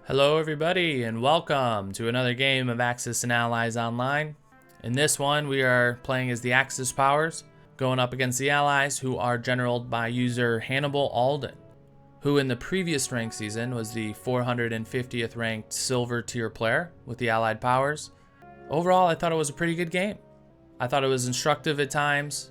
Hello everybody and welcome to another game of Axis and Allies Online. In this one we are playing as the Axis powers, going up against the Allies, who are generaled by user Hannibal Alden, who in the previous rank season was the 450th ranked silver tier player with the Allied powers. Overall, I thought it was a pretty good game. I thought it was instructive at times.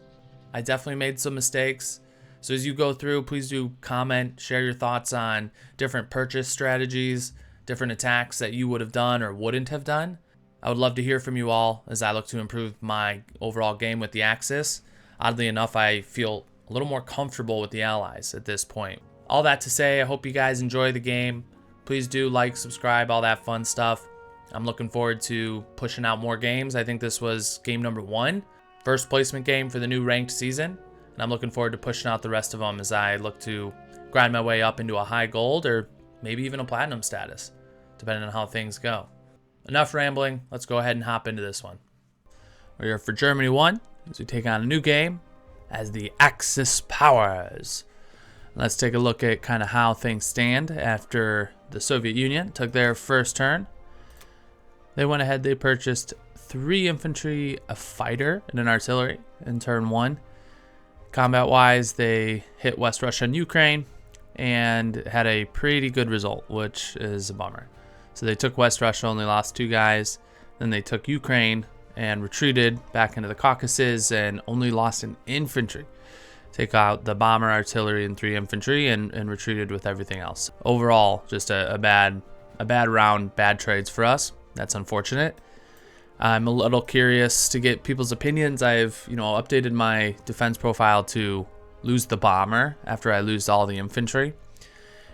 I definitely made some mistakes. So as you go through, please do comment, share your thoughts on different purchase strategies, different attacks that you would have done or wouldn't have done. I would love to hear from you all as I look to improve my overall game with the Axis. Oddly enough, I feel a little more comfortable with the Allies at this point. All that to say, I hope you guys enjoy the game. Please do like, subscribe, all that fun stuff. I'm looking forward to pushing out more games. I think this was game number 1, first placement game for the new ranked season. And I'm looking forward to pushing out the rest of them as I look to grind my way up into a high gold or maybe even a platinum status, depending on how things go. Enough rambling, let's go ahead and hop into this one. We're here for Germany 1 as we take on a new game as the Axis powers. Let's take a look at kind of how things stand after the Soviet Union took their first turn. They went ahead, they purchased 3 infantry, a fighter, and an artillery in turn 1. Combat-wise, they hit West Russia and Ukraine and had a pretty good result, which is a bummer. So they took West Russia, only lost 2 guys. Then they took Ukraine and retreated back into the Caucasus and only lost an infantry. Take out the bomber, artillery, and 3 infantry and retreated with everything else. Overall, just a bad round, bad trades for us. That's unfortunate. I'm a little curious to get people's opinions. I've, updated my defense profile to lose the bomber after I lose all the infantry.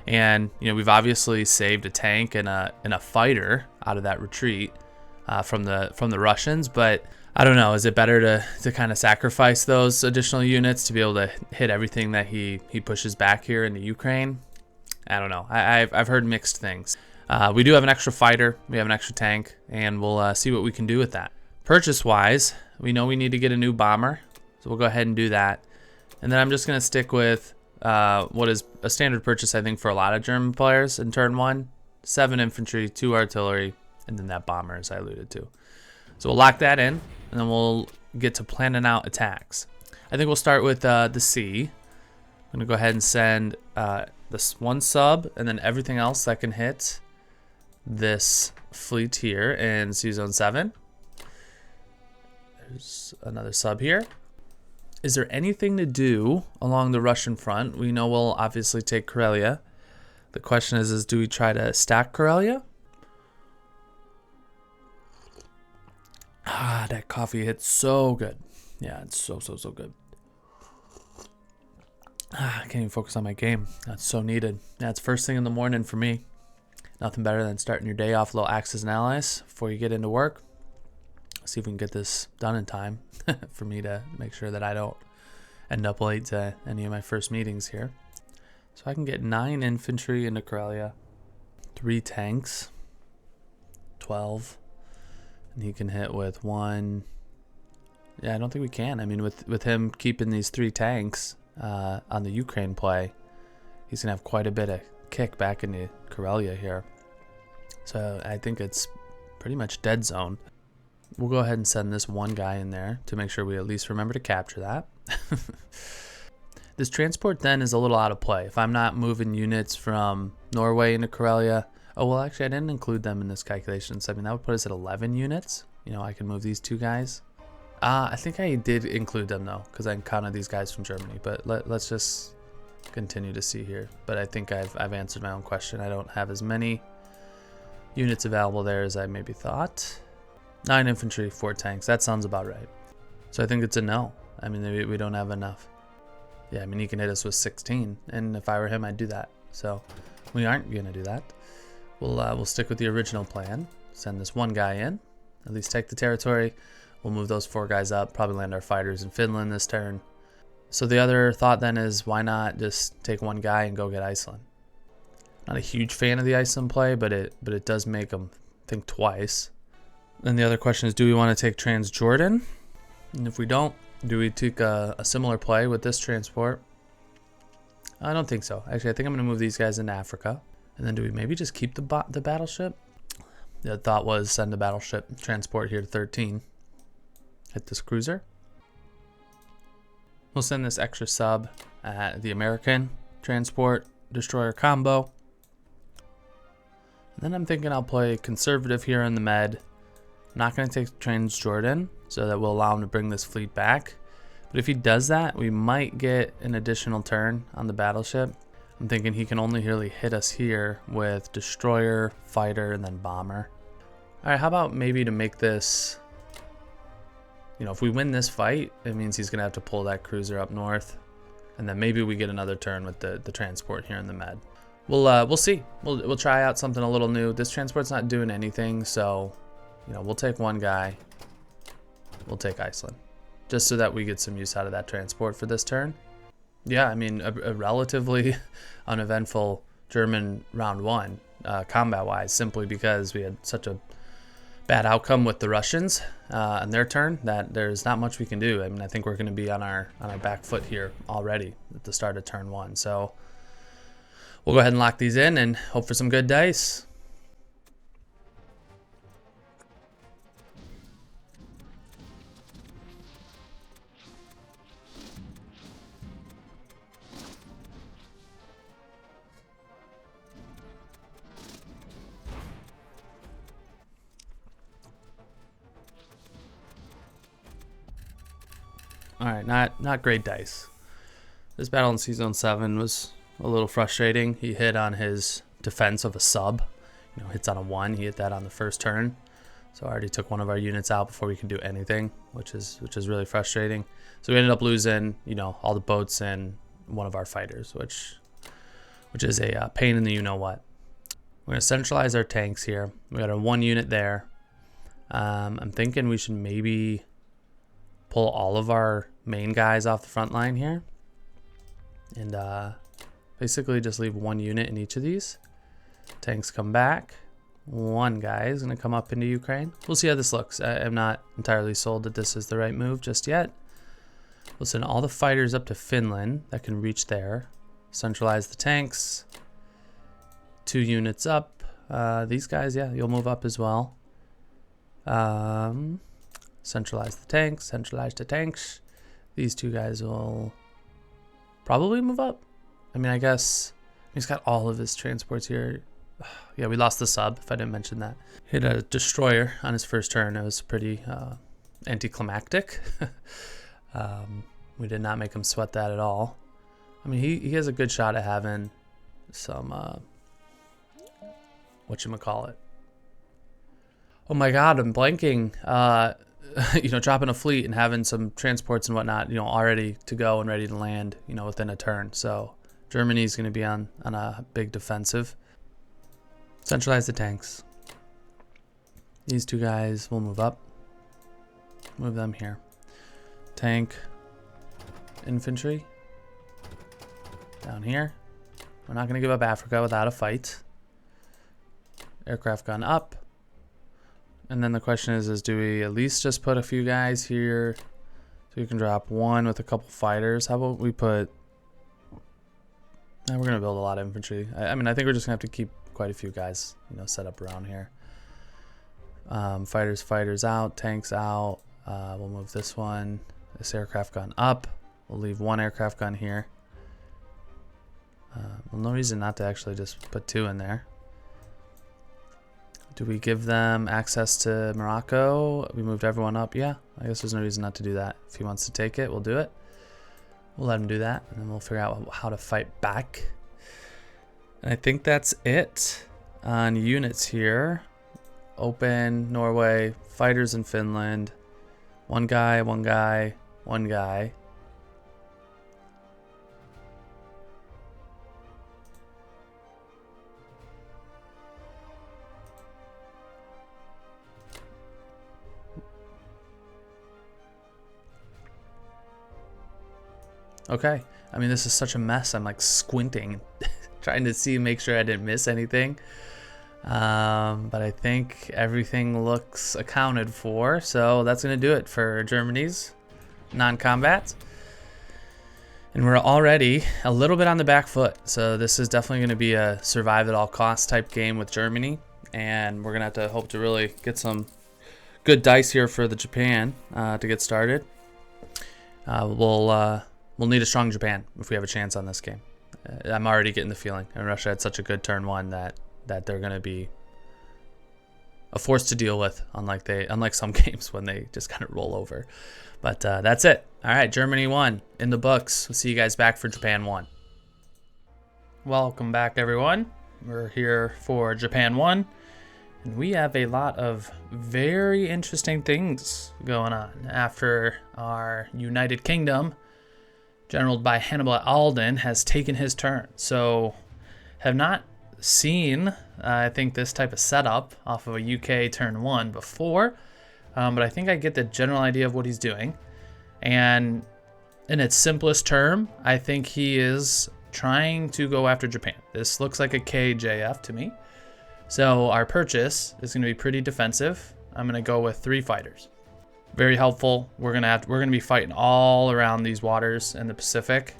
And, we've obviously saved a tank and a fighter out of that retreat from the Russians, but I don't know, is it better to kind of sacrifice those additional units to be able to hit everything that he pushes back here into Ukraine? I don't know. I've heard mixed things. We do have an extra fighter, we have an extra tank, and we'll see what we can do with that. Purchase-wise, we know we need to get a new bomber, so we'll go ahead and do that. And then I'm just going to stick with what is a standard purchase, I think, for a lot of German players in turn 1. 7 infantry, 2 artillery, and then that bomber, as I alluded to. So we'll lock that in, and then we'll get to planning out attacks. I think we'll start with the sea. I'm going to go ahead and send this 1 sub, and then everything else that can hit this fleet here in Sea Zone 7. There's another sub here. Is there anything to do along the Russian front? We know we'll obviously take Karelia. The question is do we try to stack Karelia? Ah, that coffee hits so good. Yeah, it's so good. I can't even focus on my game. That's so needed. Yeah, it's first thing in the morning for me. Nothing better than starting your day off a little Axis and Allies before you get into work. See if we can get this done in time for me to make sure that I don't end up late to any of my first meetings here. So I can get 9 infantry into Karelia, 3 tanks, 12, and he can hit with 1. Yeah, I don't think we can. I mean, with him keeping these 3 tanks on the Ukraine play, he's going to have quite a bit of kick back into Karelia here. So I think it's pretty much dead zone. We'll go ahead and send this 1 guy in there to make sure we at least remember to capture that. This transport then is a little out of play. If I'm not moving units from Norway into Karelia, oh, well, actually I didn't include them in this calculation. So I mean, that would put us at 11 units. I can move these 2 guys. I think I did include them though, because I counted these guys from Germany, but let's just continue to see here. But I think I've answered my own question. I don't have as many units available there as I maybe thought. 9 infantry, 4 tanks. That sounds about right. So I think it's a no. I mean, we don't have enough. Yeah, I mean, he can hit us with 16, and if I were him, I'd do that. So we aren't going to do that. We'll stick with the original plan. Send this 1 guy in, at least take the territory. We'll move those 4 guys up, probably land our fighters in Finland this turn. So the other thought then is, why not just take 1 guy and go get Iceland? Not a huge fan of the Iceland play, but it does make them think twice. Then the other question is, do we want to take Transjordan? And if we don't, do we take a similar play with this transport? I don't think so. Actually, I think I'm going to move these guys into Africa. And then do we maybe just keep the battleship? The thought was send the battleship transport here to 13. Hit this cruiser. We'll send this extra sub at the American transport destroyer combo. And then I'm thinking I'll play conservative here in the med. I'm not going to take Transjordan, so that will allow him to bring this fleet back. But if he does that, we might get an additional turn on the battleship. I'm thinking he can only really hit us here with destroyer, fighter, and then bomber. All right, how about maybe to make this, you know, if we win this fight, it means he's gonna have to pull that cruiser up north, and then maybe we get another turn with the transport here in the med. We'll see. We'll try out something a little new. This transport's not doing anything, so you know, we'll take one guy. We'll take Iceland, just so that we get some use out of that transport for this turn. Yeah, I mean, a relatively uneventful German round one, combat-wise, simply because we had such a bad outcome with the Russians on their turn that there's not much we can do. I mean, I think we're going to be on our back foot here already at the start of turn one. So we'll go ahead and lock these in and hope for some good dice. All right, not great dice. This battle in Season 7 was a little frustrating. He hit on his defense of a sub. You know, hits on a 1. He hit that on the first turn. So I already took one of our units out before we could do anything, which is really frustrating. So we ended up losing, you know, all the boats and one of our fighters, which is a pain in the you-know-what. We're going to centralize our tanks here. We got our 1 unit there. I'm thinking we should maybe pull all of our main guys off the front line here. And basically just leave 1 unit in each of these. Tanks come back. 1 guy is going to come up into Ukraine. We'll see how this looks. I'm not entirely sold that this is the right move just yet. We'll send all the fighters up to Finland that can reach there. Centralize the tanks. 2 units up. These guys, yeah, you'll move up as well. Centralize the tanks. Centralize the tanks. These 2 guys will probably move up. I mean, I guess he's got all of his transports here. Yeah, we lost the sub, if I didn't mention that. Hit a destroyer on his first turn. It was pretty anticlimactic. We did not make him sweat that at all. I mean, he has a good shot at having some, whatchamacallit. Oh my god, I'm blanking. You know, dropping a fleet and having some transports and whatnot, you know, already to go and ready to land, you know, within a turn. So Germany's going to be on a big defensive. Centralize the tanks. These 2 guys will move up. Move them here. Tank. Infantry. Down here. We're not going to give up Africa without a fight. Aircraft gun up. And then the question is do we at least just put a few guys here so we can drop 1 with a couple fighters? How about we put... we're going to build a lot of infantry. I mean, I think we're just going to have to keep quite a few guys, you know, set up around here. Fighters out, tanks out. We'll move this one, this aircraft gun up. We'll leave 1 aircraft gun here. Well, no reason not to actually just put 2 in there. Do we give them access to Morocco? We moved everyone up. Yeah, I guess there's no reason not to do that. If he wants to take it, we'll do it. We'll let him do that, and then we'll figure out how to fight back. And I think that's it on units here. Open, Norway, fighters in Finland. 1 guy, 1 guy, 1 guy. Okay. I mean, this is such a mess. I'm like squinting, trying to see, make sure I didn't miss anything. But I think everything looks accounted for. So that's going to do it for Germany's non-combat. And we're already a little bit on the back foot. So this is definitely going to be a survive at all costs type game with Germany. And we're going to have to hope to really get some good dice here for the Japan to get started. We'll need a strong Japan if we have a chance on this game. I'm already getting the feeling. And Russia had such a good turn one that they're going to be a force to deal with, unlike some games when they just kind of roll over. But that's it. All right, Germany won in the books. We'll see you guys back for Japan 1. Welcome back, everyone. We're here for Japan 1, and we have a lot of very interesting things going on after our United Kingdom, generaled by Hannibal Alden, has taken his turn. So, have not seen, I think, this type of setup off of a UK turn 1 before, but I think I get the general idea of what he's doing. And in its simplest term, I think he is trying to go after Japan. This looks like a KJF to me. So our purchase is going to be pretty defensive. I'm going to go with 3 fighters. Very helpful. We're going to be fighting all around these waters in the Pacific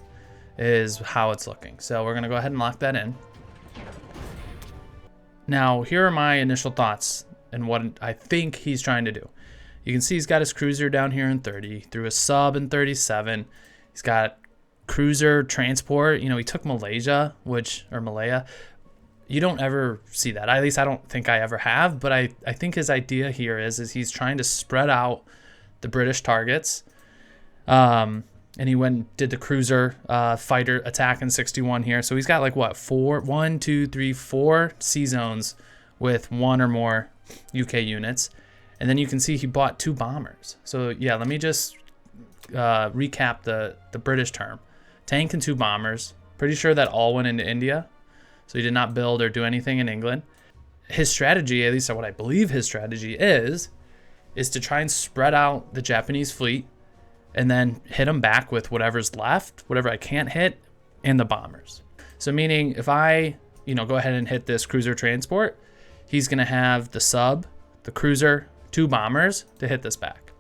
is how it's looking. So we're going to go ahead and lock that in. Now, here are my initial thoughts and what I think he's trying to do. You can see he's got his cruiser down here in 30, threw a sub in 37. He's got cruiser transport. You know, he took Malaysia, or Malaya. You don't ever see that. At least I don't think I ever have. But I think his idea here is he's trying to spread out the British targets. And he went and did the cruiser fighter attack in 61 here. So he's got like what, 4 sea zones with 1 or more UK units. And then you can see he bought 2 bombers. So yeah, let me just recap the British term. Tank and 2 bombers. Pretty sure that all went into India. So he did not build or do anything in England. His strategy, at least what I believe his strategy is to try and spread out the Japanese fleet and then hit them back with whatever's left, whatever I can't hit, and the bombers. So meaning if I, go ahead and hit this cruiser transport, he's going to have the sub, the cruiser, 2 bombers to hit this back.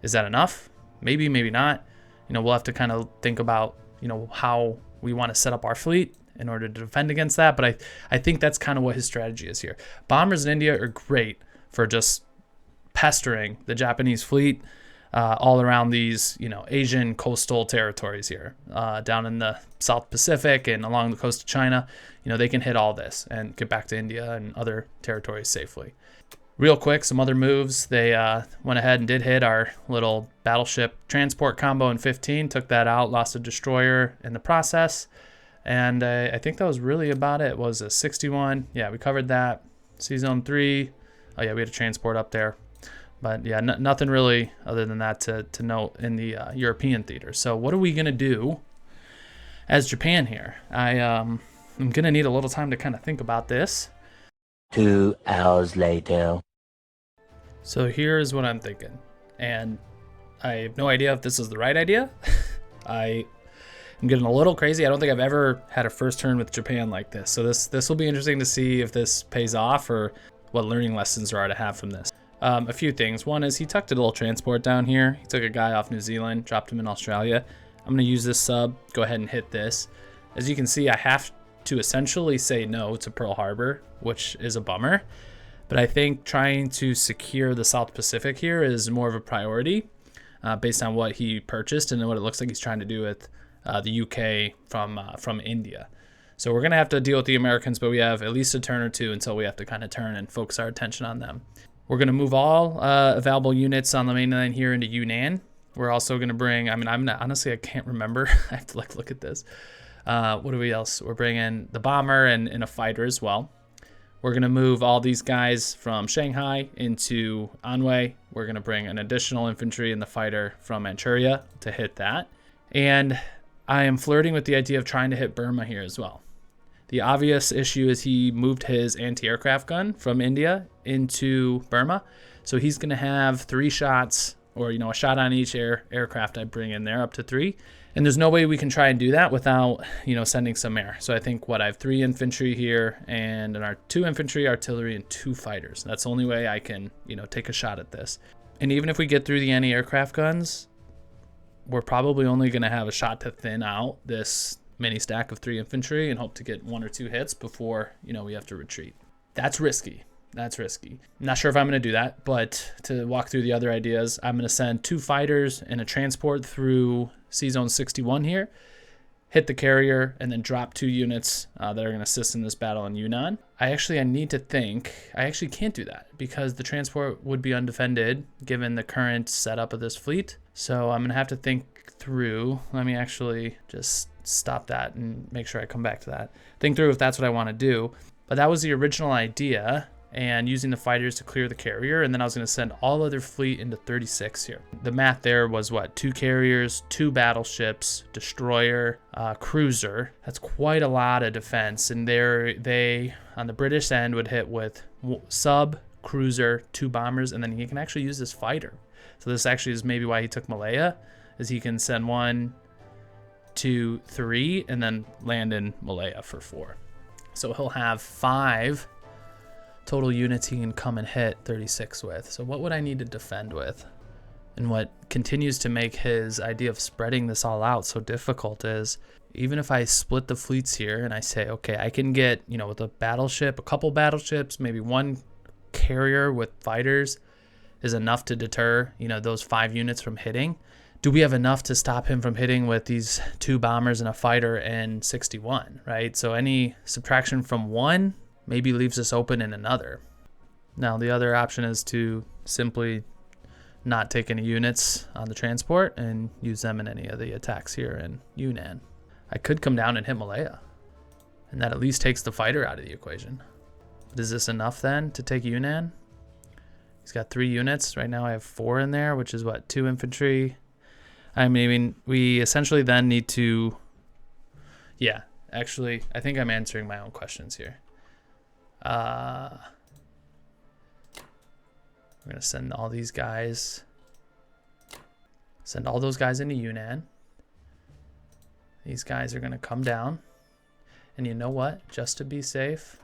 Is that enough? Maybe, maybe not. We'll have to kind of think about, how we want to set up our fleet in order to defend against that. But I think that's kind of what his strategy is here. Bombers in India are great for just pestering the Japanese fleet all around these, Asian coastal territories here, down in the South Pacific and along the coast of China. They can hit all this and get back to India and other territories safely. Real quick, some other moves. They went ahead and did hit our little battleship transport combo in 15, took that out, lost a destroyer in the process. And I think that was really about it. It was a 61. Yeah, we covered that. Sea Zone 3. Oh, yeah, we had a transport up there. But, yeah, nothing really other than that to note in the European theater. So what are we going to do as Japan here? I'm going to need a little time to kind of think about this. 2 hours later. So here's what I'm thinking. And I have no idea if this is the right idea. I'm getting a little crazy. I don't think I've ever had a first turn with Japan like this. So this will be interesting to see if this pays off or what learning lessons there are to have from this. A few things. One is he tucked a little transport down here. He took a guy off New Zealand, dropped him in Australia. I'm going to use this sub, go ahead and hit this. As you can see, I have to essentially say no to Pearl Harbor, which is a bummer. But I think trying to secure the South Pacific here is more of a priority based on what he purchased and what it looks like he's trying to do with the UK from India. So we're going to have to deal with the Americans, but we have at least a turn or 2 until we have to kind of turn and focus our attention on them. We're going to move all available units on the mainland here into Yunnan. We're also going to bring, honestly, I can't remember. I have to look at this. What do we else? We're bringing the bomber and a fighter as well. We're going to move all these guys from Shanghai into Anhui. We're going to bring an additional infantry and the fighter from Manchuria to hit that. And I am flirting with the idea of trying to hit Burma here as well. The obvious issue is he moved his anti-aircraft gun from India into Burma. So he's going to have 3 shots or, a shot on each aircraft I bring in there, up to 3. And there's no way we can try and do that without, sending some air. So I think I have 3 infantry here and our 2 infantry, artillery, and 2 fighters. That's the only way I can, take a shot at this. And even if we get through the anti-aircraft guns, we're probably only going to have a shot to thin out this mini stack of 3 infantry and hope to get 1 or 2 hits before, we have to retreat. That's risky. That's risky. Not sure if I'm going to do that, but to walk through the other ideas, I'm going to send 2 fighters and a transport through C-Zone 61 here, hit the carrier, and then drop 2 units that are going to assist in this battle in Yunnan. I need to think. I actually can't do that because the transport would be undefended given the current setup of this fleet. So I'm going to have to think through. Let me actually just stop that and make sure I come back to that. Think through if that's what I want to do. But that was the original idea, and using the fighters to clear the carrier, and then I was going to send all other fleet into 36 here. The math there was what? 2 carriers, 2 battleships, destroyer, cruiser. That's quite a lot of defense, and they on the British end would hit with sub, cruiser, 2 bombers, and then he can actually use this fighter. So this actually is maybe why he took Malaya, is he can send 1, 2, 3, and then land in Malaya for 4. So he'll have 5 total units he can come and hit 36 with. So what would I need to defend with? And what continues to make his idea of spreading this all out so difficult is, even if I split the fleets here and I say, okay, I can get, with a battleship, a couple battleships, maybe 1 carrier with fighters is enough to deter, those 5 units from hitting. Do we have enough to stop him from hitting with these 2 bombers and a fighter and 61, right? So any subtraction from 1 maybe leaves us open in another. Now, the other option is to simply not take any units on the transport and use them in any of the attacks here in Yunnan. I could come down and hit Malaya, and that at least takes the fighter out of the equation. But is this enough then to take Yunnan? He's got 3 units. Right now I have 4 in there, which is what, 2 infantry. I mean, we essentially then need to, actually, I think I'm answering my own questions here. We're going to send all these guys, send all those guys into Yunnan. These guys are going to come down. And you know what? Just to be safe,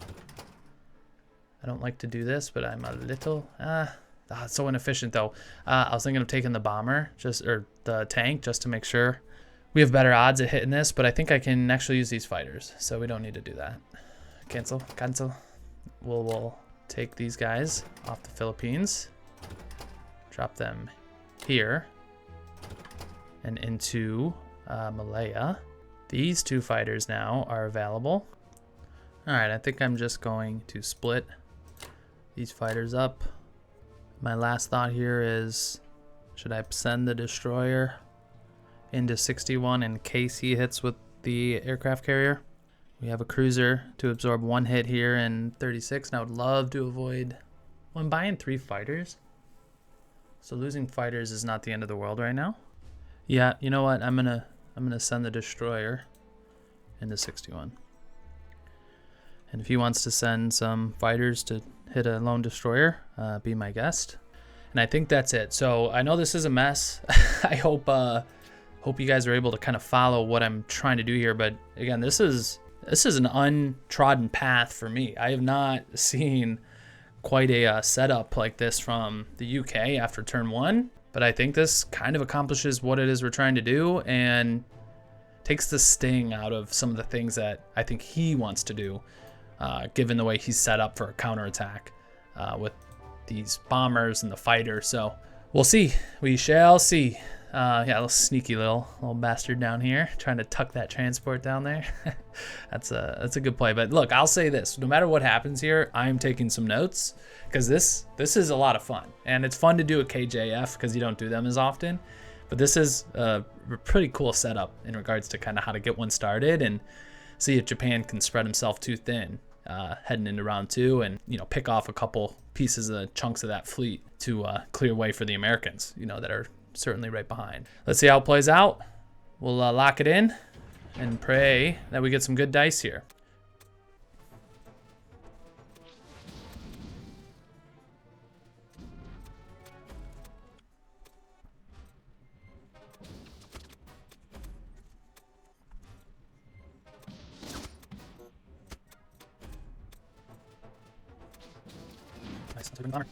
I don't like to do this, but I'm a little, it's so inefficient though. I was thinking of taking the bomber, or the tank, just to make sure we have better odds at hitting this, but I think I can actually use these fighters, so we don't need to do that. Cancel. We'll take these guys off the Philippines, drop them here, and into Malaya. These 2 fighters now are available. All right, I think I'm just going to split these fighters up. My last thought here is, should I send the destroyer into 61 in case he hits with the aircraft carrier? We have a cruiser to absorb 1 hit here in 36, and I would love to avoid, I'm buying 3 fighters, so losing fighters is not the end of the world right now. Yeah, you know what? I'm gonna send the destroyer into 61. And if he wants to send some fighters to hit a lone destroyer, be my guest. And I think that's it. So I know this is a mess. I hope you guys are able to kind of follow what I'm trying to do here. But again, this is an untrodden path for me. I have not seen quite a setup like this from the UK after turn 1. But I think this kind of accomplishes what it is we're trying to do and takes the sting out of some of the things that I think he wants to do, given the way he's set up for a counterattack with these bombers and the fighter. So we'll see. We shall see. Yeah, a little sneaky little bastard down here trying to tuck that transport down there. That's a good play. But look, I'll say this: no matter what happens here, I'm taking some notes because this is a lot of fun, and it's fun to do a KJF because you don't do them as often. But this is a pretty cool setup in regards to kind of how to get one started and see if Japan can spread himself too thin heading into round 2, and pick off a couple pieces of chunks of that fleet to clear way for the Americans, that are certainly right behind. Let's see how it plays out. We'll lock it in and pray that we get some good dice here. Nice and bomber.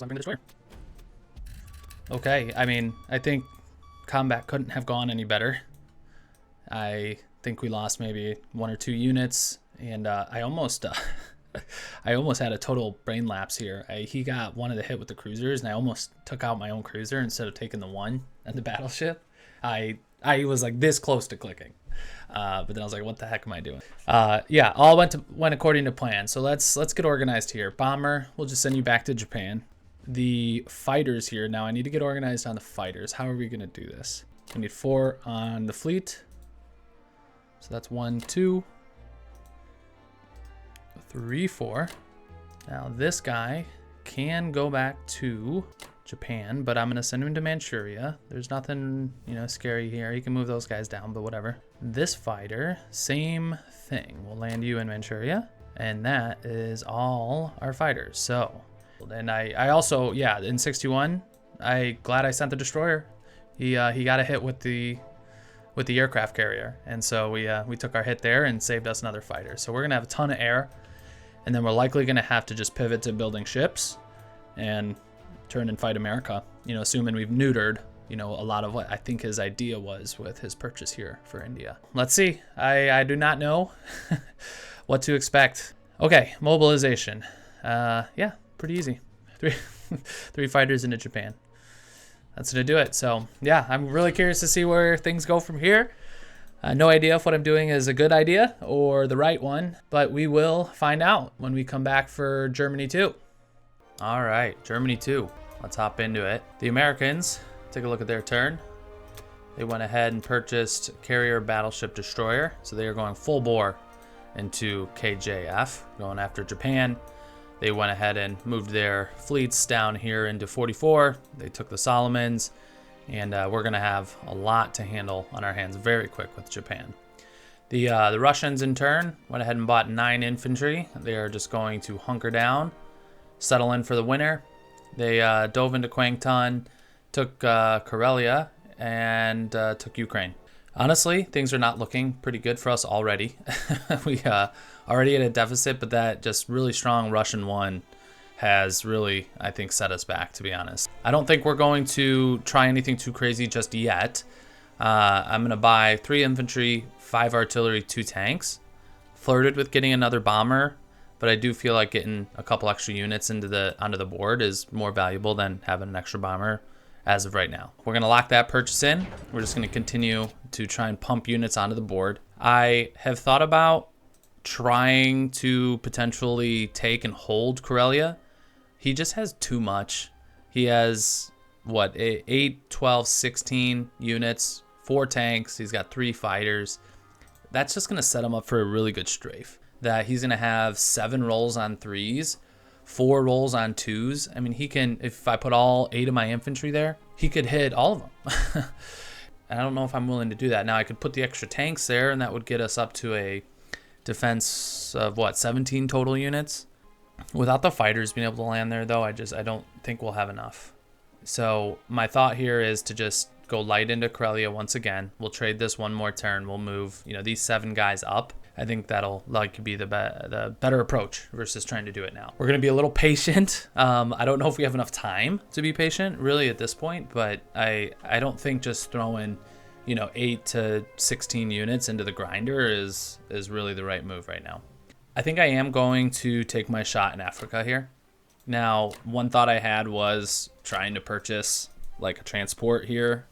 bring the destroyer. Okay, I mean, I think combat couldn't have gone any better. I think we lost maybe 1 or 2 units, and I almost had a total brain lapse here. He got one of the hit with the cruisers, and I almost took out my own cruiser instead of taking the one and the battleship. I was like this close to clicking, but then I was like, "What the heck am I doing?" Yeah, all went according to plan. So let's get organized here. Bomber, we'll just send you back to Japan. The fighters here. Now I need to get organized on the fighters. How are we gonna do this? We need 4 on the fleet. So that's 1, 2, 3, 4. Now this guy can go back to Japan, but I'm gonna send him to Manchuria. There's nothing, scary here. He can move those guys down, but whatever. This fighter, same thing. We'll land you in Manchuria, and that is all our fighters. So, and I also, yeah, in 61, glad I sent the destroyer. He got a hit with the aircraft carrier, and so we took our hit there and saved us another fighter. So we're gonna have a ton of air, and then we're likely gonna have to just pivot to building ships and turn and fight America, assuming we've neutered a lot of what I think his idea was with his purchase here for India. Let's see. I do not know what to expect. Okay, mobilization. Yeah, pretty easy. 3 fighters into Japan. That's gonna do it. So yeah, I'm really curious to see where things go from here. No idea if what I'm doing is a good idea or the right one, but we will find out when we come back for Germany 2. All right, Germany 2. Let's hop into it. The Americans, take a look at their turn. They went ahead and purchased carrier battleship destroyer, so they are going full bore into KJF, going after Japan. They went ahead and moved their fleets down here into 44. They took the Solomons, and we're going to have a lot to handle on our hands very quick with Japan. The Russians, in turn, went ahead and bought 9 infantry. They are just going to hunker down, settle in for the winter. They dove into Kwangtung, took Karelia, and took Ukraine. Honestly, things are not looking pretty good for us already. We already at a deficit, but that just really strong Russian one has really, I think, set us back, to be honest. I don't think we're going to try anything too crazy just yet. I'm going to buy 3 infantry, 5 artillery, 2 tanks. Flirted with getting another bomber, but I do feel like getting a couple extra units onto the board is more valuable than having an extra bomber as of right now. We're going to lock that purchase in. We're just going to continue to try and pump units onto the board. I have thought about trying to potentially take and hold Karelia. He just has too much. He has, 8, 12, 16 units, 4 tanks. He's got 3 fighters. That's just going to set him up for a really good strafe. That he's going to have 7 rolls on 3s, 4 rolls on 2s. I mean, he can, if I put all 8 of my infantry there, he could hit all of them. And I don't know if I'm willing to do that. Now, I could put the extra tanks there, and that would get us up to a defense of, 17 total units. Without the fighters being able to land there, though, I don't think we'll have enough. So my thought here is to just go light into Karelia once again. We'll trade this one more turn. We'll move, these 7 guys up. I think that'll be the better approach versus trying to do it now. We're going to be a little patient. I don't know if we have enough time to be patient really at this point, but I don't think just throwing, 8 to 16 units into the grinder is really the right move right now. I think I am going to take my shot in Africa here. Now, one thought I had was trying to purchase like a transport here,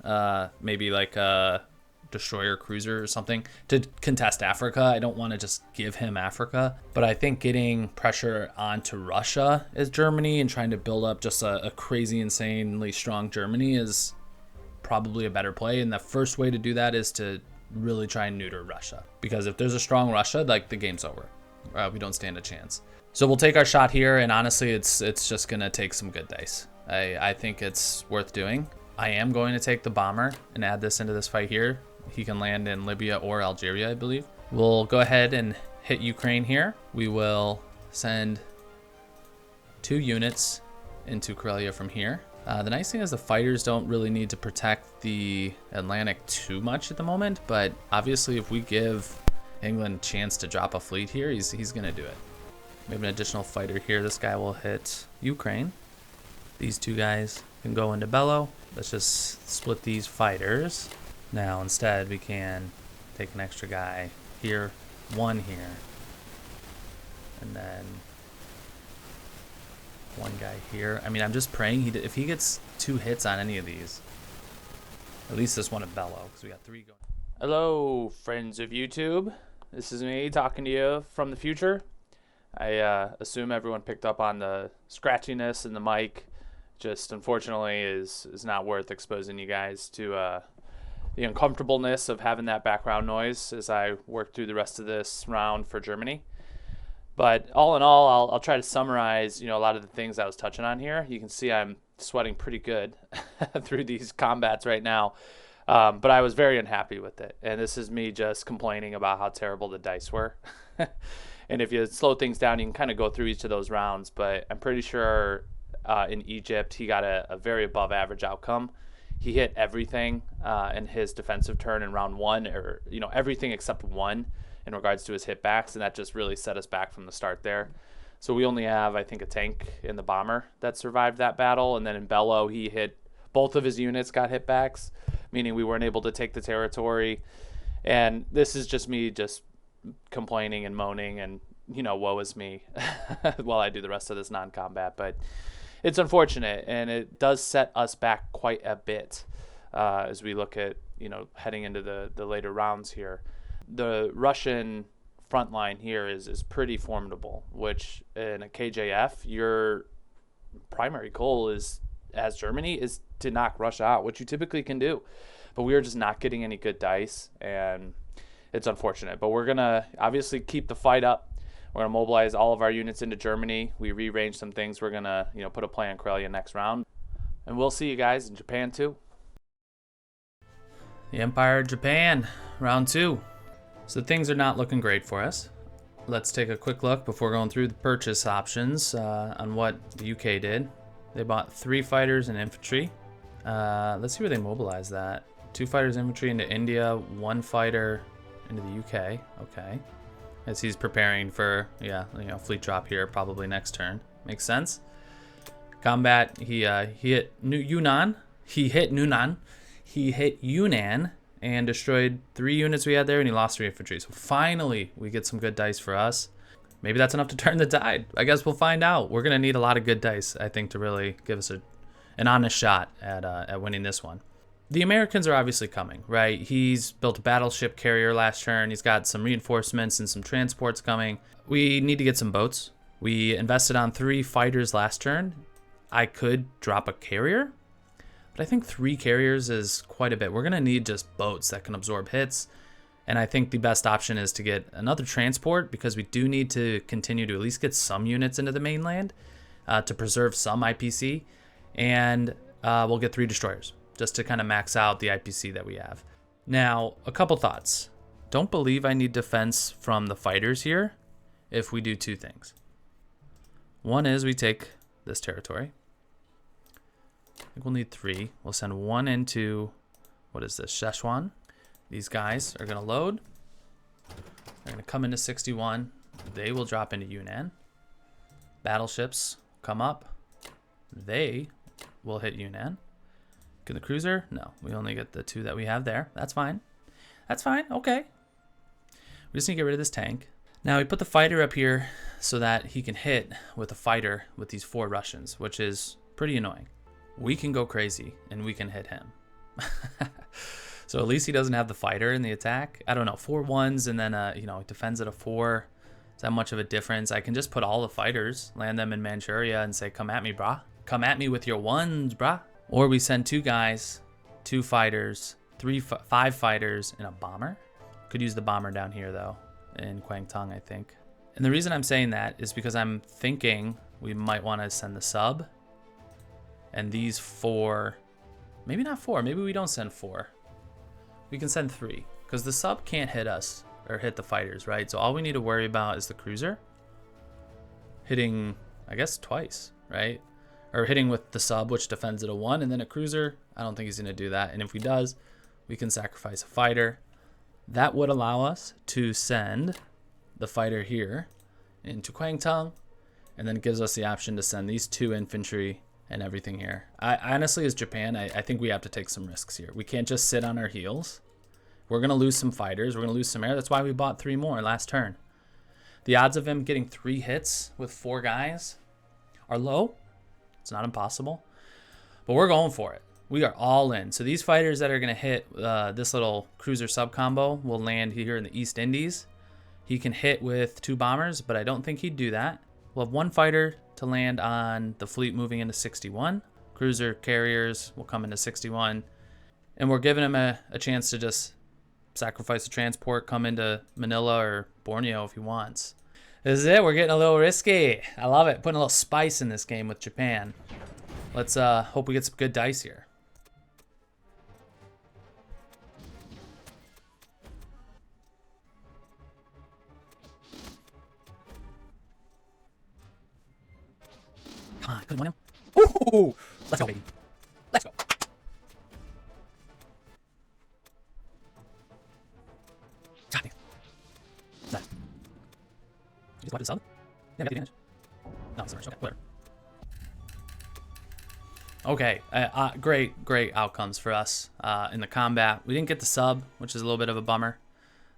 maybe like a destroyer cruiser or something to contest Africa. I don't want to just give him Africa, but I think getting pressure onto Russia as Germany and trying to build up just a crazy, insanely strong Germany is probably a better play. And the first way to do that is to really try and neuter Russia, because if there's a strong Russia, like, the game's over. We don't stand a chance. So we'll take our shot here, and honestly, it's just gonna take some good dice. I think it's worth doing. I am going to take the bomber and add this into this fight here. He can land in Libya or Algeria, I believe. We'll go ahead and hit Ukraine here. We will send 2 units into Karelia from here. The nice thing is the fighters don't really need to protect the Atlantic too much at the moment, but obviously if we give England a chance to drop a fleet here, he's going to do it. We have an additional fighter here. This guy will hit Ukraine. These two guys can go into bellow. Let's just split these fighters. Now instead we can take an extra guy here, one here, and then one guy here. I mean, I'm just praying if he gets 2 hits on any of these, at least this one at bellow, because we got 3 going. Hello, friends of YouTube. This is me talking to you from the future. I assume everyone picked up on the scratchiness in the mic. Just unfortunately is not worth exposing you guys to the uncomfortableness of having that background noise as I work through the rest of this round for Germany. But all in all, I'll try to summarize, a lot of the things I was touching on here. You can see I'm sweating pretty good through these combats right now. But I was very unhappy with it. And this is me just complaining about how terrible the dice were. And if you slow things down, you can kind of go through each of those rounds. But I'm pretty sure in Egypt, he got a very above average outcome. He hit everything in his defensive turn in round 1, or everything except 1 in regards to his hitbacks, and that just really set us back from the start there. So we only have, I think, a tank in the bomber that survived that battle, and then in bellow he hit both of his units got hitbacks, meaning we weren't able to take the territory. And this is just me just complaining and moaning and woe is me while I do the rest of this non-combat. But it's unfortunate, and it does set us back quite a bit as we look at heading into the later rounds here. The Russian front line here is pretty formidable, which in a KJF, your primary goal is, as Germany, is to knock Russia out, which you typically can do. But we are just not getting any good dice, and it's unfortunate. But we're going to obviously keep the fight up. We're going to mobilize all of our units into Germany. We rearrange some things. We're going to put a play on Karelia next round. And we'll see you guys in Japan too. The Empire of Japan, round 2. So things are not looking great for us. Let's take a quick look before going through the purchase options on what the UK did. They bought 3 fighters and infantry. Let's see where they mobilized that. 2 fighters infantry into India, 1 fighter into the UK. Okay. As he's preparing for, fleet drop here probably next turn. Makes sense. Combat, he hit Yunnan. He hit Yunnan and destroyed 3 units we had there, and he lost 3 infantry. So finally, we get some good dice for us. Maybe that's enough to turn the tide. I guess we'll find out. We're going to need a lot of good dice, I think, to really give us an honest shot at winning this one. The Americans are obviously coming, right? He's built a battleship carrier last turn. He's got some reinforcements and some transports coming. We need to get some boats. We invested on 3 fighters last turn. I could drop a carrier, but I think 3 carriers is quite a bit. We're going to need just boats that can absorb hits. And I think the best option is to get another transport, because we do need to continue to at least get some units into the mainland to preserve some IPC. And we'll get 3 destroyers just to kind of max out the IPC that we have. Now, a couple thoughts. Don't believe I need defense from the fighters here if we do 2 things. One is we take this territory. I think we'll need 3. We'll send 1 into, what is this, Szechuan. These guys are going to load. They're going to come into 61. They will drop into Yunnan. Battleships come up. They will hit Yunnan. Get the cruiser? No, we only get the 2 that we have there. That's fine. That's fine. Okay. We just need to get rid of this tank. Now we put the fighter up here so that he can hit with a fighter with these 4 Russians, which is pretty annoying. We can go crazy and we can hit him. So at least he doesn't have the fighter in the attack. I don't know, 4 1s and then he defends at a 4. Is that much of a difference? I can just put all the fighters, land them in Manchuria, and say, come at me, brah. Come at me with your 1s, brah. Or we send 2 guys, 2 fighters, 5 fighters, and a bomber. Could use the bomber down here though, in Kwangtung, I think. And the reason I'm saying that is because I'm thinking we might want to send the sub. And these 4, maybe not 4, maybe we don't send 4. We can send 3, because the sub can't hit us or hit the fighters, right? So all we need to worry about is the cruiser hitting, I guess, twice, right? Or hitting with the sub, which defends at a 1, and then a cruiser. I don't think he's going to do that. And if he does, we can sacrifice a fighter. That would allow us to send the fighter here into Kwangtung, and then it gives us the option to send these 2 infantry and everything here. I honestly, as Japan, I think we have to take some risks here. We can't just sit on our heels. We're going to lose some fighters. We're going to lose some air. That's why we bought 3 more last turn. The odds of him getting 3 hits with 4 guys are low. It's not impossible. But we're going for it. We are all in. So these fighters that are going to hit this little cruiser sub combo will land here in the East Indies. He can hit with 2 bombers, but I don't think he'd do that. We'll have 1 fighter to land on the fleet moving into 61. Cruiser carriers will come into 61. And we're giving him a chance to just sacrifice the transport, come into Manila or Borneo if he wants. This is it. We're getting a little risky. I love it. Putting a little spice in this game with Japan. Let's hope we get some good dice here. Come on, couldn't win him. Ooh, let's go, baby. Let's go. God damn. What's that? You just wipe the sub? Yeah, I got the advantage. No, it's okay, whatever. Okay, great outcomes for us in the combat. We didn't get the sub, which is a little bit of a bummer.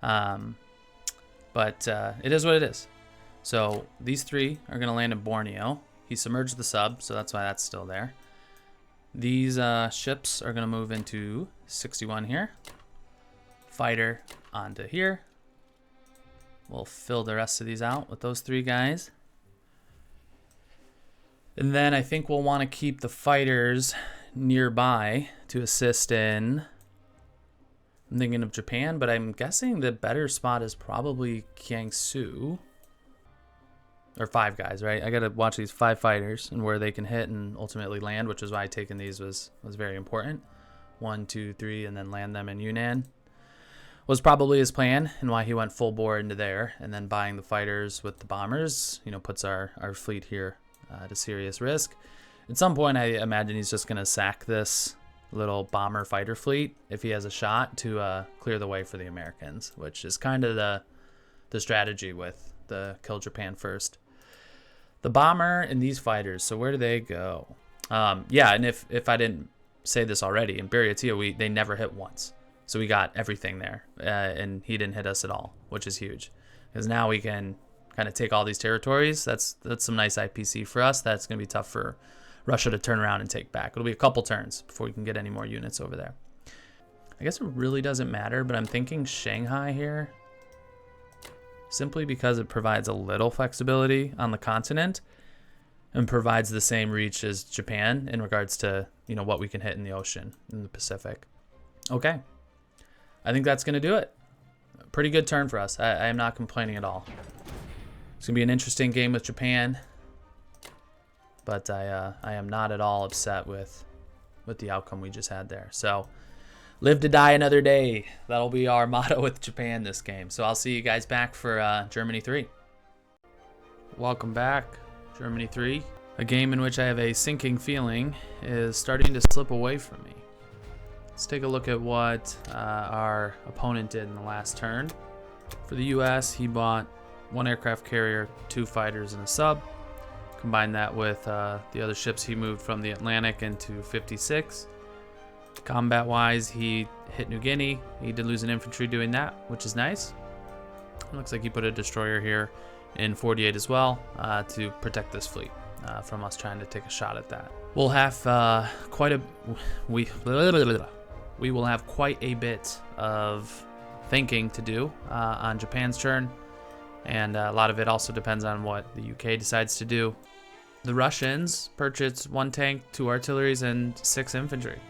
But it is what it is. So these 3 are going to land in Borneo. He submerged the sub, so that's why that's still there. These ships are going to move into 61 here. Fighter onto here. We'll fill the rest of these out with those 3 guys. And then I think we'll want to keep the fighters nearby to assist in... I'm thinking of Japan, but I'm guessing the better spot is probably Kiangsu. Or 5 guys, right? I got to watch these 5 fighters and where they can hit and ultimately land, which is why taking these was very important. 1, 2, 3, and then land them in Yunnan was probably his plan, and why he went full bore into there. And then buying the fighters with the bombers, you know, puts our fleet here at a serious risk. At some point, I imagine he's just going to sack this little bomber fighter fleet if he has a shot to clear the way for the Americans, which is kind of the strategy with the kill Japan first. The bomber and these fighters, so where do they go? Yeah, and if I didn't say this already, in Buryatia, they never hit once. So we got everything there, and he didn't hit us at all, which is huge. Because now we can kind of take all these territories. That's some nice IPC for us. That's going to be tough for Russia to turn around and take back. It'll be a couple turns before we can get any more units over there. I guess it really doesn't matter, but I'm thinking Shanghai here, simply because it provides a little flexibility on the continent and provides the same reach as Japan in regards to, you know, what we can hit in the ocean, in the Pacific. Okay. I think that's going to do it. Pretty good turn for us. I am not complaining at all. It's going to be an interesting game with Japan, but I am not at all upset with the outcome we just had there. So, live to die another day. That'll be our motto with Japan this game. So I'll see you guys back for Germany 3. Welcome back, Germany 3. A game in which I have a sinking feeling is starting to slip away from me. Let's take a look at what our opponent did in the last turn. For the US, he bought 1 aircraft carrier, 2 fighters, and a sub. Combine that with the other ships he moved from the Atlantic into 56. Combat-wise, he hit New Guinea. He did lose an infantry doing that, which is nice. It looks like he put a destroyer here in 48 as well to protect this fleet from us trying to take a shot at that. We'll have we will have quite a bit of thinking to do on Japan's turn, and a lot of it also depends on what the UK decides to do. The Russians purchased 1 tank, 2 artilleries, and 6 infantry.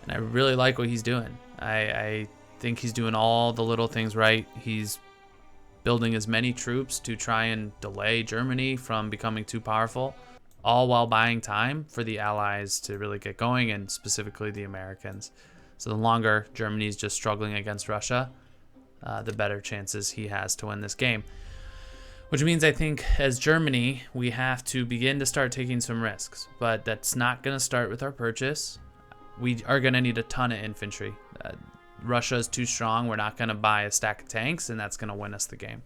And I really like what he's doing. I think he's doing all the little things right. He's building as many troops to try and delay Germany from becoming too powerful, all while buying time for the Allies to really get going, and specifically the Americans. So the longer Germany's just struggling against Russia, the better chances he has to win this game. Which means I think as Germany, we have to begin to start taking some risks. But that's not going to start with our purchase. We are going to need a ton of infantry. Russia is too strong. We're not going to buy a stack of tanks, and that's going to win us the game.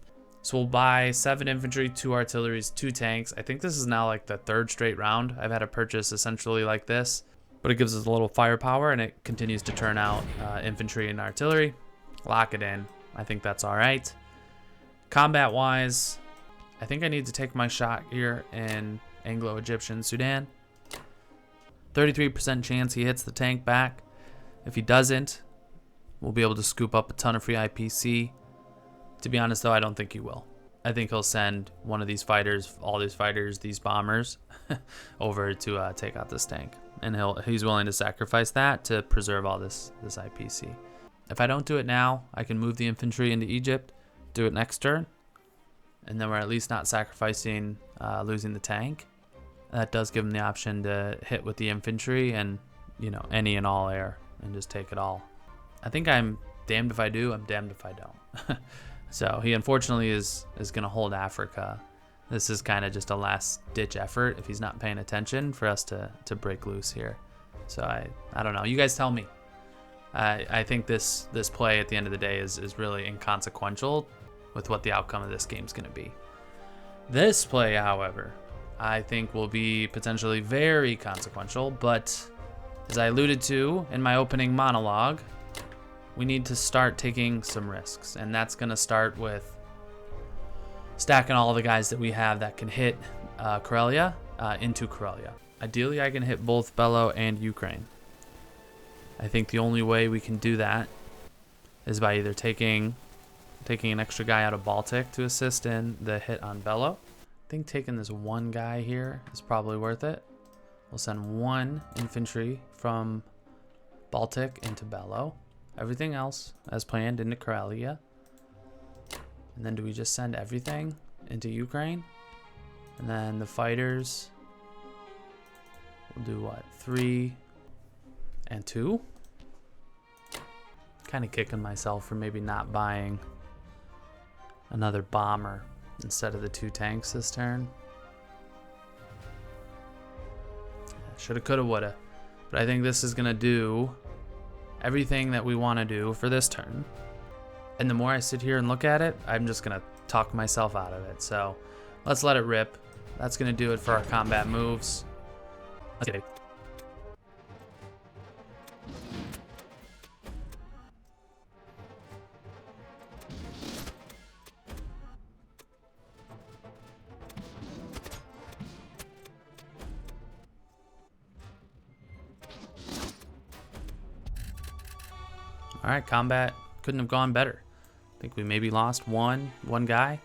So we'll buy 7 infantry, 2 artilleries, 2 tanks. I think this is now like the 3rd straight round I've had a purchase essentially like this, but it gives us a little firepower and it continues to turn out infantry and artillery. Lock it in. I think that's all right. Combat wise, I think I need to take my shot here in Anglo-Egyptian Sudan. 33% chance he hits the tank back. If he doesn't, we'll be able to scoop up a ton of free IPC. To be honest though, I don't think he will. I think he'll send one of these fighters, all these fighters, these bombers, over to take out this tank. And he's willing to sacrifice that to preserve all this IPC. If I don't do it now, I can move the infantry into Egypt, do it next turn, and then we're at least not sacrificing losing the tank. That does give him the option to hit with the infantry and, you know, any and all air and just take it all. I think I'm damned if I do, I'm damned if I don't. So he unfortunately is going to hold Africa. This is kind of just a last ditch effort if he's not paying attention for us to break loose here. So I don't know. You guys tell me. I think this play at the end of the day is really inconsequential with what the outcome of this game is going to be. This play, however, I think will be potentially very consequential, but as I alluded to in my opening monologue, we need to start taking some risks, and that's going to start with stacking all the guys that we have that can hit Karelia into Karelia. Ideally, I can hit both Bello and Ukraine. I think the only way we can do that is by either taking an extra guy out of Baltic to assist in the hit on Bello. I think taking this one guy here is probably worth it. We'll send 1 infantry from Baltic into Bello. Everything else, as planned, into Karelia. And then do we just send everything into Ukraine? And then the fighters, we'll do what, 3 and 2? Kind of kicking myself for maybe not buying another bomber instead of the 2 tanks this turn. Shoulda, coulda, woulda. But I think this is gonna do everything that we want to do for this turn. And the more I sit here and look at it, I'm just gonna talk myself out of it. So let's let it rip. That's gonna do it for our combat moves. Let's get it. All right, combat couldn't have gone better. I think we maybe lost one guy.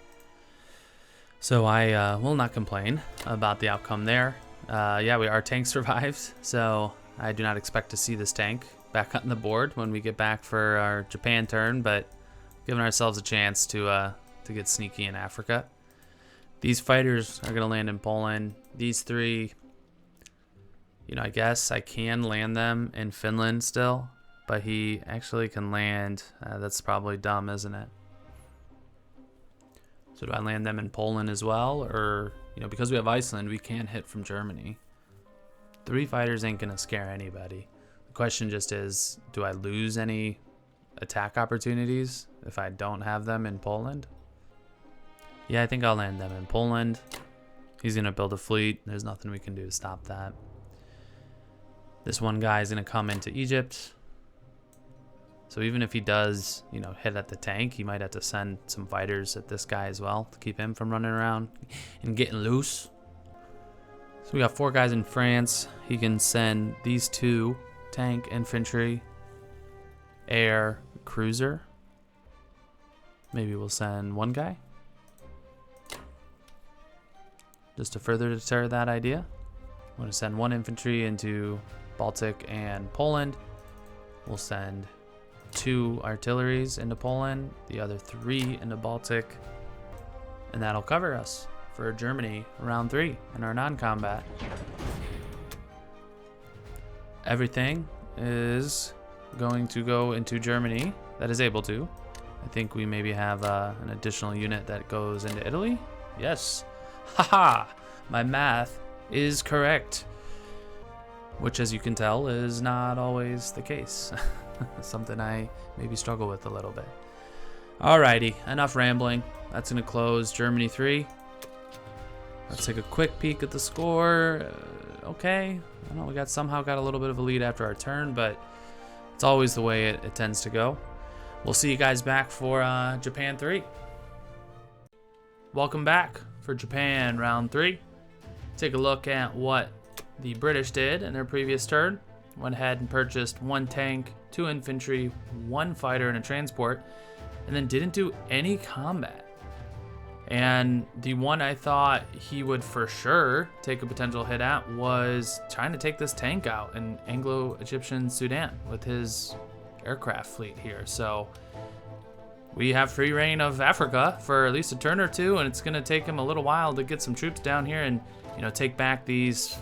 So I will not complain about the outcome there. Yeah, our tank survived, so I do not expect to see this tank back on the board when we get back for our Japan turn, but giving ourselves a chance to get sneaky in Africa. These fighters are gonna land in Poland. These 3, you know, I guess I can land them in Finland still. But he actually can land. That's probably dumb, isn't it? So do I land them in Poland as well? Or, you know, because we have Iceland, we can't hit from Germany. 3 fighters ain't gonna scare anybody. The question just is, do I lose any attack opportunities if I don't have them in Poland? Yeah, I think I'll land them in Poland. He's gonna build a fleet. There's nothing we can do to stop that. This one guy is gonna come into Egypt. So even if he does, you know, hit at the tank, he might have to send some fighters at this guy as well to keep him from running around and getting loose. So we got 4 guys in France. He can send these 2 tank, infantry, air, cruiser. Maybe we'll send 1 guy just to further deter that idea. I'm going to send 1 infantry into Baltic and Poland. We'll send 2 artilleries into Poland, the other 3 into Baltic, and that'll cover us for Germany round 3 in our non-combat. Everything is going to go into Germany that is able to. I think we maybe have an additional unit that goes into Italy. Yes. Haha! My math is correct. Which, as you can tell, is not always the case. Something I maybe struggle with a little bit. Alrighty, enough rambling. That's going to close Germany 3. Let's take a quick peek at the score. Okay. I don't know, we somehow got a little bit of a lead after our turn, but it's always the way it tends to go. We'll see you guys back for Japan 3. Welcome back for Japan round 3. Take a look at what the British did in their previous turn. Went ahead and purchased 1 tank, 2 infantry, 1 fighter, and a transport, and then didn't do any combat. And the one I thought he would for sure take a potential hit at was trying to take this tank out in Anglo-Egyptian Sudan with his aircraft fleet here. So we have free reign of Africa for at least a turn or two, and it's going to take him a little while to get some troops down here and, you know, take back these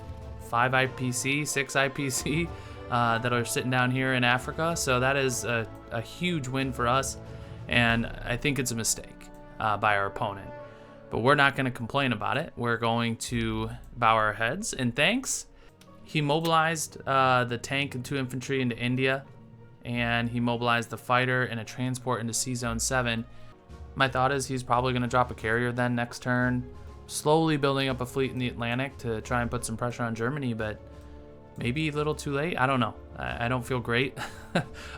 5 IPC, 6 IPC that are sitting down here in Africa. So that is a huge win for us, and I think it's a mistake by our opponent. But we're not going to complain about it. We're going to bow our heads in thanks. He mobilized the tank and 2 infantry into India, and he mobilized the fighter and a transport into Sea Zone 7. My thought is he's probably going to drop a carrier then next turn, slowly building up a fleet in the Atlantic to try and put some pressure on Germany, but maybe a little too late. I don't know. I don't feel great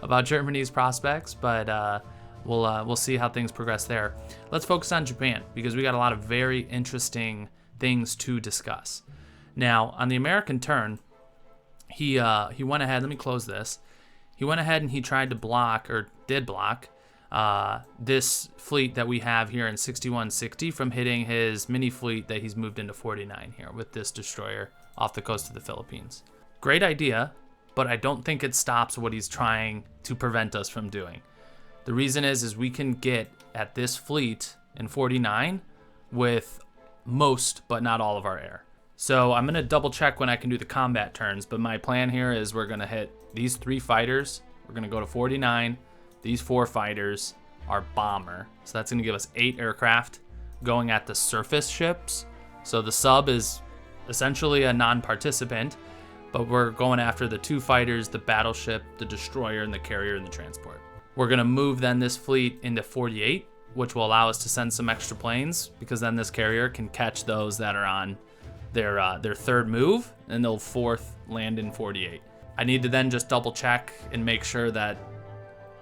about Germany's prospects, but we'll see how things progress there. Let's focus on Japan because we got a lot of very interesting things to discuss. Now, on the American turn, he went ahead. Let me close this. He went ahead and he tried to block, or did block, this fleet that we have here in 6160 from hitting his mini fleet that he's moved into 49 here with this destroyer off the coast of the Philippines. Great idea, but I don't think it stops what he's trying to prevent us from doing. The reason is we can get at this fleet in 49 with most, but not all of our air. So I'm going to double check when I can do the combat turns, but my plan here is we're going to hit these 3 fighters. We're going to go to 49. These 4 fighters are bomber. So that's going to give us 8 aircraft going at the surface ships. So the sub is essentially a non-participant, but we're going after the 2 fighters, the battleship, the destroyer, and the carrier and the transport. We're going to move then this fleet into 48, which will allow us to send some extra planes, because then this carrier can catch those that are on their 3rd move, and they'll 4th land in 48. I need to then just double check and make sure that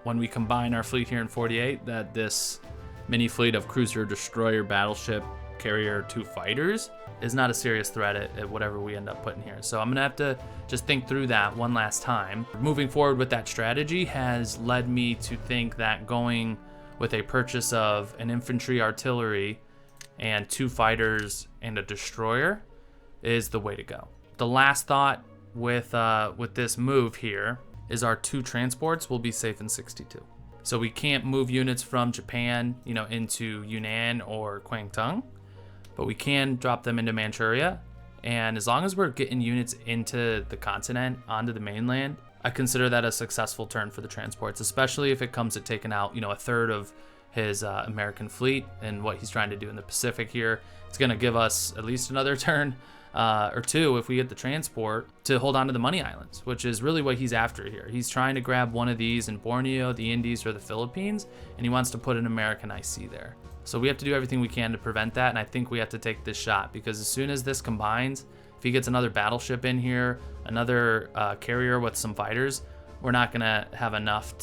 when we combine our fleet here in 48, that this mini fleet of cruiser, destroyer, battleship, carrier, 2 fighters is not a serious threat at whatever we end up putting here. So I'm going to have to just think through that one last time. Moving forward with that strategy has led me to think that going with a purchase of an infantry, artillery, and 2 fighters and a destroyer is the way to go. The last thought with this move here is our 2 transports will be safe in 62. So we can't move units from Japan, you know, into Yunnan or Kwangtung, but we can drop them into Manchuria. And as long as we're getting units into the continent, onto the mainland, I consider that a successful turn for the transports, especially if it comes to taking out, you know, a 1/3 of his American fleet and what he's trying to do in the Pacific here. It's going to give us at least another turn or 2 if we get the transport to hold on to the money islands, which is really what he's after here. He's trying to grab one of these in Borneo, the Indies, or the Philippines, and he wants to put an American IC there. So we have to do everything we can to prevent that, and I think we have to take this shot, because as soon as this combines, if he gets another battleship in here, another carrier with some fighters, we're not gonna have enough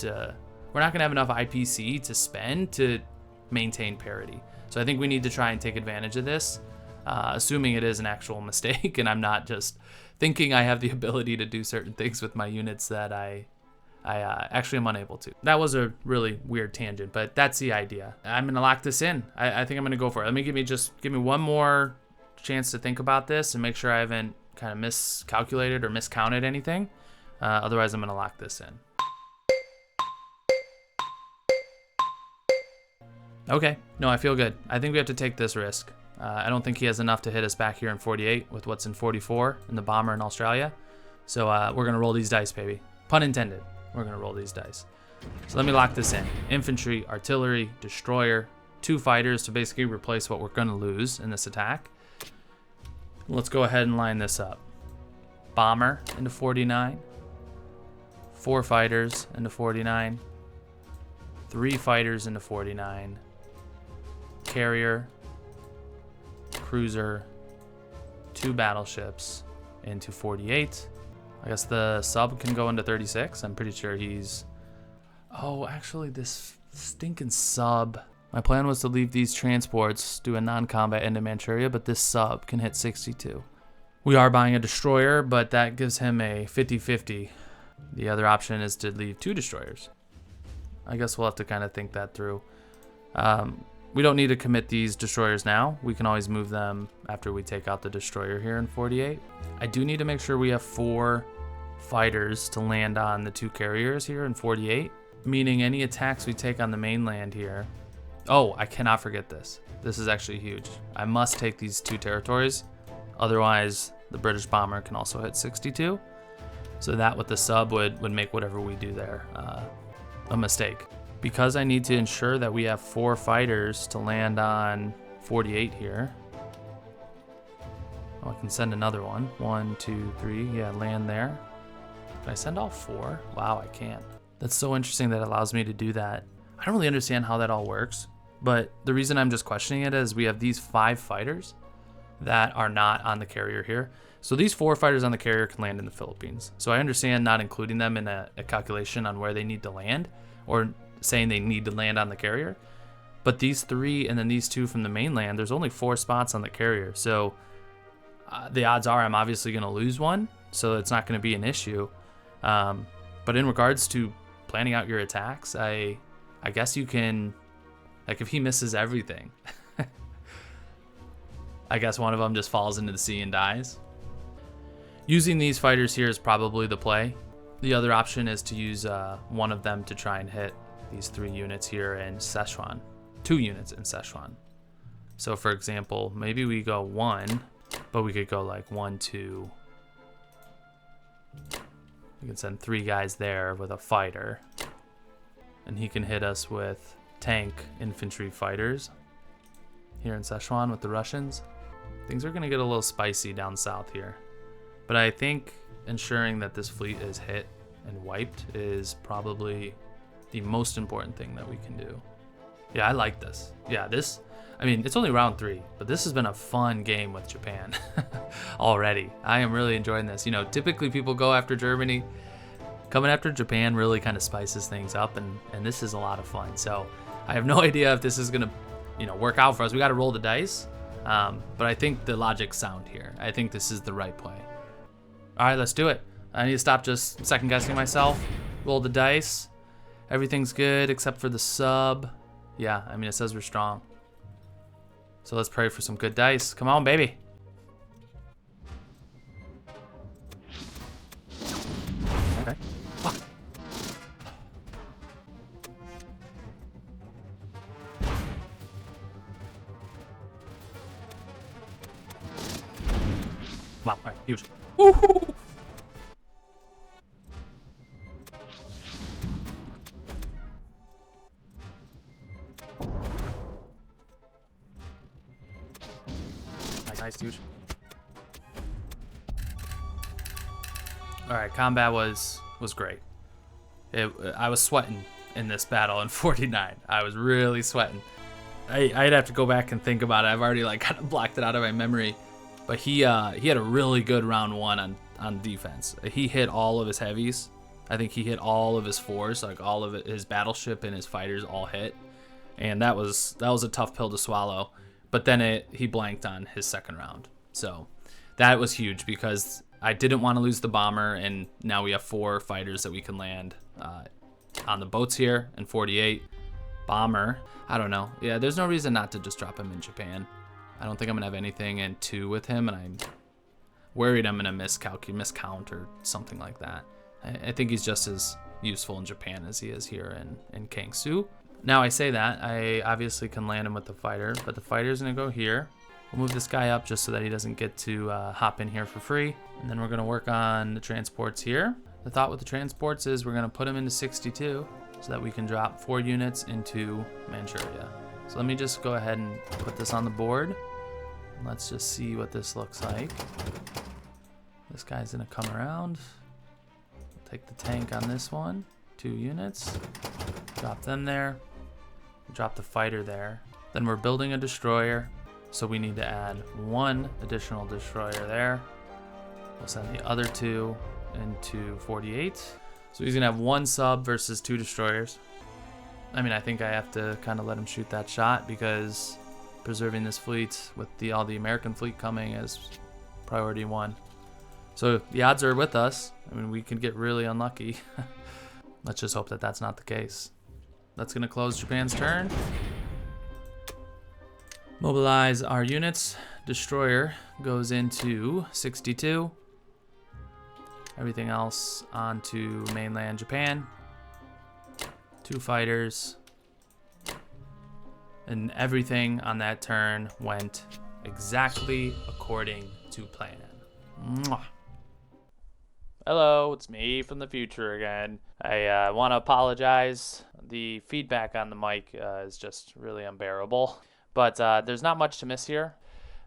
IPC to spend to maintain parity. So I think we need to try and take advantage of this, assuming it is an actual mistake and I'm not just thinking I have the ability to do certain things with my units that I actually am unable to. That was a really weird tangent, but that's the idea. I'm gonna lock this in. I think I'm gonna go for it. Give me one more chance to think about this and make sure I haven't kind of miscalculated or miscounted anything. Otherwise, I'm gonna lock this in. Okay, no, I feel good. I think we have to take this risk. I don't think he has enough to hit us back here in 48 with what's in 44 in the bomber in Australia. So we're gonna roll these dice, baby. Pun intended. We're gonna roll these dice. So let me lock this in. Infantry, artillery, destroyer, 2 fighters to basically replace what we're gonna lose in this attack. Let's go ahead and line this up. Bomber into 49. 4 fighters into 49. 3 fighters into 49. carrier, cruiser, 2 battleships into 48. I guess the sub can go into 36. I'm pretty sure he's... Oh, actually, this stinking sub. My plan was to leave these transports, do a non-combat into Manchuria, but this sub can hit 62. We are buying a destroyer, but that gives him a 50-50. The other option is to leave 2 destroyers. I guess we'll have to kind of think that through. We don't need to commit these destroyers now. We can always move them after we take out the destroyer here in 48. I do need to make sure we have 4 fighters to land on the 2 carriers here in 48, meaning any attacks we take on the mainland here. Oh, I cannot forget this. This is actually huge. I must take these 2 territories. Otherwise, the British bomber can also hit 62. So that with the sub would make whatever we do there a mistake. Because I need to ensure that we have 4 fighters to land on 48 here. Oh, I can send another one. 1, 2, 3. Yeah, land there. Can I send all 4? Wow, I can. That's so interesting that it allows me to do that. I don't really understand how that all works, but the reason I'm just questioning it is we have these 5 fighters that are not on the carrier here. So these 4 fighters on the carrier can land in the Philippines. So I understand not including them in a calculation on where they need to land, or saying they need to land on the carrier. But these 3 and then these 2 from the mainland, there's only 4 spots on the carrier. So the odds are I'm obviously going to lose one, so it's not going to be an issue. But in regards to planning out your attacks, I guess you can, like, if he misses everything, I guess one of them just falls into the sea and dies. Using these fighters here is probably the play. The other option is to use one of them to try and hit these 3 units here in Szechuan. 2 units in Szechuan. So for example, maybe we go 1, but we could go like 1, 2. We can send 3 guys there with a fighter. And he can hit us with tank infantry fighters here in Szechuan with the Russians. Things are going to get a little spicy down south here. But I think ensuring that this fleet is hit and wiped is probably the most important thing that we can do. Yeah, I like this. Yeah, this, I mean, it's only round 3, but this has been a fun game with Japan already. I am really enjoying this. You know, typically people go after Germany. Coming after Japan really kind of spices things up, and this is a lot of fun. So I have no idea if this is going to, you know, work out for us. We got to roll the dice, but I think the logic's sound here. I think this is the right play. All right, let's do it. I need to stop just second guessing myself. Roll the dice. Everything's good except for the sub. Yeah, I mean, it says we're strong. So let's pray for some good dice. Come on, baby. Okay. Fuck. Wow, all right, huge. Woo-hoo! Nice, huge. All right, combat was great. I was sweating in this battle in 49. I was really sweating. I'd have to go back and think about it. I've already like kind of blocked it out of my memory. But he had a really good round 1 on defense. He hit all of his heavies. I think he hit all of his 4s, like all of it, his battleship and his fighters all hit. And that was a tough pill to swallow. But then he blanked on his second round. So that was huge because I didn't want to lose the bomber, and now we have 4 fighters that we can land on the boats here in 48. Bomber, I don't know. Yeah, there's no reason not to just drop him in Japan. I don't think I'm gonna have anything in 2 with him, and I'm worried I'm gonna miscount or something like that. I think he's just as useful in Japan as he is here in Kangsu. Now I say that, I obviously can land him with the fighter, but the fighter's gonna go here. We'll move this guy up just so that he doesn't get to hop in here for free. And then we're gonna work on the transports here. The thought with the transports is we're gonna put them into 62 so that we can drop 4 units into Manchuria. So let me just go ahead and put this on the board. Let's just see what this looks like. This guy's gonna come around. Take the tank on this one, 2 units. Drop them there. Drop the fighter there. Then we're building a destroyer, so we need to add 1 additional destroyer there. We'll send the other 2 into 48. So he's gonna have 1 sub versus 2 destroyers. I mean, I think I have to kind of let him shoot that shot because preserving this fleet with all the American fleet coming is priority 1. So the odds are with us. I mean, we could get really unlucky. Let's just hope that that's not the case. That's gonna close Japan's turn. Mobilize our units. Destroyer goes into 62. Everything else onto mainland Japan. 2 fighters. And everything on that turn went exactly according to plan. Mwah. Hello, it's me from the future again. I want to apologize. The feedback on the mic is just really unbearable. But there's not much to miss here.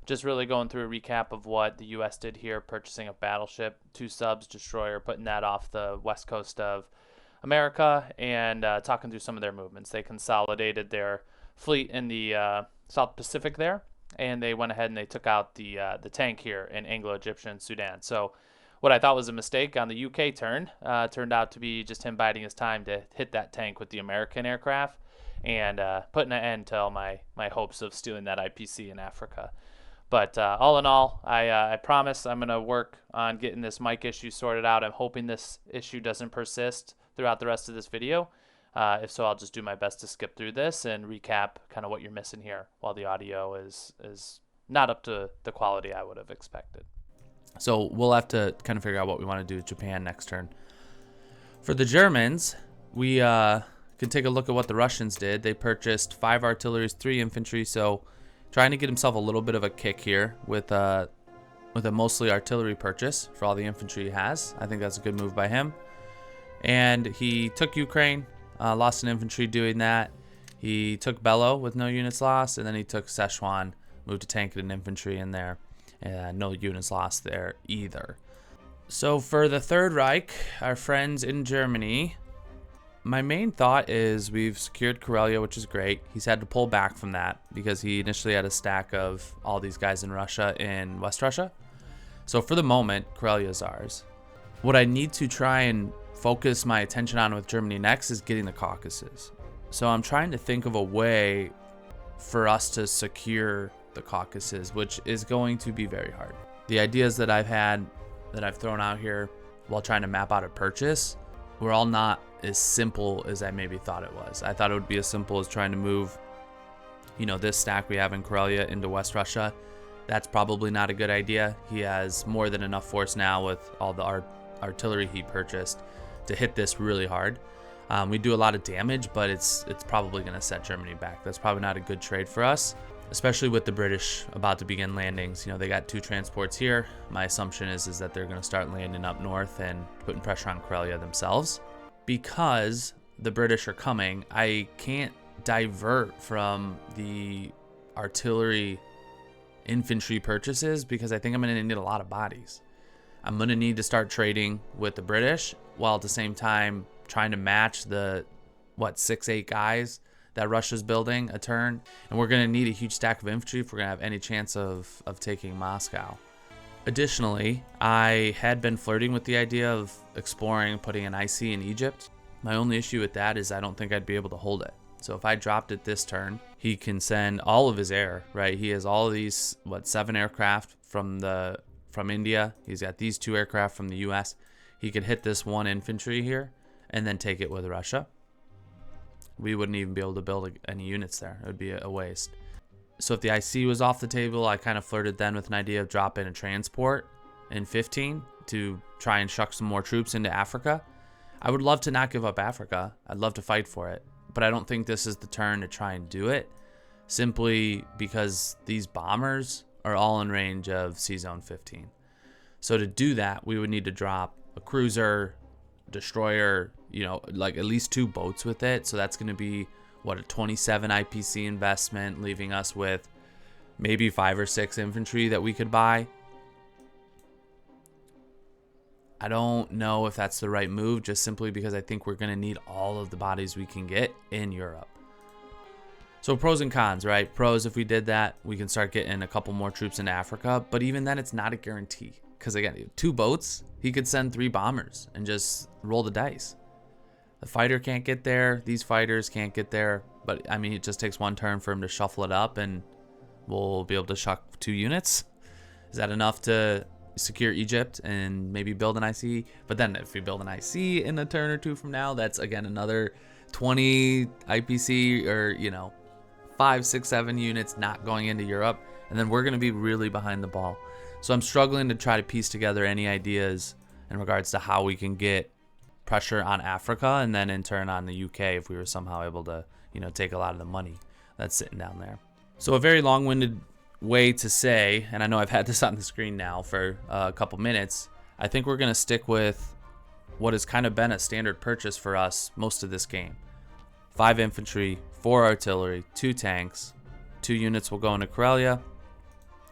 Just really going through a recap of what the U.S. did here, purchasing a battleship, 2 subs, destroyer, putting that off the west coast of America, and talking through some of their movements. They consolidated their fleet in the South Pacific there, and they went ahead and they took out the tank here in Anglo-Egyptian Sudan. So what I thought was a mistake on the UK turn turned out to be just him biding his time to hit that tank with the American aircraft and putting an end to all my hopes of stealing that IPC in Africa. But all in all, I promise I'm going to work on getting this mic issue sorted out. I'm hoping this issue doesn't persist throughout the rest of this video. If so, I'll just do my best to skip through this and recap kind of what you're missing here while the audio is not up to the quality I would have expected. So we'll have to kind of figure out what we want to do with Japan next turn. For the Germans, we can take a look at what the Russians did. They purchased 5 artillery, 3 infantry, so trying to get himself a little bit of a kick here with a mostly artillery purchase for all the infantry he has. I think that's a good move by him. And he took Ukraine, lost an infantry doing that. He took Bello with no units lost, and then he took Szechuan, moved to tank and infantry in there. No units lost there either. So for the Third Reich, our friends in Germany, my main thought is we've secured Karelia, which is great. He's had to pull back from that because he initially had a stack of all these guys in Russia in West Russia. So for the moment, Karelia is ours. What I need to try and focus my attention on with Germany next is getting the Caucasus. So I'm trying to think of a way for us to secure the Caucasus, which is going to be very hard. The ideas that I've thrown out here while trying to map out a purchase were all not as simple as I maybe thought it was. I thought it would be as simple as trying to move, this stack we have in Karelia into West Russia. That's probably not a good idea. He has more than enough force now with all the artillery he purchased to hit this really hard. We do a lot of damage, but it's probably going to set Germany back. That's probably not a good trade for us, especially with the British about to begin landings. They got 2 transports here. My assumption is that they're going to start landing up north and putting pressure on Karelia themselves. Because the British are coming, I can't divert from the artillery infantry purchases because I think I'm going to need a lot of bodies. I'm going to need to start trading with the British while at the same time trying to match the 6-8 guys that Russia's building a turn, and we're going to need a huge stack of infantry if we're going to have any chance of taking Moscow. Additionally, I had been flirting with the idea of exploring putting an IC in Egypt. My only issue with that is I don't think I'd be able to hold it. So if I dropped it this turn, he can send all of his air, right? He has all of these 7 aircraft from India. He's got these 2 aircraft from the US. He could hit this 1 infantry here and then take it with Russia. We wouldn't even be able to build any units there. It would be a waste. So if the IC was off the table, I kind of flirted then with an idea of dropping a transport in 15 to try and shuck some more troops into Africa. I would love to not give up Africa. I'd love to fight for it. But I don't think this is the turn to try and do it, simply because these bombers are all in range of C-Zone 15. So to do that, we would need to drop a cruiser, destroyer, like at least 2 boats with it. So that's going to be a 27 IPC investment, leaving us with maybe 5 or 6 infantry that we could buy. I don't know if that's the right move, just simply because I think we're going to need all of the bodies we can get in Europe. So pros and cons, right? Pros, if we did that, we can start getting a couple more troops in Africa. But even then, it's not a guarantee. Because again, 2 boats, he could send 3 bombers and just roll the dice. The fighter can't get there. These fighters can't get there. But, I mean, it just takes 1 turn for him to shuffle it up, and we'll be able to shuck 2 units. Is that enough to secure Egypt and maybe build an IC? But then if we build an IC in a turn or 2 from now, that's, again, another 20 IPC or, 5, 6, 7 units not going into Europe. And then we're going to be really behind the ball. So I'm struggling to try to piece together any ideas in regards to how we can get pressure on Africa and then in turn on the UK if we were somehow able to, take a lot of the money that's sitting down there. So a very long-winded way to say, and I know I've had this on the screen now for a couple minutes, I think we're going to stick with what has kind of been a standard purchase for us most of this game. 5 infantry, 4 artillery, 2 tanks, 2 units will go into Karelia,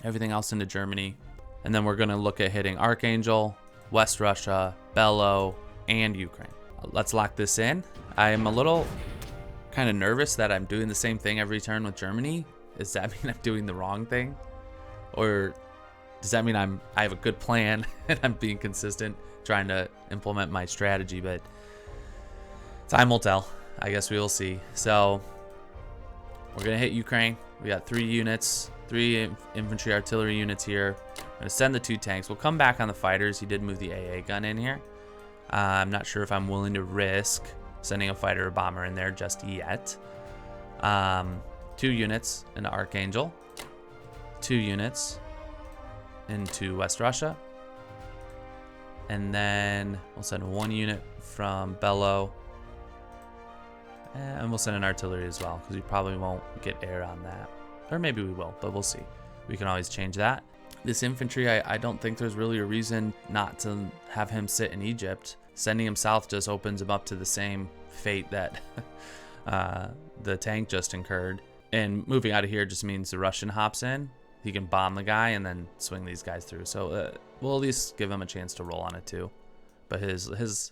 everything else into Germany. And then we're going to look at hitting Archangel, West Russia, Bello, and Ukraine. Let's lock this in. I am a little kind of nervous that I'm doing the same thing every turn with Germany. Does that mean I'm doing the wrong thing? Or does that mean I have a good plan and I'm being consistent trying to implement my strategy? But time will tell. I guess we will see. So we're going to hit Ukraine. We got 3 units, 3 infantry artillery units here. I'm going to send the 2 tanks. We'll come back on the fighters. He did move the AA gun in here. I'm not sure if I'm willing to risk sending a fighter or bomber in there just yet. 2 units into Archangel. 2 units into West Russia. And then we'll send 1 unit from Bello. And we'll send an artillery as well, because we probably won't get air on that. Or maybe we will, but we'll see. We can always change that. This infantry, I don't think there's really a reason not to have him sit in Egypt. Sending him south just opens him up to the same fate that the tank just incurred. And moving out of here just means the Russian hops in. He can bomb the guy and then swing these guys through. So we'll at least give him a chance to roll on it too. But his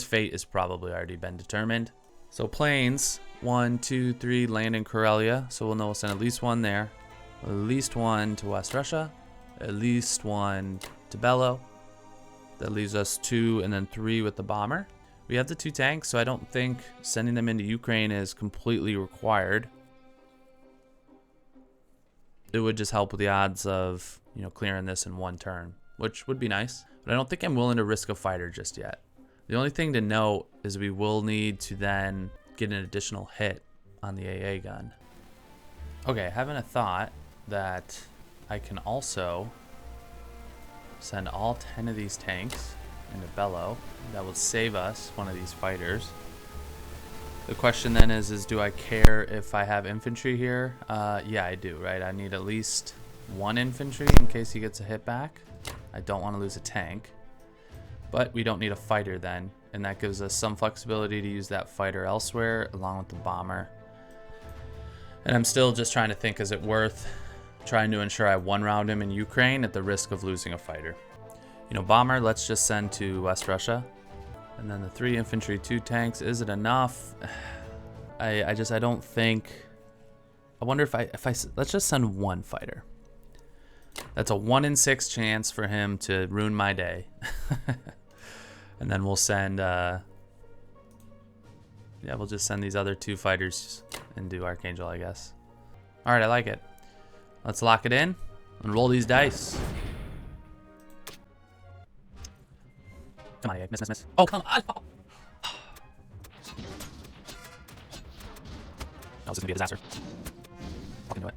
fate has probably already been determined. So planes, 1, 2, 3 land in Karelia. So we'll know we'll send at least 1 there. At least 1 to West Russia. At least 1 to Bello. That leaves us 2 and then 3 with the bomber. We have the 2 tanks, so I don't think sending them into Ukraine is completely required. It would just help with the odds of, clearing this in 1 turn, which would be nice. But I don't think I'm willing to risk a fighter just yet. The only thing to note is we will need to then get an additional hit on the AA gun. Okay, having a thought that I can also send all 10 of these tanks into Bello. That will save us one of these fighters. The question then is do I care if I have infantry here? Yeah, I do, right? I need at least 1 infantry in case he gets a hit back. I don't want to lose a tank. But we don't need a fighter then, and that gives us some flexibility to use that fighter elsewhere along with the bomber. And I'm still just trying to think, is it worth trying to ensure I 1-round him in Ukraine at the risk of losing a fighter? Bomber, let's just send to West Russia. And then the 3 infantry, 2 tanks, is it enough? I don't think. I wonder if I let's just send 1 fighter. That's a 1 in 6 chance for him to ruin my day. And then we'll send, we'll just send these other 2 fighters into Archangel, I guess. All right, I like it. Let's lock it in and roll these dice. Come on, miss. Oh, come on. Oh. This is gonna be a disaster. Fucking do it.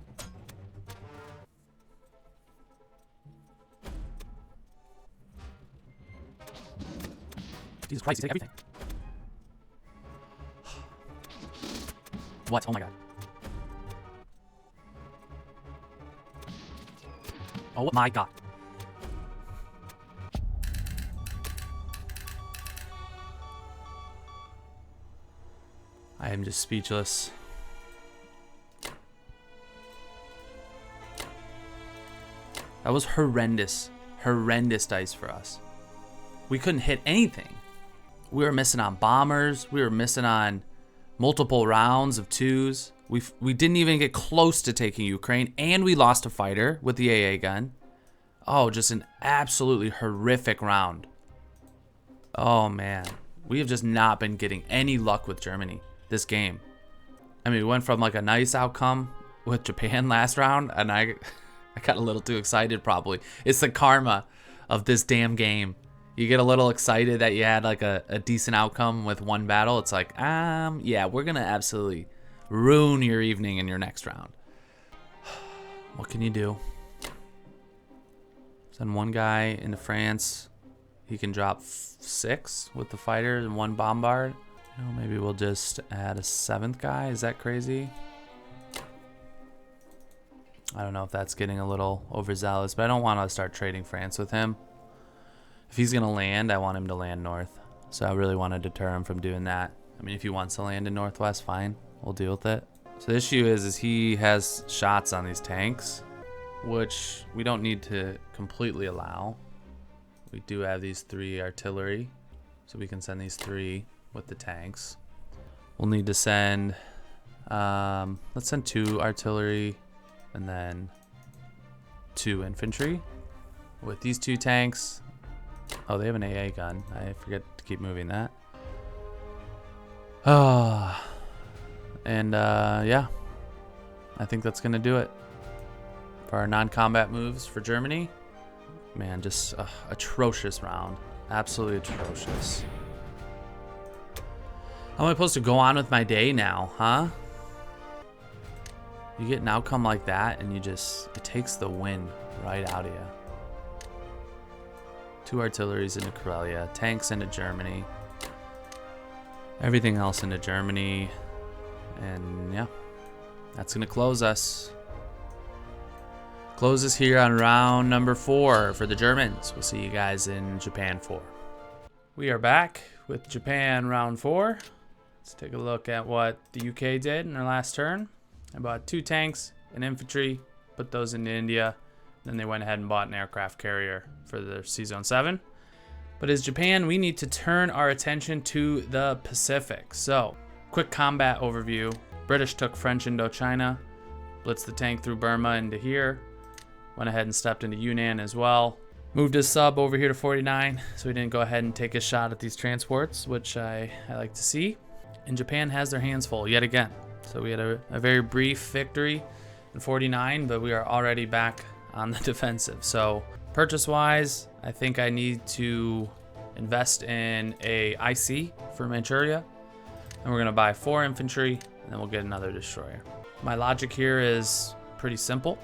Jesus Christ, you take everything. What? Oh my god. Oh my god. I am just speechless. That was horrendous. Horrendous dice for us. We couldn't hit anything. We were missing on bombers. We were missing on multiple rounds of 2s. We didn't even get close to taking Ukraine, and we lost a fighter with the AA gun. Oh, just an absolutely horrific round. Oh, man. We have just not been getting any luck with Germany this game. I mean, we went from like a nice outcome with Japan last round, and I got a little too excited probably. It's the karma of this damn game. You get a little excited that you had like a decent outcome with one battle. It's like, yeah, we're going to absolutely ruin your evening in your next round. What can you do? Send one guy into France. He can drop 6 with the fighter and 1 bombard. You know, maybe we'll just add a 7th guy. Is that crazy? I don't know if that's getting a little overzealous, but I don't want to start trading France with him. If he's going to land, I want him to land north. So I really want to deter him from doing that. I mean, if he wants to land in northwest, fine. We'll deal with it. So the issue is he has shots on these tanks, which we don't need to completely allow. We do have these 3 artillery, so we can send these 3 with the tanks. We'll need to send, let's send 2 artillery and then 2 infantry. With these 2 tanks, oh, they have an AA gun. I forget to keep moving that. And yeah, I think that's gonna do it for our non-combat moves for Germany. Man, just atrocious round. Absolutely atrocious. How am I supposed to go on with my day now, huh? You get an outcome like that and it takes the wind right out of you. 2 artilleries into Karelia, tanks into Germany, everything else into Germany, and yeah, that's gonna close us. Closes here on round number 4 for the Germans. We'll see you guys in Japan 4. We are back with Japan round 4. Let's take a look at what the UK did in their last turn. I bought 2 tanks and infantry, put those into India. Then they went ahead and bought an aircraft carrier for their C-Zone 7. But as Japan, we need to turn our attention to the Pacific. So, quick combat overview. British took French Indochina, blitzed the tank through Burma into here. Went ahead and stepped into Yunnan as well. Moved his sub over here to 49, so he didn't go ahead and take a shot at these transports, which I like to see. And Japan has their hands full yet again. So we had a very brief victory in 49, but we are already back on the defensive. So purchase-wise, I think I need to invest in a IC for Manchuria. And we're going to buy 4 infantry, and then we'll get another destroyer. My logic here is pretty simple.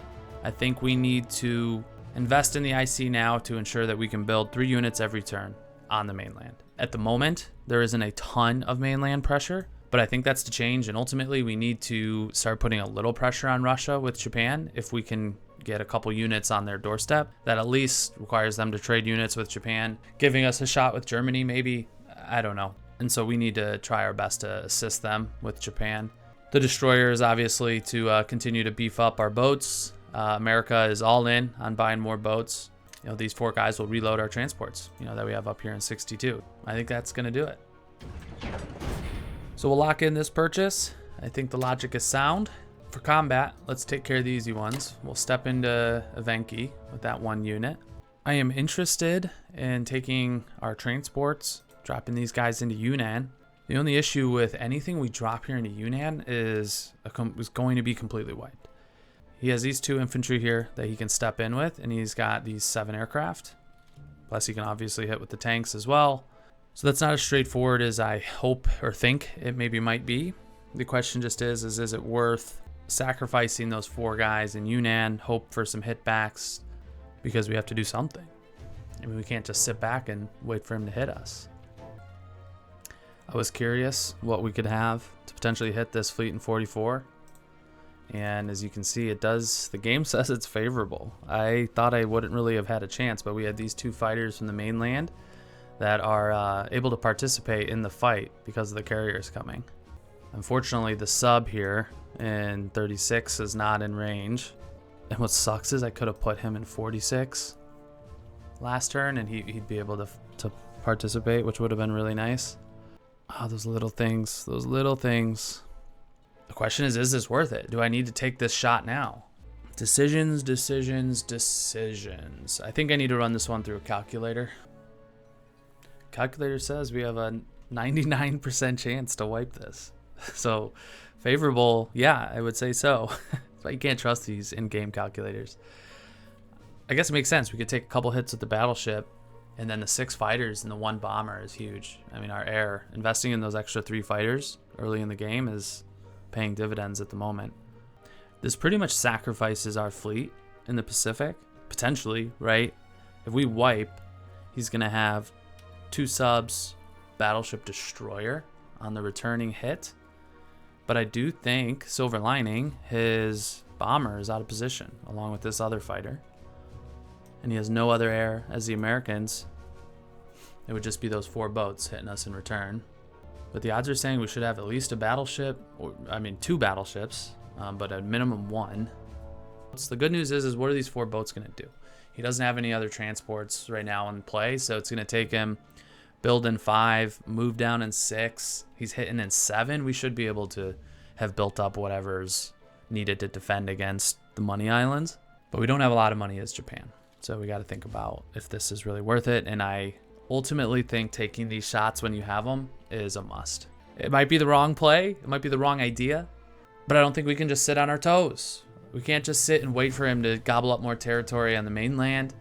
I think we need to invest in the IC now to ensure that we can build 3 units every turn on the mainland. At the moment, there isn't a ton of mainland pressure, but I think that's to change, and ultimately we need to start putting a little pressure on Russia with Japan. If we can get a couple units on their doorstep, that at least requires them to trade units with Japan, giving us a shot with Germany maybe, I don't know. And so we need to try our best to assist them with Japan. The destroyer is obviously to continue to beef up our boats. America is all in on buying more boats. You know, these 4 guys will reload our transports, you know, that we have up here in 62. I think that's going to do it. So we'll lock in this purchase. I think the logic is sound. For combat, let's take care of the easy ones. We'll step into Evenki with that 1 unit. I am interested in taking our transports, dropping these guys into Yunnan. The only issue with anything we drop here into Yunnan is going to be completely wiped. He has these 2 infantry here that he can step in with, and he's got these 7 aircraft. Plus he can obviously hit with the tanks as well. So that's not as straightforward as I hope or think it maybe might be. The question just is it worth sacrificing those 4 guys in Yunnan, hope for some hitbacks, because we have to do something. I mean, we can't just sit back and wait for him to hit us. I was curious what we could have to potentially hit this fleet in 44. And as you can see, the game says it's favorable. I thought I wouldn't really have had a chance, but we had these 2 fighters from the mainland that are able to participate in the fight because of the carriers coming. Unfortunately, the sub here in 36 is not in range. And what sucks is I could have put him in 46 last turn and he'd be able to participate, which would have been really nice. Oh, those little things. The question is this worth it? Do I need to take this shot now? Decisions, decisions, decisions. I think I need to run this one through a calculator. Calculator says we have a 99% chance to wipe this. So favorable, yeah, I would say so. But you can't trust these in-game calculators. I guess it makes sense. We could take a couple hits with the battleship, and then the 6 fighters and the 1 bomber is huge. I mean, our air, investing in those extra 3 fighters early in the game is paying dividends at the moment. This pretty much sacrifices our fleet in the Pacific, potentially, right? If we wipe, he's going to have 2 subs, battleship destroyer on the returning hit. But I do think, silver lining, his bomber is out of position along with this other fighter. And he has no other air as the Americans. It would just be those 4 boats hitting us in return. But the odds are saying we should have at least a battleship, or, I mean 2 battleships, but at minimum 1. So the good news is what are these 4 boats going to do? He doesn't have any other transports right now in play, so it's going to take him build in 5, move down in 6. He's hitting in 7. We should be able to have built up whatever's needed to defend against the money islands. But we don't have a lot of money as Japan. So we got to think about if this is really worth it. And I ultimately think taking these shots when you have them is a must. It might be the wrong play. It might be the wrong idea. But I don't think we can just sit on our toes. We can't just sit and wait for him to gobble up more territory on the mainland,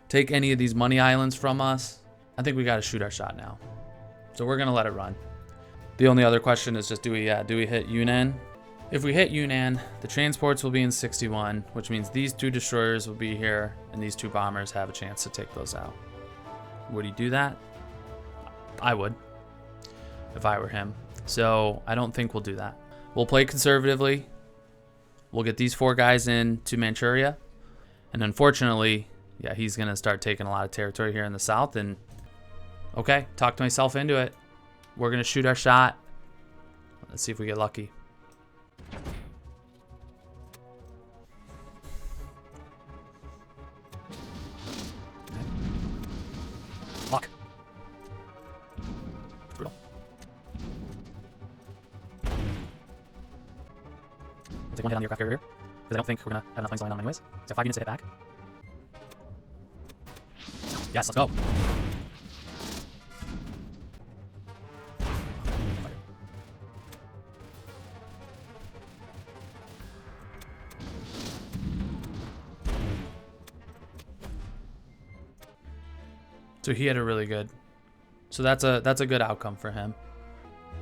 take any of these money islands from us. I think we got to shoot our shot now. So we're going to let it run. The only other question is just do we hit Yunnan? If we hit Yunnan, the transports will be in 61, which means these 2 destroyers will be here and these 2 bombers have a chance to take those out. Would he do that? I would, if I were him. So I don't think we'll do that. We'll play conservatively. We'll get these 4 guys into Manchuria. And unfortunately, yeah, he's going to start taking a lot of territory here in the south. And okay, talked myself into it. We're going to shoot our shot. Let's see if we get lucky. Luck. Brutal. We'll take 1 hit on the aircraft carrier here, because I don't think we're going to have enough planes flying on anyways. So I have 5 units to hit back. Yes, let's go. So he had a really good. So that's a good outcome for him.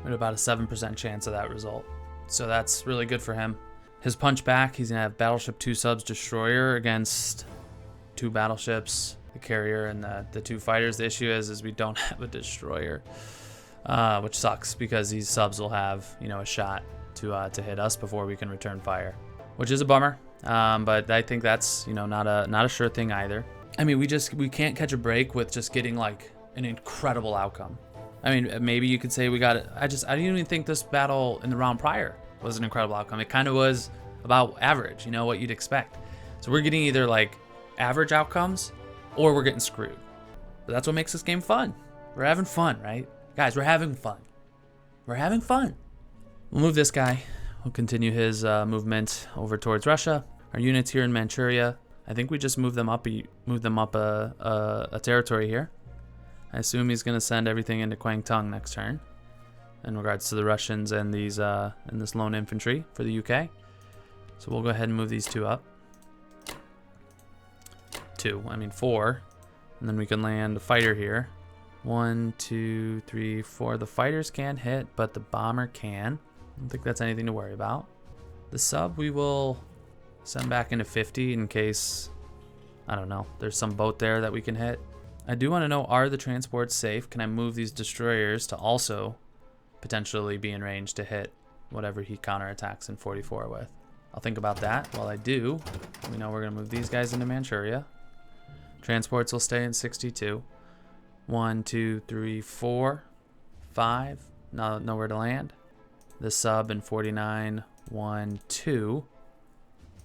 We had about a 7% chance of that result. So that's really good for him. His punch back, he's gonna have battleship 2 subs destroyer against 2 battleships, the carrier and the 2 fighters. The issue is we don't have a destroyer, which sucks because these subs will have, you know, a shot to hit us before we can return fire, which is a bummer. But I think that's, you know, not a sure thing either. I mean, we can't catch a break with just getting like an incredible outcome. I mean, maybe you could say we got it. I didn't even think this battle in the round prior was an incredible outcome. It kind of was about average, you know, what you'd expect. So we're getting either like average outcomes or we're getting screwed. But that's what makes this game fun. We're having fun, right? Guys, we're having fun. We're having fun. We'll move this guy. We'll continue his movement over towards Russia. Our units here in Manchuria, I think we just move them up a territory here. I assume he's going to send everything into Kwangtung next turn in regards to the Russians and these and this lone infantry for the UK. So we'll go ahead and move these 2 up. 4. And then we can land a fighter here. 1, 2, 3, 4. The fighters can't hit, but the bomber can. I don't think that's anything to worry about. The sub we will send back into 50 in case, I don't know, there's some boat there that we can hit. I do want to know, are the transports safe? Can I move these destroyers to also potentially be in range to hit whatever he counterattacks in 44 with? I'll think about that. While I do, we know we're going to move these guys into Manchuria. Transports will stay in 62. 1, 2, 3, 4, 5. Nowhere to land. The sub in 49. 1, 2.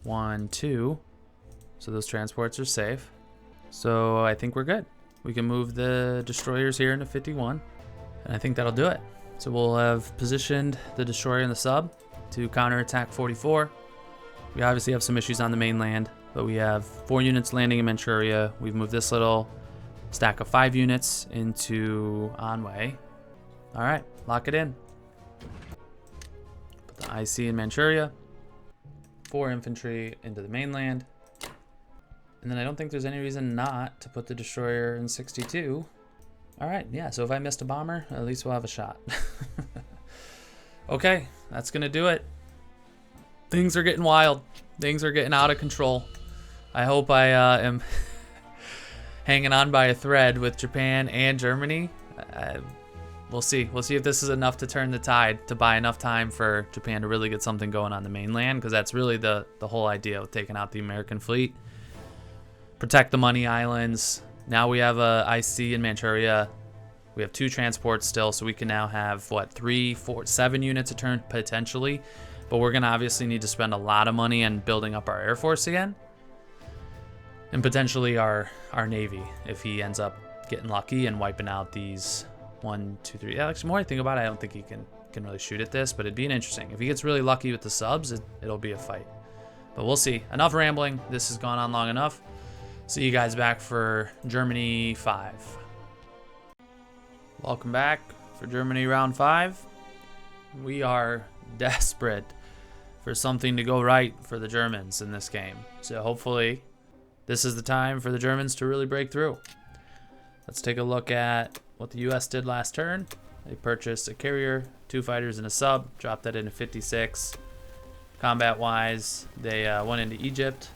1, 2. So those transports are safe. So I think we're good. We can move the destroyers here into 51. And I think that'll do it. So we'll have positioned the destroyer and the sub. to counterattack 44. We obviously have some issues on the mainland, but we have 4 units landing in Manchuria. We've moved this little stack of 5 units into Anhui. All right, lock it in. Put the IC in Manchuria. 4 infantry into the mainland. And then I don't think there's any reason not to put the destroyer in 62. All right, yeah, so if I missed a bomber, at least we'll have a shot. Okay, that's gonna do it. Things are getting wild. Things are getting out of control. I hope I am hanging on by a thread with Japan and Germany. We'll see. We'll see if this is enough to turn the tide, to buy enough time for Japan to really get something going on the mainland, because that's really the whole idea of taking out the American fleet. Protect the money islands. Now we have a IC in Manchuria. We have 2 transports still, so we can now have, what, 3, 4, 7 units a turn potentially. But we're going to obviously need to spend a lot of money on building up our Air Force again. And potentially our Navy, if he ends up getting lucky and wiping out these 1, 2, 3. Yeah, actually, the more I think about it, I don't think he can really shoot at this, but it'd be interesting. If he gets really lucky with the subs, it'll be a fight. But we'll see. Enough rambling. This has gone on long enough. See you guys back for Germany 5. Welcome back for Germany round 5. We are desperate for something to go right for the Germans in this game. So hopefully this is the time for the Germans to really break through. Let's take a look at what the US did last turn. They purchased a carrier, 2 fighters, and a sub, dropped that into 56. Combat-wise, they went into Egypt.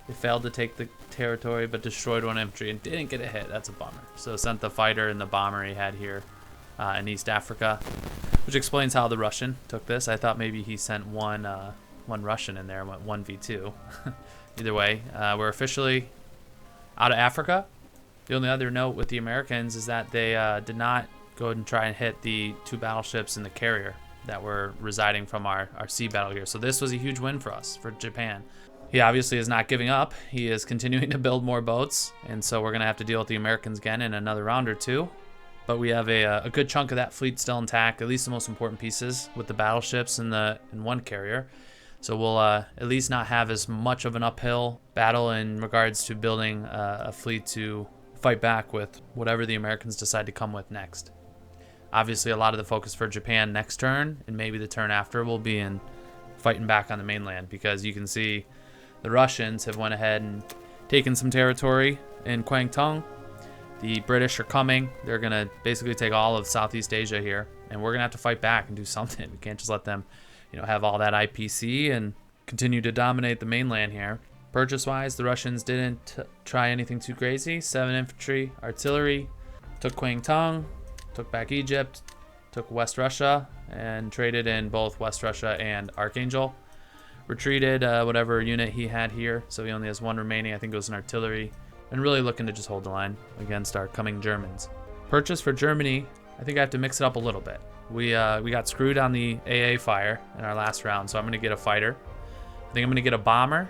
They failed to take the territory, but destroyed 1 infantry and didn't get a hit. That's a bummer. So sent the fighter and the bomber he had here in East Africa, which explains how the Russian took this. I thought maybe he sent one Russian in there and went 1v2. Either way, we're officially out of Africa. The only other note with the Americans is that they did not go and try and hit the 2 battleships and the carrier that were residing from our sea battle here. So this was a huge win for us, for Japan. He obviously is not giving up. He is continuing to build more boats, and so we're going to have to deal with the Americans again in another round or 2. But we have a good chunk of that fleet still intact, at least the most important pieces with the battleships and 1 carrier. So we'll at least not have as much of an uphill battle in regards to building a fleet to fight back with whatever the Americans decide to come with next. Obviously, a lot of the focus for Japan next turn, and maybe the turn after, will be in fighting back on the mainland, because you can see the Russians have went ahead and taken some territory in Kwangtung. The British are coming. They're going to basically take all of Southeast Asia here, and we're going to have to fight back and do something. We can't just let them, have all that IPC and continue to dominate the mainland here. Purchase-wise, the Russians didn't try anything too crazy. 7 infantry, artillery, took Kwangtung, took back Egypt, took West Russia, and traded in both West Russia and Archangel. Retreated whatever unit he had here, so he only has 1 remaining. I think it was an artillery, and really looking to just hold the line against our coming Germans. Purchase for Germany, I think I have to mix it up a little bit. We got screwed on the AA fire in our last round, so I'm going to get a fighter. I think I'm going to get a bomber.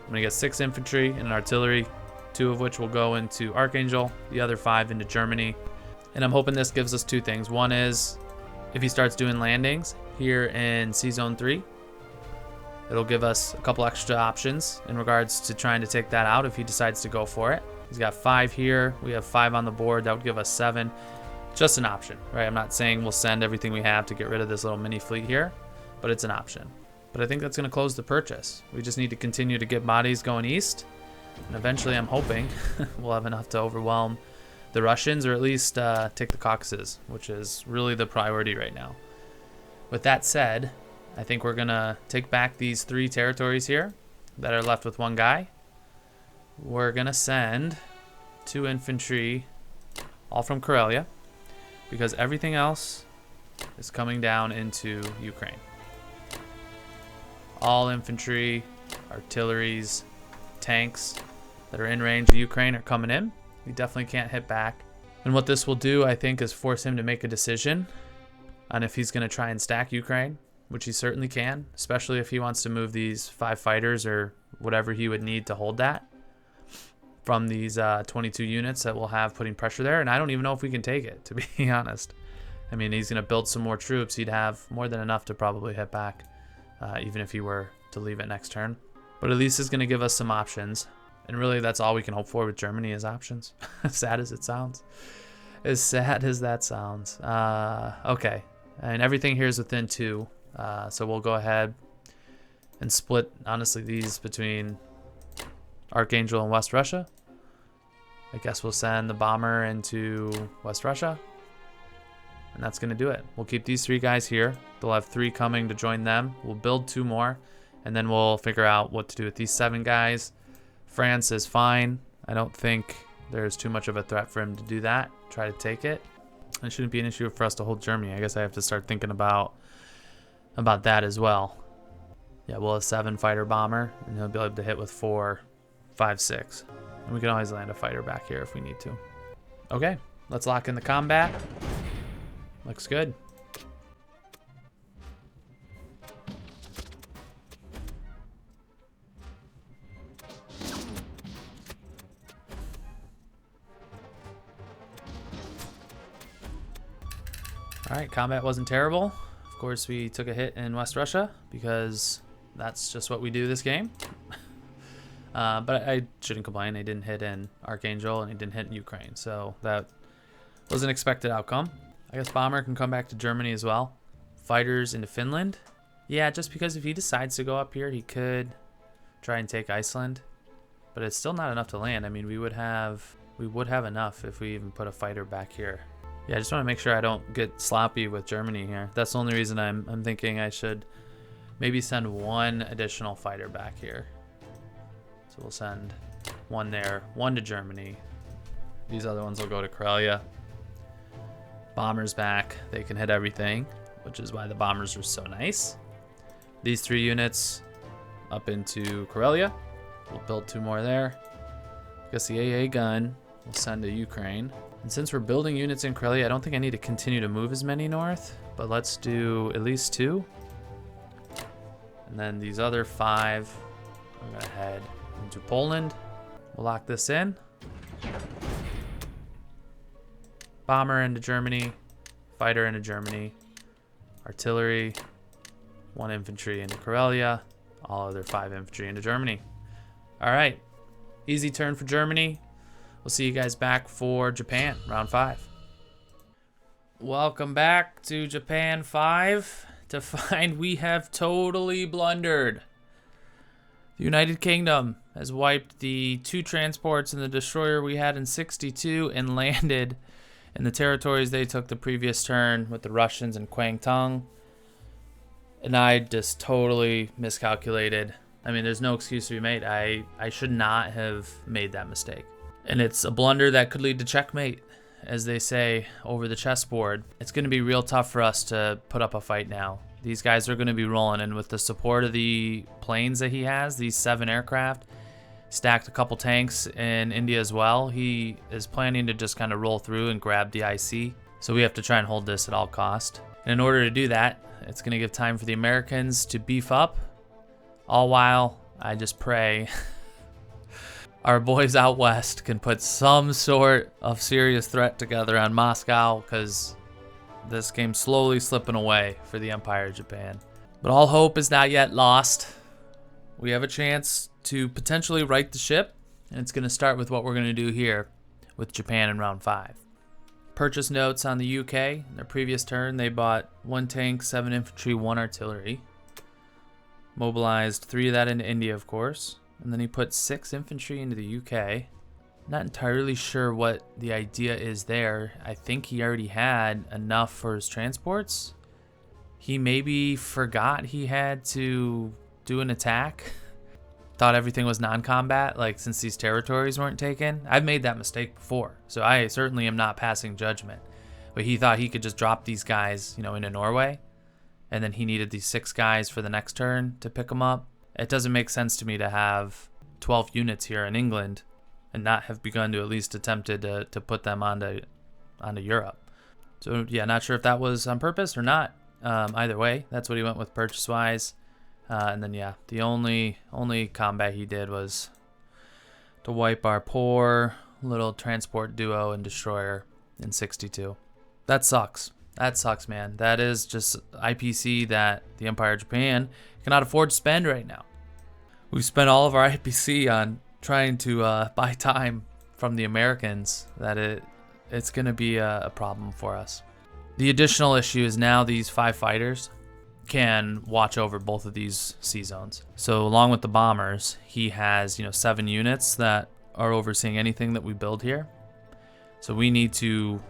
I'm going to get 6 infantry and an artillery, 2 of which will go into Archangel, the other 5 into Germany. And I'm hoping this gives us 2 things. One is, if he starts doing landings here in C-Zone 3, it'll give us a couple extra options in regards to trying to take that out if he decides to go for it. He's got 5 here. We have 5 on the board. That would give us 7. Just an option, right? I'm not saying we'll send everything we have to get rid of this little mini fleet here, but it's an option. But I think that's going to close the purchase. We just need to continue to get bodies going east, and eventually I'm hoping we'll have enough to overwhelm the Russians, or at least take the Caucasus, which is really the priority right now. With that said, I think we're going to take back these 3 territories here that are left with 1 guy. We're going to send 2 infantry, all from Karelia, because everything else is coming down into Ukraine. All infantry, artilleries, tanks that are in range of Ukraine are coming in. We definitely can't hit back. And what this will do, I think, is force him to make a decision on if he's going to try and stack Ukraine, which he certainly can, especially if he wants to move these 5 fighters or whatever he would need to hold that from these 22 units that we'll have putting pressure there. And I don't even know if we can take it, to be honest. I mean, he's going to build some more troops. He'd have more than enough to probably hit back, even if he were to leave it next turn. But at least it's going to give us some options. And really, that's all we can hope for with Germany is options. As sad as it sounds. As sad as that sounds. Okay. And everything here is within 2. So we'll go ahead and split, honestly, these between Archangel and West Russia. I guess we'll send the bomber into West Russia. And that's going to do it. We'll keep these 3 guys here. They'll have 3 coming to join them. We'll build 2 more. And then we'll figure out what to do with these 7 guys. France is fine. I don't think there's too much of a threat for him to do that. Try to take it. It shouldn't be an issue for us to hold Germany. I guess I have to start thinking about that as well. Yeah, we'll have 7 fighter bomber, and he'll be able to hit with 4, 5, 6. And we can always land a fighter back here if we need to. Okay, let's lock in the combat. Looks good. All right, combat wasn't terrible. Of course, we took a hit in West Russia because that's just what we do this game. But I shouldn't complain. He didn't hit in Archangel and he didn't hit in Ukraine. So that was an expected outcome. I guess bomber can come back to Germany as well. Fighters into Finland. Yeah, just because if he decides to go up here, he could try and take Iceland. But it's still not enough to land. I mean, we would have enough if we even put a fighter back here. Yeah, I just want to make sure I don't get sloppy with Germany here. That's the only reason I'm thinking I should maybe send 1 additional fighter back here. So we'll send 1 there, 1 to Germany. These other ones will go to Karelia. Bombers back. They can hit everything, which is why the bombers are so nice. These 3 units up into Karelia. We'll build 2 more there. I guess the AA gun we'll send to Ukraine. And since we're building units in Karelia, I don't think I need to continue to move as many north, but let's do at least 2. And then these other 5, I'm gonna head into Poland. We'll lock this in. Bomber into Germany, fighter into Germany, artillery, 1 infantry into Karelia, all other 5 infantry into Germany. All right, easy turn for Germany. We'll see you guys back for Japan, round 5. Welcome back to Japan 5 to find we have totally blundered. The United Kingdom has wiped the 2 transports and the destroyer we had in 62 and landed in the territories they took the previous turn with the Russians and Kwangtung. And I just totally miscalculated. I mean, there's no excuse to be made. I should not have made that mistake. And it's a blunder that could lead to checkmate, as they say, over the chessboard. It's going to be real tough for us to put up a fight now. These guys are going to be rolling, and with the support of the planes that he has, these 7 aircraft, stacked a couple tanks in India as well, he is planning to just kind of roll through and grab the IC. So we have to try and hold this at all cost. And in order to do that, it's going to give time for the Americans to beef up, all while I just pray our boys out west can put some sort of serious threat together on Moscow, because this game's slowly slipping away for the Empire of Japan. But all hope is not yet lost. We have a chance to potentially right the ship, and it's going to start with what we're going to do here with Japan in round 5. Purchase notes on the UK. In their previous turn, they bought 1 tank, 7 infantry, 1 artillery. Mobilized 3 of that into India, of course. And then he put 6 infantry into the UK. Not entirely sure what the idea is there. I think he already had enough for his transports. He maybe forgot he had to do an attack. Thought everything was non-combat, like since these territories weren't taken. I've made that mistake before, so I certainly am not passing judgment. But he thought he could just drop these guys, into Norway. And then he needed these 6 guys for the next turn to pick them up. It doesn't make sense to me to have 12 units here in England and not have begun to at least attempted to put them onto Europe. So yeah, not sure if that was on purpose or not. Either way, that's what he went with purchase-wise. And then yeah, the only combat he did was to wipe our poor little transport duo and destroyer in 62. That sucks. That sucks, man. That is just IPC that the Empire of Japan cannot afford to spend right now. We've spent all of our IPC on trying to buy time from the Americans. It's going to be a problem for us. The additional issue is now these 5 fighters can watch over both of these sea zones. So along with the bombers, he has 7 units that are overseeing anything that we build here. So we need to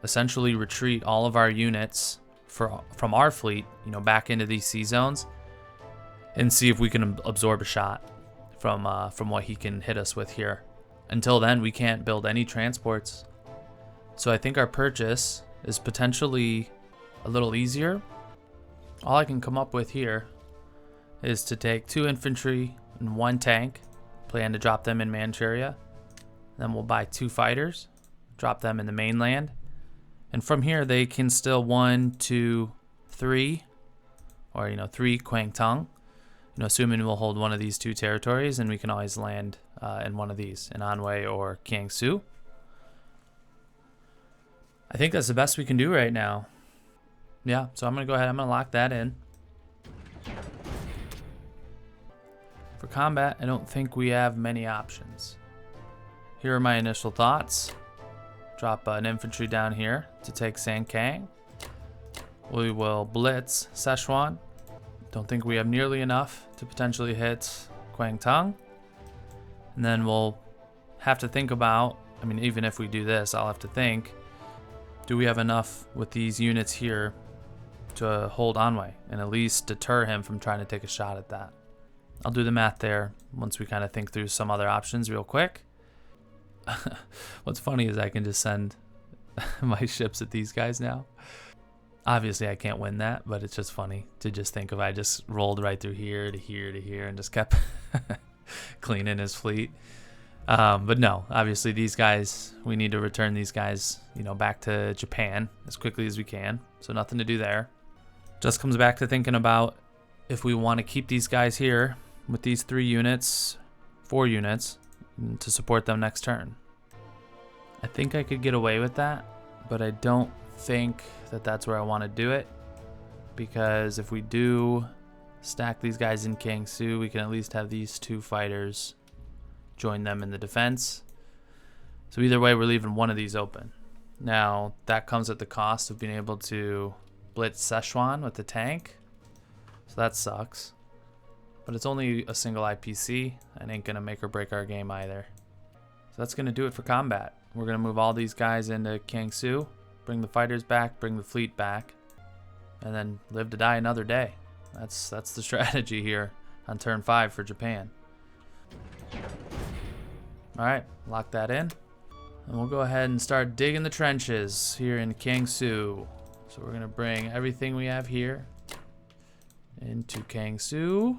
essentially retreat all of our units from our fleet, back into these sea zones, and see if we can absorb a shot from what he can hit us with here. Until then, we can't build any transports. So I think our purchase is potentially a little easier. All I can come up with here is to take 2 infantry and 1 tank, plan to drop them in Manchuria. Then we'll buy 2 fighters, drop them in the mainland. And from here, they can still 1, 2, 3, or 3 Kwangtung. Assuming we'll hold one of these 2 territories, and we can always land in one of these, in Anhui or Kiangsu. I think that's the best we can do right now. Yeah, so I'm gonna go ahead. I'm gonna lock that in. For combat, I don't think we have many options. Here are my initial thoughts. Drop an infantry down here to take Sankang. We will blitz Szechuan. Don't think we have nearly enough to potentially hit Kwangtung. And then we'll have to think about, even if we do this, I'll have to think, do we have enough with these units here to hold Anhui and at least deter him from trying to take a shot at that? I'll do the math there once we kind of think through some other options real quick. What's funny is I can just send my ships at these guys now. Obviously, I can't win that, but it's just funny to just think if I just rolled right through here to here to here and just kept cleaning his fleet. But no, obviously these guys, we need to return these guys, back to Japan as quickly as we can. So nothing to do there. Just comes back to thinking about if we want to keep these guys here with these 3 units, 4 units, to support them next turn. I think I could get away with that, but I don't think that that's where I want to do it, because if we do stack these guys in Kiangsu, we can at least have these 2 fighters join them in the defense. So either way, we're leaving one of these open. Now that comes at the cost of being able to blitz Szechuan with the tank, so that sucks. But it's only a single IPC and ain't gonna make or break our game either. So that's gonna do it for combat. We're gonna move all these guys into Kiangsu, bring the fighters back, bring the fleet back, and then live to die another day. That's the strategy here on turn 5 for Japan. All right, lock that in. And we'll go ahead and start digging the trenches here in Kiangsu. So we're gonna bring everything we have here into Kiangsu.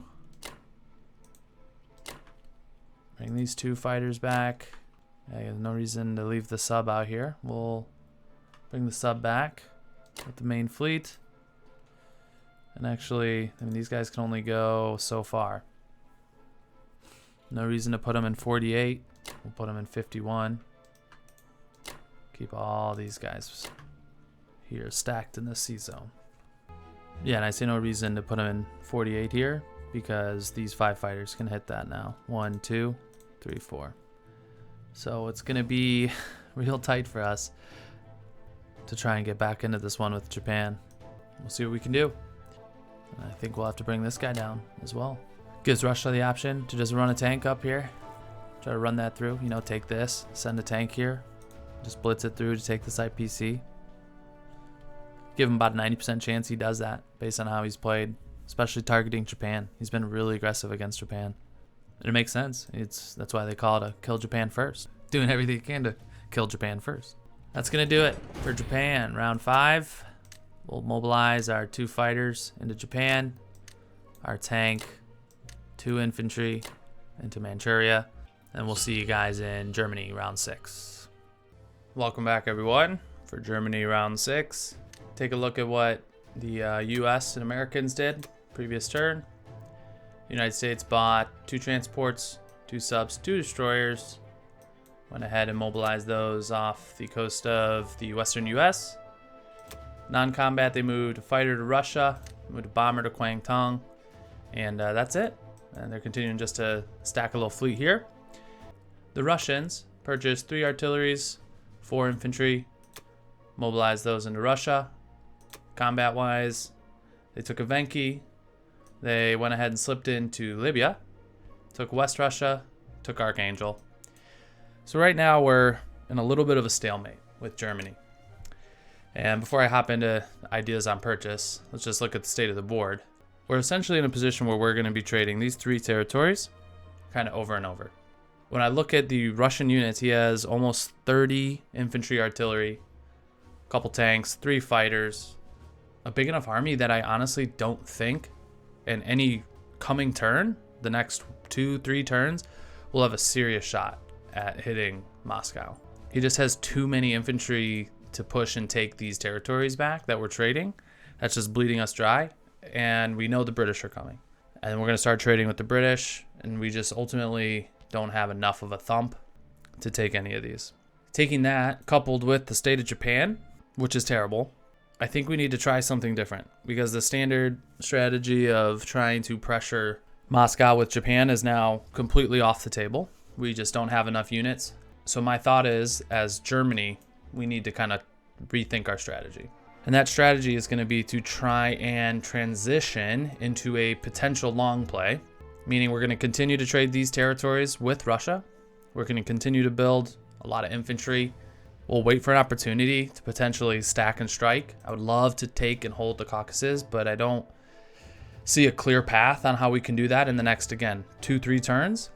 Bring these 2 fighters back. There's no reason to leave the sub out here. We'll bring the sub back with the main fleet. And actually, these guys can only go so far. No reason to put them in 48. We'll put them in 51. Keep all these guys here stacked in the sea zone. Yeah, and I see no reason to put them in 48 here, because these 5 fighters can hit that now. 1, 2, 3, 4. So it's gonna be real tight for us to try and get back into this one with Japan. We'll see what we can do. And I think we'll have to bring this guy down as well. Gives Russia the option to just run a tank up here. Try to run that through, take this, send a tank here, just blitz it through to take this IPC. Give him about a 90% chance he does that based on how he's played, especially targeting Japan. He's been really aggressive against Japan. And it makes sense. That's why they call it a kill Japan first. Doing everything you can to kill Japan first. That's gonna do it for Japan. Round 5. We'll mobilize our 2 fighters into Japan, our tank, 2 infantry into Manchuria, and we'll see you guys in Germany round 6. Welcome back, everyone, for Germany round 6. Take a look at what the US and Americans did previous turn. The United States bought 2 transports, 2 subs, 2 destroyers. Went ahead and mobilized those off the coast of the western US. Non-combat, they moved a fighter to Russia, moved a bomber to Kwangtung, and that's it. And they're continuing just to stack a little fleet here. The Russians purchased 3 artilleries, 4 infantry, mobilized those into Russia. Combat-wise, they took Evenki, they went ahead and slipped into Libya, took West Russia, took Archangel. So right now we're in a little bit of a stalemate with Germany. And before I hop into ideas on purchase, let's just look at the state of the board. We're essentially in a position where we're going to be trading these 3 territories kind of over and over. When I look at the Russian units, he has almost 30 infantry, artillery, a couple tanks, 3 fighters, a big enough army that I honestly don't think in any coming turn, the next 2-3 turns, will have a serious shot at hitting Moscow. He just has too many infantry to push and take these territories back that we're trading. That's just bleeding us dry. And we know the British are coming. And we're going to start trading with the British. And we just ultimately don't have enough of a thump to take any of these. Taking that, coupled with the state of Japan, which is terrible, I think we need to try something different. Because the standard strategy of trying to pressure Moscow with Japan is now completely off the table. We just don't have enough units. So my thought is, as Germany, we need to kind of rethink our strategy. And that strategy is going to be to try and transition into a potential long play, meaning we're going to continue to trade these territories with Russia. We're going to continue to build a lot of infantry. We'll wait for an opportunity to potentially stack and strike. I would love to take and hold the Caucasus, but I don't see a clear path on how we can do that in the next, again, 2-3 turns.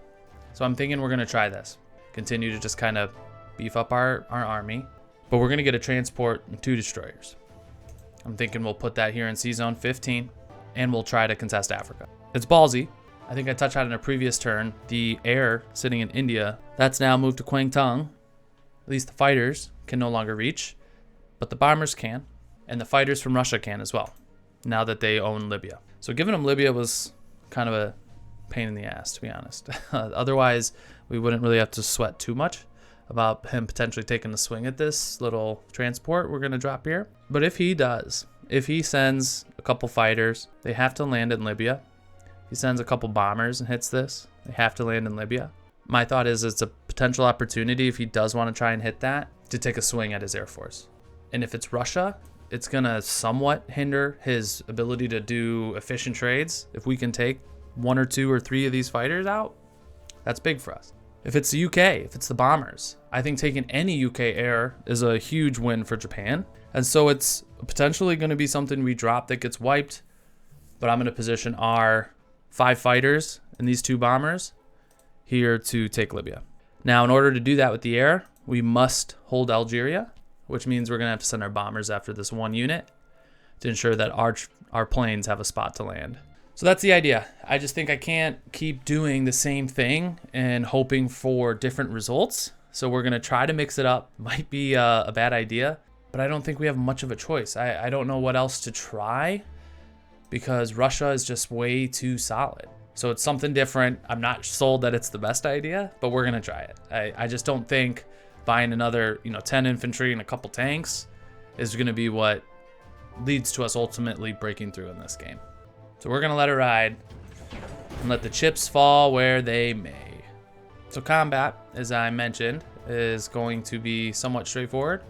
So I'm thinking we're going to try this. Continue to just kind of beef up our army, but we're going to get a transport and 2 destroyers. I'm thinking we'll put that here in Sea Zone 15, and we'll try to contest Africa. It's ballsy. I think I touched on it in a previous turn. The air sitting in India, that's now moved to Kwangtung. At least the fighters can no longer reach, but the bombers can, and the fighters from Russia can as well, now that they own Libya. So giving them Libya was kind of a pain in the ass, to be honest. Otherwise, we wouldn't really have to sweat too much about him potentially taking a swing at this little transport we're going to drop here. But if he does, if he sends a couple fighters, they have to land in Libya. He sends a couple bombers and hits this, they have to land in Libya. My thought is it's a potential opportunity, if he does want to try and hit that, to take a swing at his air force. And if it's Russia, it's going to somewhat hinder his ability to do efficient trades. If we can take 1 or 2 or 3 of these fighters out, that's big for us. If it's the UK, if it's the bombers, I think taking any UK air is a huge win for Japan. And so it's potentially going to be something we drop that gets wiped, but I'm going to position our 5 fighters and these 2 bombers here to take Libya. Now, in order to do that with the air, we must hold Algeria, which means we're going to have to send our bombers after this 1 unit to ensure that our planes have a spot to land. So that's the idea. I just think I can't keep doing the same thing and hoping for different results. So we're going to try to mix it up. Might be a bad idea, but I don't think we have much of a choice. I don't know what else to try because Russia is just way too solid. So it's something different. I'm not sold that it's the best idea, but we're going to try it. I just don't think buying another 10 infantry and a couple tanks is going to be what leads to us ultimately breaking through in this game. So we're going to let it ride and let the chips fall where they may. So combat, as I mentioned, is going to be somewhat straightforward.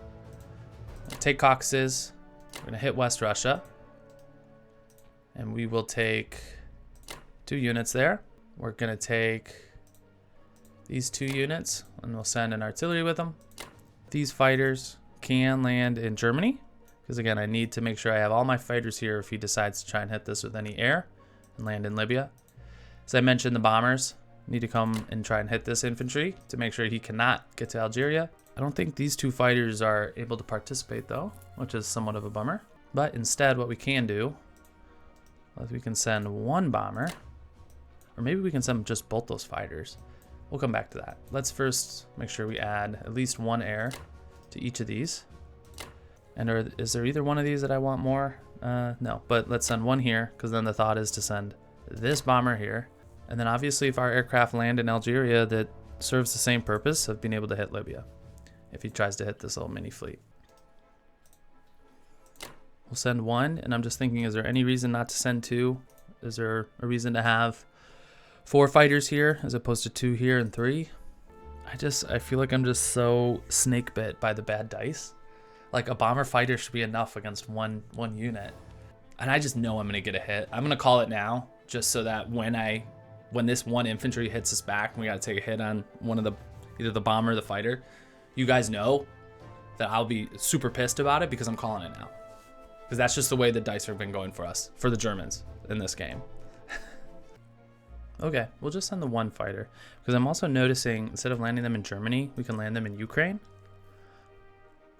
Take Caucasus. We're going to hit West Russia. And we will take 2 units there. We're going to take these 2 units and we'll send an artillery with them. These fighters can land in Germany. Because again, I need to make sure I have all my fighters here if he decides to try and hit this with any air and land in Libya. As I mentioned, the bombers need to come and try and hit this infantry to make sure he cannot get to Algeria. I don't think these 2 fighters are able to participate though, which is somewhat of a bummer. But instead, what we can do is we can send 1 bomber, or maybe we can send just both those fighters. We'll come back to that. Let's first make sure we add at least 1 air to each of these. And is there either one of these that I want more? No, but let's send 1 here, because then the thought is to send this bomber here. And then obviously if our aircraft land in Algeria, that serves the same purpose of being able to hit Libya if he tries to hit this little mini fleet. We'll send one, and I'm just thinking, is there any reason not to send two? Is there a reason to have 4 fighters here as opposed to 2 here and 3? I feel like I'm just so snake bit by the bad dice. Like a bomber fighter should be enough against one unit. And I just know I'm gonna get a hit. I'm gonna call it now, just so that when this one infantry hits us back and we gotta take a hit on one of either the bomber or the fighter, you guys know that I'll be super pissed about it because I'm calling it now. Because that's just the way the dice have been going for us, for the Germans in this game. Okay, we'll just send the 1 fighter. Because I'm also noticing, instead of landing them in Germany, we can land them in Ukraine.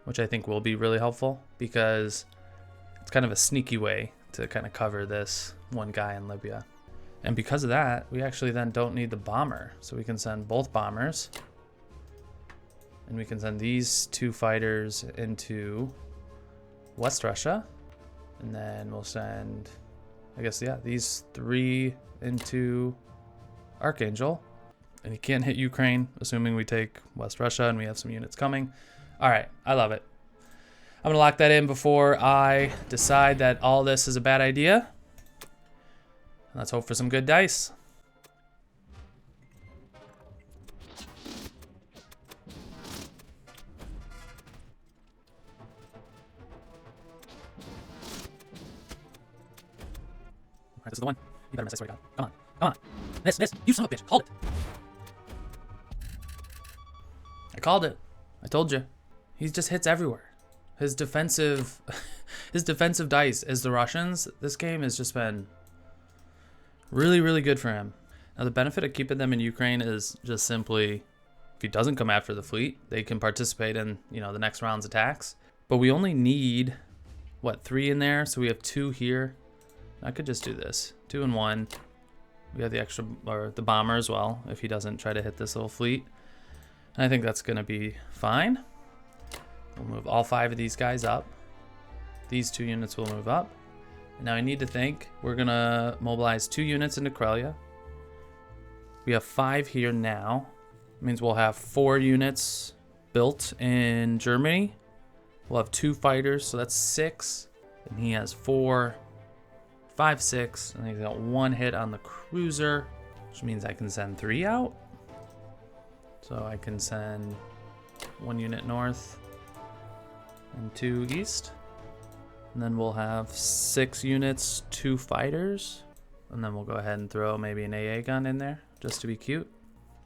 Which I think will be really helpful, because it's kind of a sneaky way to kind of cover this one guy in Libya. And because of that, we actually then don't need the bomber. So we can send both bombers. And we can send these 2 fighters into West Russia. And then we'll send, I guess, yeah, these 3 into Archangel. And he can't hit Ukraine, assuming we take West Russia and we have some units coming. All right, I love it. I'm gonna lock that in before I decide that all this is a bad idea. Let's hope for some good dice. All right, this is the one. You better miss, I swear to God. Come on, come on. Miss, you son of a bitch, hold it. I called it. I told you. He just hits everywhere. His defensive dice is the Russians. This game has just been really, really good for him. Now the benefit of keeping them in Ukraine is just simply, if he doesn't come after the fleet, they can participate in, the next round's attacks. But we only need, what, 3 in there? So we have 2 here. I could just do this, 2 and 1. We have the extra, or the bomber as well, if he doesn't try to hit this little fleet. And I think that's gonna be fine. We'll move all 5 of these guys up. These 2 units will move up. And now I need to think. We're gonna mobilize 2 units into Karelia. We have 5 here now. It means we'll have 4 units built in Germany. We'll have 2 fighters, so that's 6. And he has 4, 5, 6. And he's got 1 hit on the cruiser, which means I can send 3 out. So I can send 1 unit north and 2 east. And then we'll have 6 units, 2 fighters. And then we'll go ahead and throw maybe an AA gun in there just to be cute.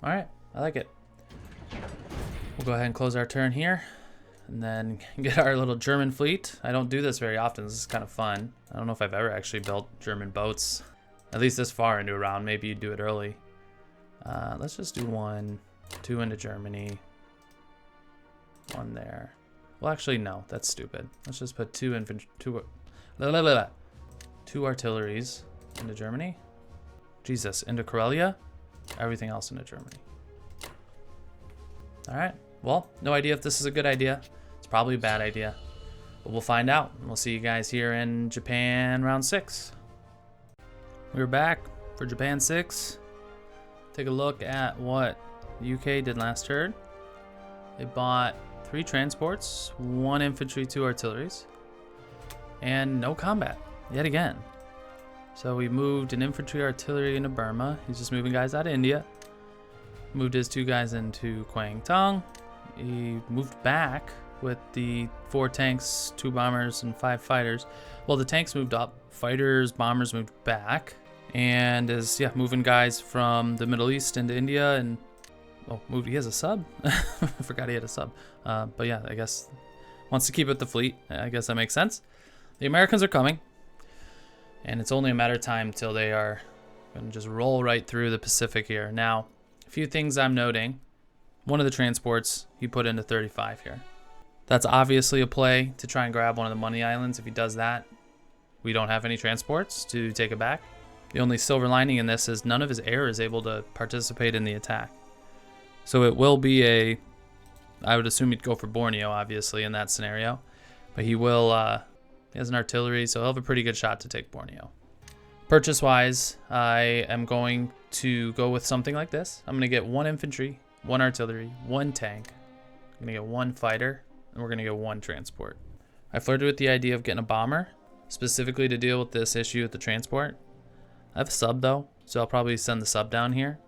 All right, I like it. We'll go ahead and close our turn here and then get our little German fleet. I don't do this very often. This is kind of fun. I don't know if I've ever actually built German boats, at least this far into a round. Maybe you do it early. Let's just do 1, 2 into Germany, 1 there. Well, actually, no, that's stupid. Let's just put 2 infantry, 2 artilleries into Germany. Jesus, into Karelia. Everything else into Germany. All right. Well, no idea if this is a good idea. It's probably a bad idea, but we'll find out. And we'll see you guys here in Japan round 6. We're back for Japan 6. Take a look at what the UK did last turn. They bought 3 transports, 1 infantry, 2 artilleries, and no combat yet again. So we moved an infantry artillery into Burma. He's just moving guys out of India. Moved his 2 guys into Kwangtung. He moved back with the 4 tanks, 2 bombers, and 5 fighters. Well, the tanks moved up. Fighters, bombers moved back. And is, moving guys from the Middle East into India. And, moved. He has a sub. I forgot he had a sub. But yeah, I guess wants to keep with the fleet. I guess that makes sense. The Americans are coming. And it's only a matter of time till they are going to just roll right through the Pacific here. Now, a few things I'm noting. One of the transports he put into 35 here. That's obviously a play to try and grab one of the money islands. If he does that, we don't have any transports to take it back. The only silver lining in this is none of his air is able to participate in the attack. So it will be I would assume he'd go for Borneo, obviously, in that scenario. But he will, he has an artillery, so he'll have a pretty good shot to take Borneo. Purchase-wise, I am going to go with something like this. I'm going to get 1 infantry, 1 artillery, 1 tank. I'm going to get 1 fighter, and we're going to get 1 transport. I flirted with the idea of getting a bomber, specifically to deal with this issue with the transport. I have a sub though, so I'll probably send the sub down here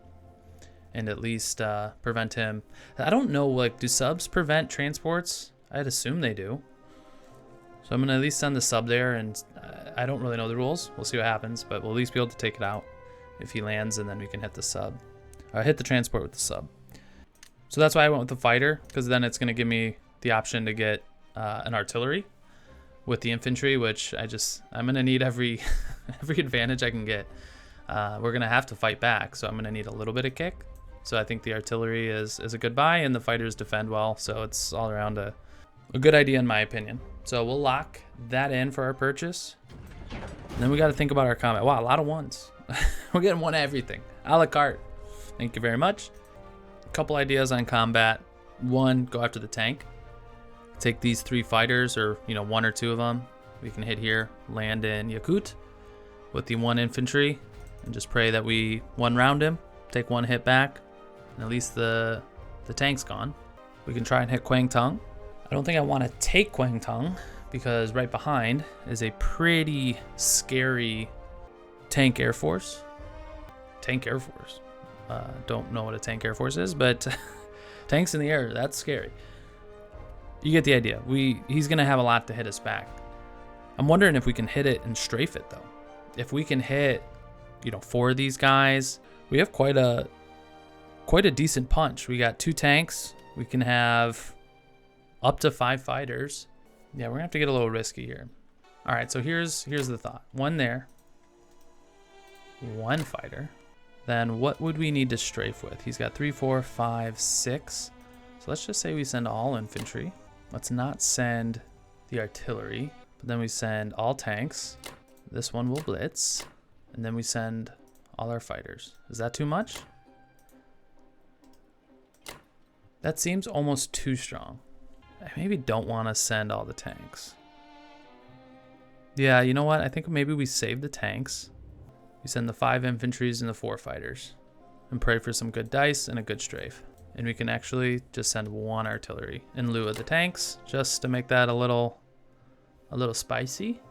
and at least prevent him. I don't know, like, do subs prevent transports? I'd assume they do. So I'm gonna at least send the sub there, and I don't really know the rules. We'll see what happens, but we'll at least be able to take it out if he lands, and then we can hit the sub. Hit the transport with the sub. So that's why I went with the fighter, because then it's gonna give me the option to get an artillery with the infantry, which I'm gonna need every every advantage I can get. We're gonna have to fight back, so I'm gonna need a little bit of kick. So I think the artillery is a good buy, and the fighters defend well, so it's all around a good idea in my opinion. So we'll lock that in for our purchase. And then we got to think about our combat. Wow, a lot of ones. We're getting one everything. A la carte. Thank you very much. A couple ideas on combat. One, go after the tank. Take these 3 fighters, or 1 or 2 of them. We can hit here, land in Yakut with the 1 infantry, and just pray that we 1 round him, take 1 hit back, and at least the tank's gone. We can try and hit Quang Tung. I don't think I want to take Quang Tung because right behind is a pretty scary tank air force. Tank air force. Don't know what a tank air force is, but tanks in the air, that's scary. You get the idea. He's going to have a lot to hit us back. I'm wondering if we can hit it and strafe it though. If we can hit, 4 of these guys, we have quite a decent punch. We got 2 tanks. We can have up to 5 fighters. Yeah, we're gonna have to get a little risky here. All right, so here's the thought. 1 there, 1 fighter. Then what would we need to strafe with? He's got 3, 4, 5, 6. So let's just say we send all infantry. Let's not send the artillery, but then we send all tanks. This one will blitz, and then we send all our fighters. Is that too much? That seems almost too strong. I maybe don't want to send all the tanks. Yeah, you know what? I think maybe we save the tanks. We send the 5 infantries and the 4 fighters and pray for some good dice and a good strafe. And we can actually just send 1 artillery in lieu of the tanks, just to make that a little spicy.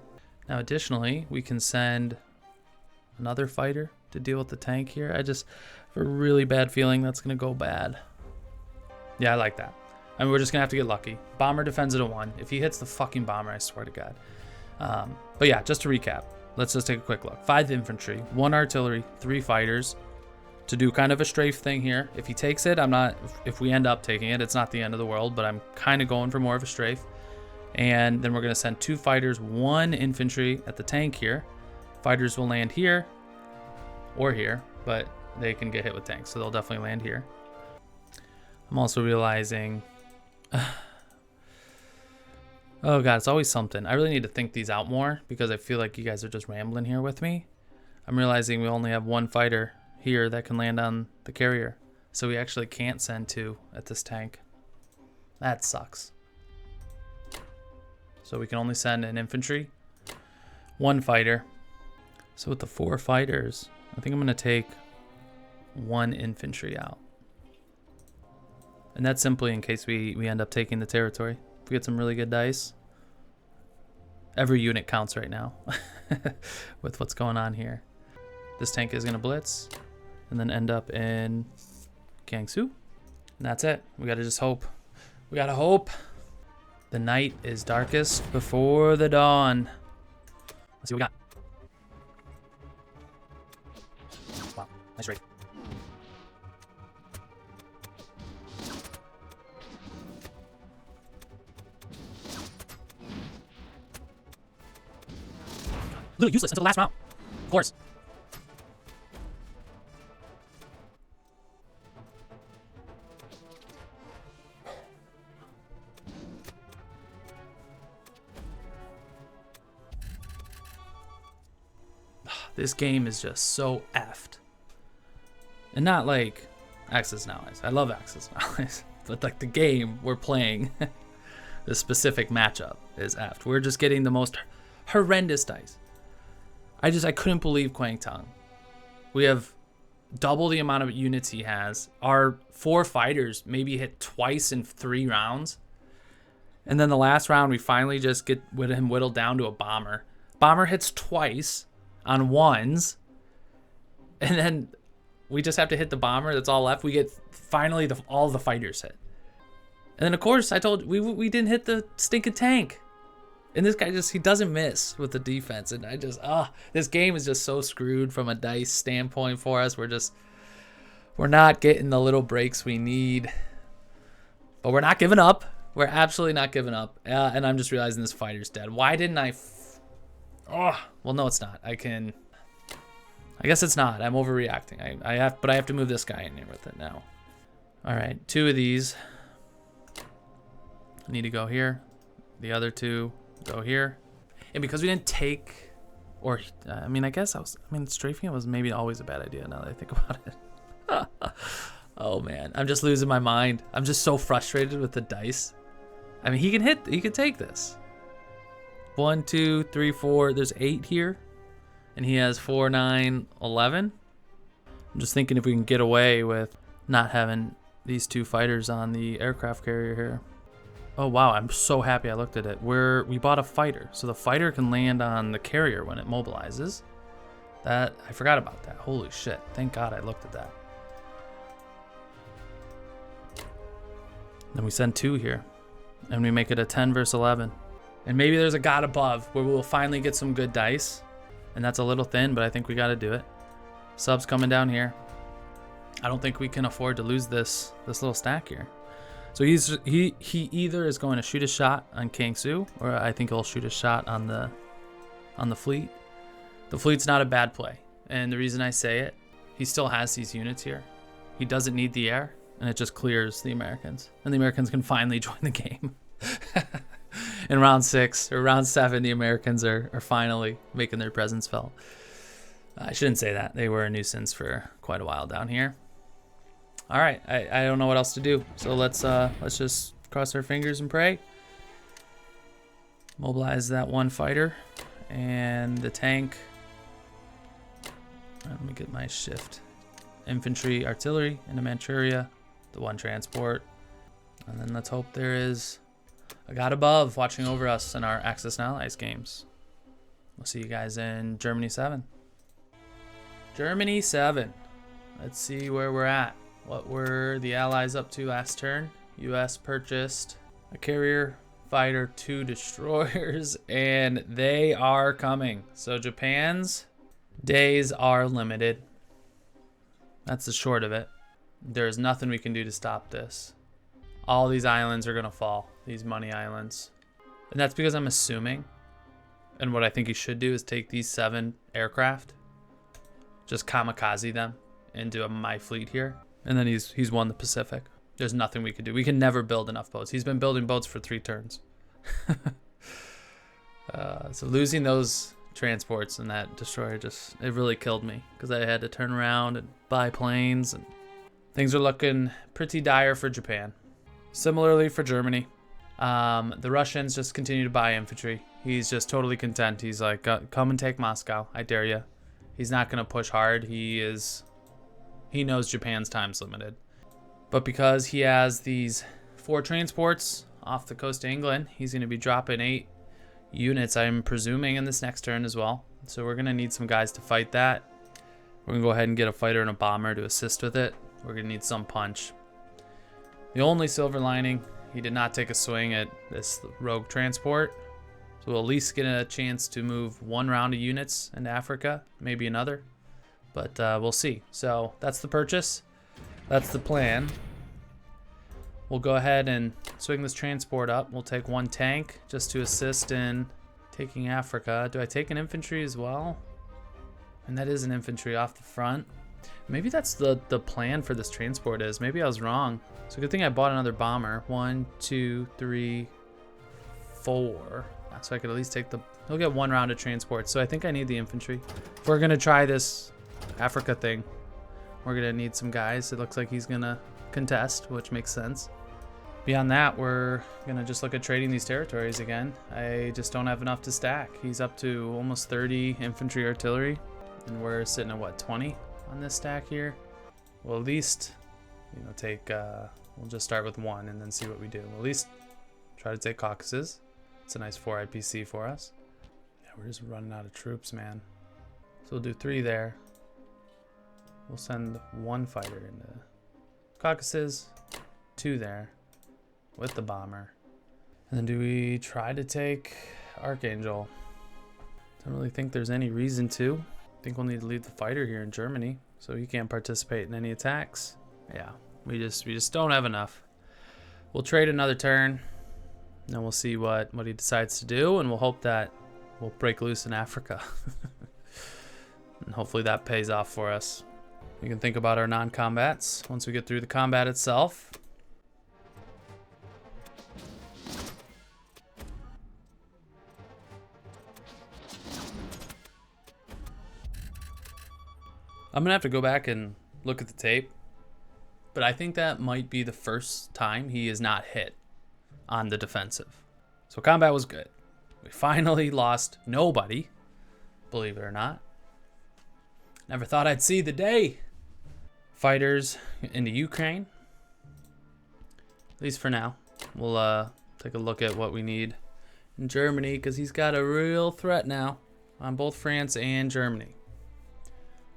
Now, additionally, we can send another fighter to deal with the tank here. I just have a really bad feeling that's going to go bad. Yeah, I like that. I mean, we're just going to have to get lucky. Bomber defends it a 1. If he hits the fucking bomber, I swear to God. But yeah, just to recap, let's just take a quick look. 5 infantry, 1 artillery, 3 fighters to do kind of a strafe thing here. If he takes it, if we end up taking it, it's not the end of the world, but I'm kind of going for more of a strafe. And then we're going to send 2 fighters, 1 infantry at the tank here. Fighters will land here or here, but they can get hit with tanks, so they'll definitely land here. I'm also realizing, oh God, it's always something. I really need to think these out more because I feel like you guys are just rambling here with me. I'm realizing we only have 1 fighter here that can land on the carrier, so we actually can't send 2 at this tank. That sucks. So we can only send an infantry, 1 fighter. So with the 4 fighters, I think I'm going to take 1 infantry out. And that's simply in case we end up taking the territory. If we get some really good dice. Every unit counts right now with what's going on here. This tank is going to blitz and then end up in Gangsu. And that's it. We got to just hope. We got to hope. The night is darkest before the dawn. Let's see what we got. Wow, nice raid. Literally useless until the last round. Of course. This game is just so effed. And not like Axis and Allies. I love Axis and Allies. But like the game we're playing, the specific matchup is effed. We're just getting the most horrendous dice. I couldn't believe Quang Tung. We have double the amount of units he has. Our 4 fighters maybe hit twice in 3 rounds. And then the last round, we finally just get him whittled down to a bomber. Bomber hits twice on ones. And then we just have to hit the bomber. That's all left. We get finally all the fighters hit. And then, of course, I told we didn't hit the stinking tank. And this guy he doesn't miss with the defense. And I just, this game is just so screwed from a dice standpoint for us. We're not getting the little breaks we need. But we're not giving up. We're absolutely not giving up. And I'm just realizing this fighter's dead. Why didn't I? Well, no, it's not. I guess it's not. I'm overreacting. But I have to move this guy in here with it now. All right, 2 of these. I need to go here. The other 2 go here. And because we didn't take, I guess strafing was maybe always a bad idea now that I think about it. Oh man, I'm just losing my mind. I'm just so frustrated with the dice. I mean, he can take this. 1, 2, 3, 4. There's 8 here. And he has 4, 9, 11. I'm just thinking if we can get away with not having these 2 fighters on the aircraft carrier here. Oh wow, I'm so happy I looked at it. We bought a fighter, so the fighter can land on the carrier when it mobilizes. I forgot about that. Holy shit, thank God I looked at that. Then we send 2 here, and we make it a 10 versus 11. And maybe there's a god above where we'll finally get some good dice. And that's a little thin, but I think we got to do it. Subs coming down here. I don't think we can afford to lose this little stack here. So he either is going to shoot a shot on Kangsu, or I think he'll shoot a shot on the fleet. The fleet's not a bad play, and the reason I say it, he still has these units here. He doesn't need the air, and it just clears the Americans, and the Americans can finally join the game. In round 6 or round 7, the Americans are finally making their presence felt. I shouldn't say that. They were a nuisance for quite a while down here. All right, I don't know what else to do. So let's just cross our fingers and pray. Mobilize that 1 fighter and the tank. Let me get my shift. Infantry, artillery into Manchuria, the 1 transport. And then let's hope there is a god above watching over us in our Axis and Allies games. We'll see you guys in Germany 7. Germany 7. Let's see where we're at. What were the Allies up to last turn? US purchased a carrier, fighter, 2 destroyers, and they are coming. So Japan's days are limited. That's the short of it. There's nothing we can do to stop this. All these islands are going to fall, these money islands. And that's because I'm assuming, and what I think he should do is take these 7 aircraft, just kamikaze them into my fleet here, and then he's won the Pacific. There's nothing we could do. We can never build enough boats. He's been building boats for 3 turns. So losing those transports and that destroyer it really killed me, because I had to turn around and buy planes, and things are looking pretty dire for Japan. Similarly for Germany, the Russians just continue to buy infantry. He's just totally content. He's like, come and take Moscow. I dare you. He's not going to push hard. He knows Japan's time's limited. But because he has these 4 transports off the coast of England, he's going to be dropping 8 units, I'm presuming, in this next turn as well. So we're going to need some guys to fight that. We're going to go ahead and get a fighter and a bomber to assist with it. We're going to need some punch. The only silver lining, he did not take a swing at this rogue transport. So we'll at least get a chance to move 1 round of units into Africa, maybe another. But we'll see. So that's the purchase. That's the plan. We'll go ahead and swing this transport up. We'll take 1 tank just to assist in taking Africa. Do I take an infantry as well? And that is an infantry off the front. Maybe that's the plan for this transport is. Maybe I was wrong. So good thing I bought another bomber. 1, 2, 3, 4. So I could at least take he'll get 1 round of transport. So I think I need the infantry. If we're gonna try this Africa thing, we're gonna need some guys. It looks like he's gonna contest, which makes sense. Beyond that, we're gonna just look at trading these territories again. I just don't have enough to stack. He's up to almost 30 infantry artillery, and we're sitting at what, 20 on this stack here? Well, at least, take, we'll just start with 1 and then see what we do. We'll at least Try to take Caucasus. It's a nice 4 IPC for us. Yeah, we're just running out of troops, man. So we'll do 3 there. We'll send 1 fighter into Caucasus, 2 there with the bomber. And then do we try to take Archangel? Don't really think there's any reason to. I think we'll need to leave the fighter here in Germany, so he can't participate in any attacks. Yeah, we just don't have enough. We'll trade another turn, and we'll see what he decides to do, and we'll hope that we'll break loose in Africa. And hopefully that pays off for us. We can think about our non-combats once we get through the combat itself. I'm gonna have to go back and look at the tape, but I think that might be the first time he is not hit on the defensive. So combat was good. We finally lost nobody, believe it or not. Never thought I'd see the day. Fighters into Ukraine, at least for now. We'll take a look at what we need in Germany, because he's got a real threat now on both France and Germany.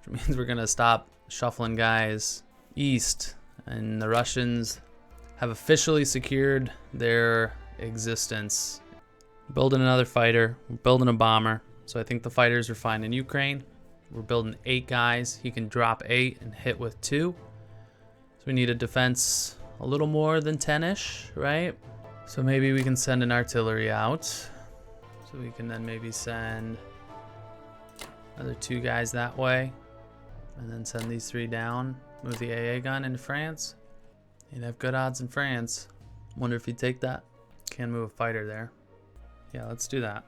Which means we're gonna stop shuffling guys east, and the Russians have officially secured their existence. We're building another fighter, we're building a bomber, so I think the fighters are fine in Ukraine. We're building 8 guys. He can drop 8 and hit with 2. So we need a defense a little more than 10-ish, right? So maybe we can send an artillery out. So we can then maybe send another 2 guys that way. And then send these 3 down. Move the AA gun into France. You'd have good odds in France. Wonder if he'd take that. Can move a fighter there. Yeah, let's do that.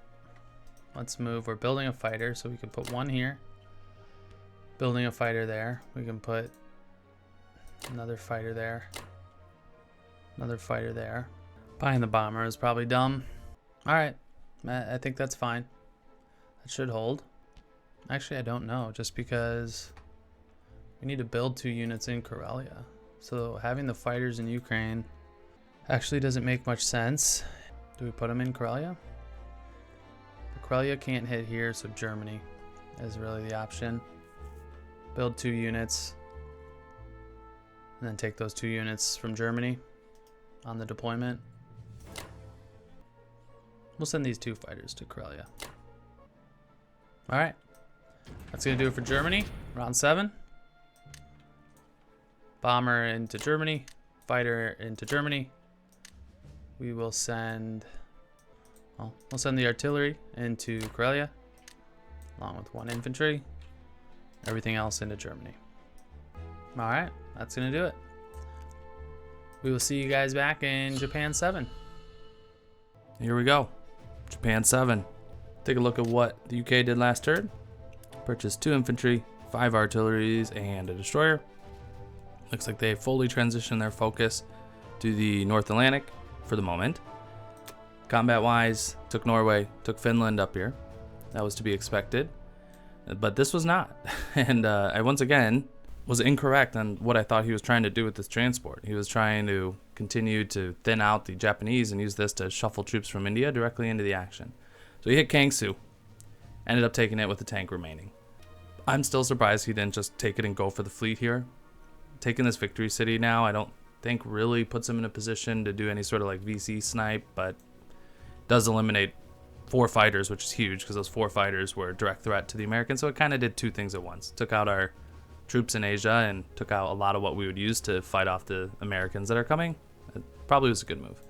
Let's move. We're building a fighter, so we can put 1 here. Building a fighter there. We can put another fighter there. Another fighter there. Buying the bomber is probably dumb. Alright. I think that's fine. That should hold. Actually, I don't know. Just because we need to build 2 units in Karelia. So having the fighters in Ukraine actually doesn't make much sense. Do we put them in Karelia? Karelia can't hit here, so Germany is really the option. Build 2 units, and then take those 2 units from Germany on the deployment. We'll send these 2 fighters to Karelia. Alright, that's going to do it for Germany. Round 7. Bomber into Germany, fighter into Germany. We will send, well, we'll send the artillery into Karelia, along with 1 infantry. Everything else into Germany. Alright, that's going to do it. We will see you guys back in Japan 7. Here we go. Japan 7. Take a look at what the UK did last turn. Purchased 2 infantry, 5 artilleries, and a destroyer. Looks like they fully transitioned their focus to the North Atlantic for the moment. Combat-wise, took Norway, took Finland up here. That was to be expected. But this was not. And I once again was incorrect on what I thought he was trying to do with this transport. He was trying to continue to thin out the Japanese and use this to shuffle troops from India directly into the action. So he hit Kangsu, ended up taking it with the tank remaining. I'm still surprised he didn't just take it and go for the fleet here. Taking this victory city now, I don't think really puts him in a position to do any sort of like VC snipe, but does eliminate 4 fighters, which is huge because those 4 fighters were a direct threat to the Americans. So it kind of did 2 things at once. Took out our troops in Asia and took out a lot of what we would use to fight off the Americans that are coming. It probably was a good move.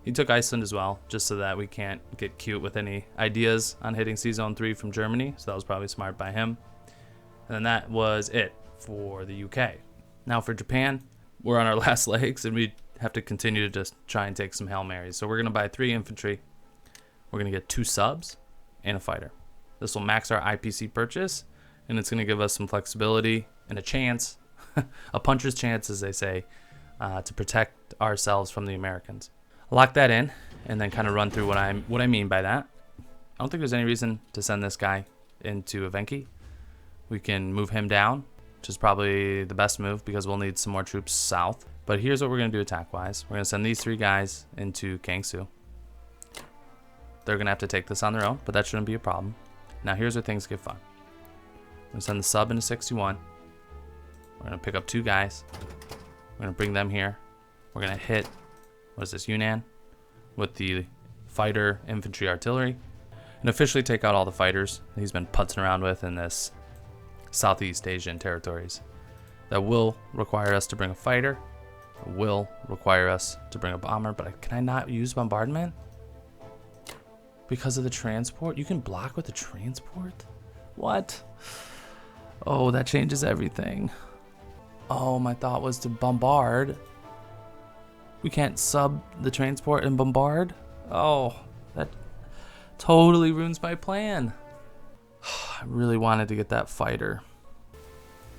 He took Iceland as well, just so that we can't get cute with any ideas on hitting C-Zone 3 from Germany. So that was probably smart by him. And then that was it for the UK. Now for Japan, we're on our last legs and we have to continue to just try and take some Hail Marys. So we're going to buy 3 infantry. We're going to get 2 subs and a fighter. This will max our IPC purchase, and it's going to give us some flexibility and a chance, a puncher's chance, as they say, to protect ourselves from the Americans. I'll lock that in and then kind of run through what I mean by that. I don't think there's any reason to send this guy into Evenki. We can move him down, which is probably the best move because we'll need some more troops south. But here's what we're going to do attack-wise. We're going to send these 3 guys into Kangsu. They're going to have to take this on their own, but that shouldn't be a problem. Now here's where things get fun. I'm going to send the sub into 61. We're going to pick up 2 guys. We're going to bring them here. We're going to hit, what is this, Yunnan, with the fighter, infantry, artillery, and officially take out all the fighters he's been putzing around with in this Southeast Asian territories. That will require us to bring a fighter. It will require us to bring a bomber, but can I not use bombardment? Because of the transport? You can block with the transport? What? Oh, that changes everything. Oh, my thought was to bombard. We can't sub the transport and bombard? Oh, that totally ruins my plan. I really wanted to get that fighter.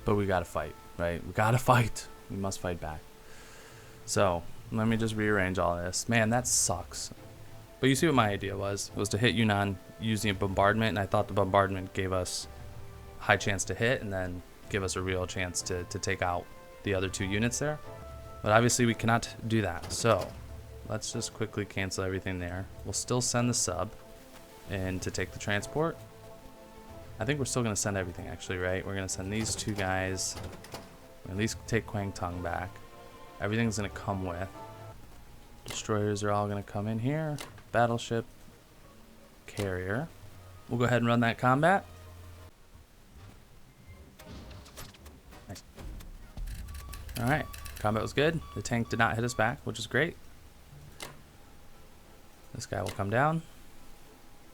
But we gotta fight, right? We gotta fight. We must fight back. So, let me just rearrange all this. Man, that sucks. But you see what my idea was to hit Yunnan using a bombardment, and I thought the bombardment gave us a high chance to hit and then give us a real chance to take out the other 2 units there. But obviously we cannot do that. So, let's just quickly cancel everything there. We'll still send the sub in to take the transport. I think we're still going to send everything actually, right? We're going to send these 2 guys. We'll at least take Kwangtung back. Everything's going to come with. Destroyers are all going to come in here. Battleship, carrier. We'll go ahead and run that combat. Nice. All right, combat was good. The tank did not hit us back, which is great. This guy will come down.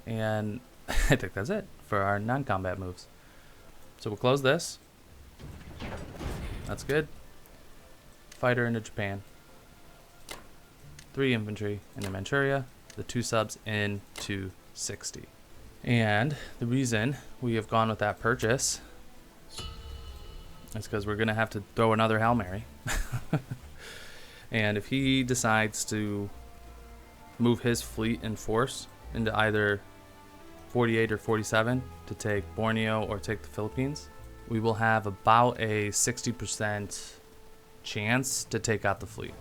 And I think that's it for our non-combat moves. So we'll close this. That's good. Fighter into Japan. 3 infantry into Manchuria. The 2 subs into 60. And the reason we have gone with that purchase is because we're going to have to throw another Hail Mary. And if he decides to move his fleet and force into either 48 or 47 to take Borneo or take the Philippines, we will have about a 60% chance to take out the fleet.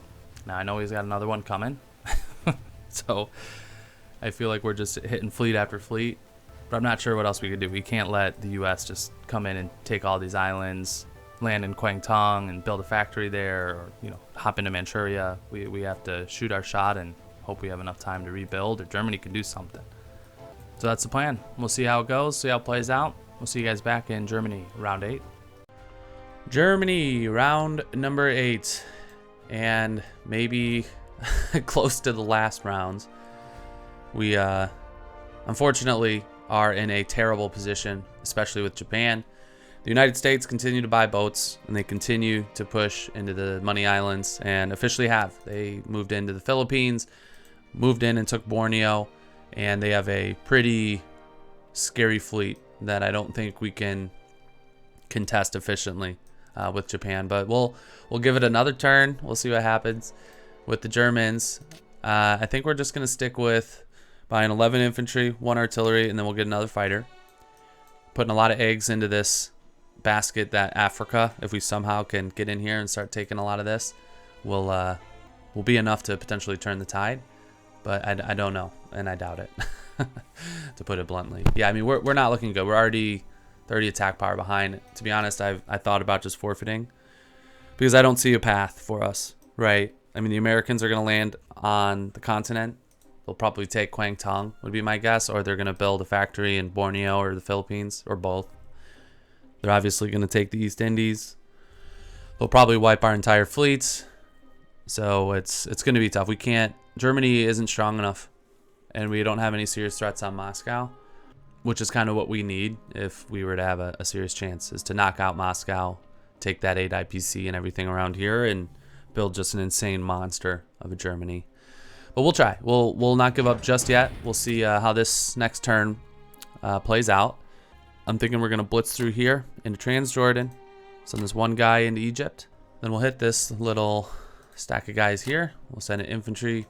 Now I know he's got another one coming. So I feel like we're just hitting fleet after fleet, but I'm not sure what else we could do. We can't let the US just come in and take all these islands, land in Kwangtung and build a factory there, or, you know, hop into Manchuria. We have to shoot our shot and hope we have enough time to rebuild, or Germany can do something. So that's the plan. We'll see how it goes, see how it plays out. We'll see you guys back in Germany, round 8. Germany, round number 8. And maybe close to the last rounds. We unfortunately are in a terrible position, especially with Japan. The United States continue to buy boats, and they continue to push into the Money Islands, and officially have. They moved into the Philippines, moved in and took Borneo, and they have a pretty scary fleet that I don't think we can contest efficiently with Japan. But we'll give it another turn. We'll see what happens with the Germans. I think we're just going to stick with buying 11 infantry, 1 artillery, and then we'll get another fighter. Putting a lot of eggs into this basket that Africa, if we somehow can get in here and start taking a lot of this, will be enough to potentially turn the tide. But I don't know, and I doubt it, to put it bluntly. Yeah, I mean, we're not looking good. We're already 30 attack power behind. To be honest, I thought about just forfeiting because I don't see a path for us, right? I mean, the Americans are going to land on the continent. They'll probably take Kwangtung, would be my guess, or they're going to build a factory in Borneo or the Philippines, or both. They're obviously going to take the East Indies. They'll probably wipe our entire fleets. So it's going to be tough. We can't. Germany isn't strong enough, and we don't have any serious threats on Moscow, which is kind of what we need if we were to have a serious chance, is to knock out Moscow, take that 8 IPC and everything around here, and build just an insane monster of a Germany. But we'll try. We'll not give up just yet. We'll see how this next turn plays out. I'm thinking we're going to blitz through here into Transjordan, send this one guy into Egypt. Then we'll hit this little stack of guys here. We'll send an infantry,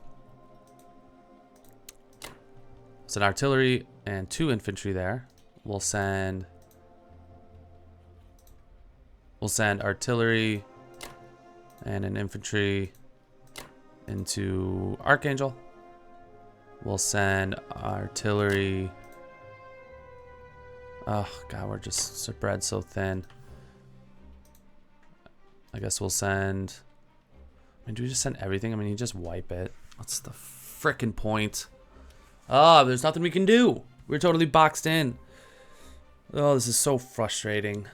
send artillery, and 2 infantry there. We'll send We'll send artillery and an infantry into Archangel. We'll send artillery. Oh, God, we're just spread so thin. I guess we'll send... I mean, do we just send everything? I mean, you just wipe it. What's the frickin' point? Oh, there's nothing we can do. We're totally boxed in. Oh, this is so frustrating.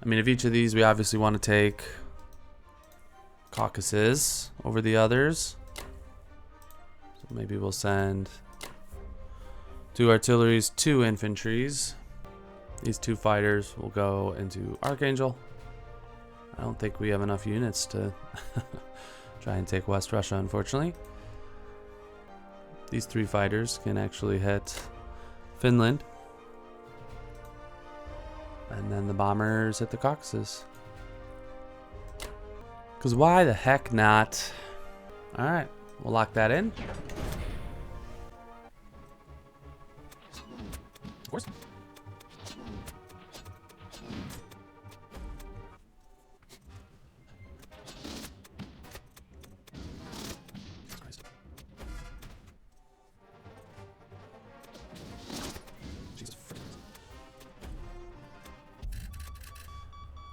I mean, of each of these, we obviously want to take Caucasus over the others. So maybe we'll send 2 artilleries, 2 infantries. These 2 fighters will go into Archangel. I don't think we have enough units to try and take West Russia, unfortunately. These 3 fighters can actually hit Finland. And then the bombers hit the Caucasus. Because why the heck not? Alright, we'll lock that in. Of course.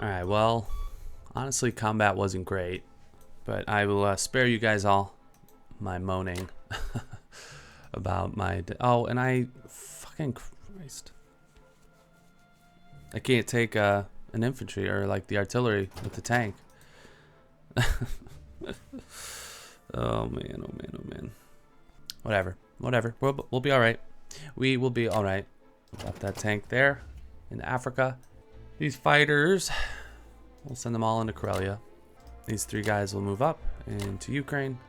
Alright, well, honestly, combat wasn't great, but I will spare you guys all my moaning about my... Oh, and I... Fucking Christ. I can't take an infantry or, like, the artillery with the tank. Oh, man, oh, man, oh, man. Whatever, whatever. We'll be alright. We will be alright. Got that tank there in Africa. These fighters, we'll send them all into Karelia. These 3 guys will move up into Ukraine.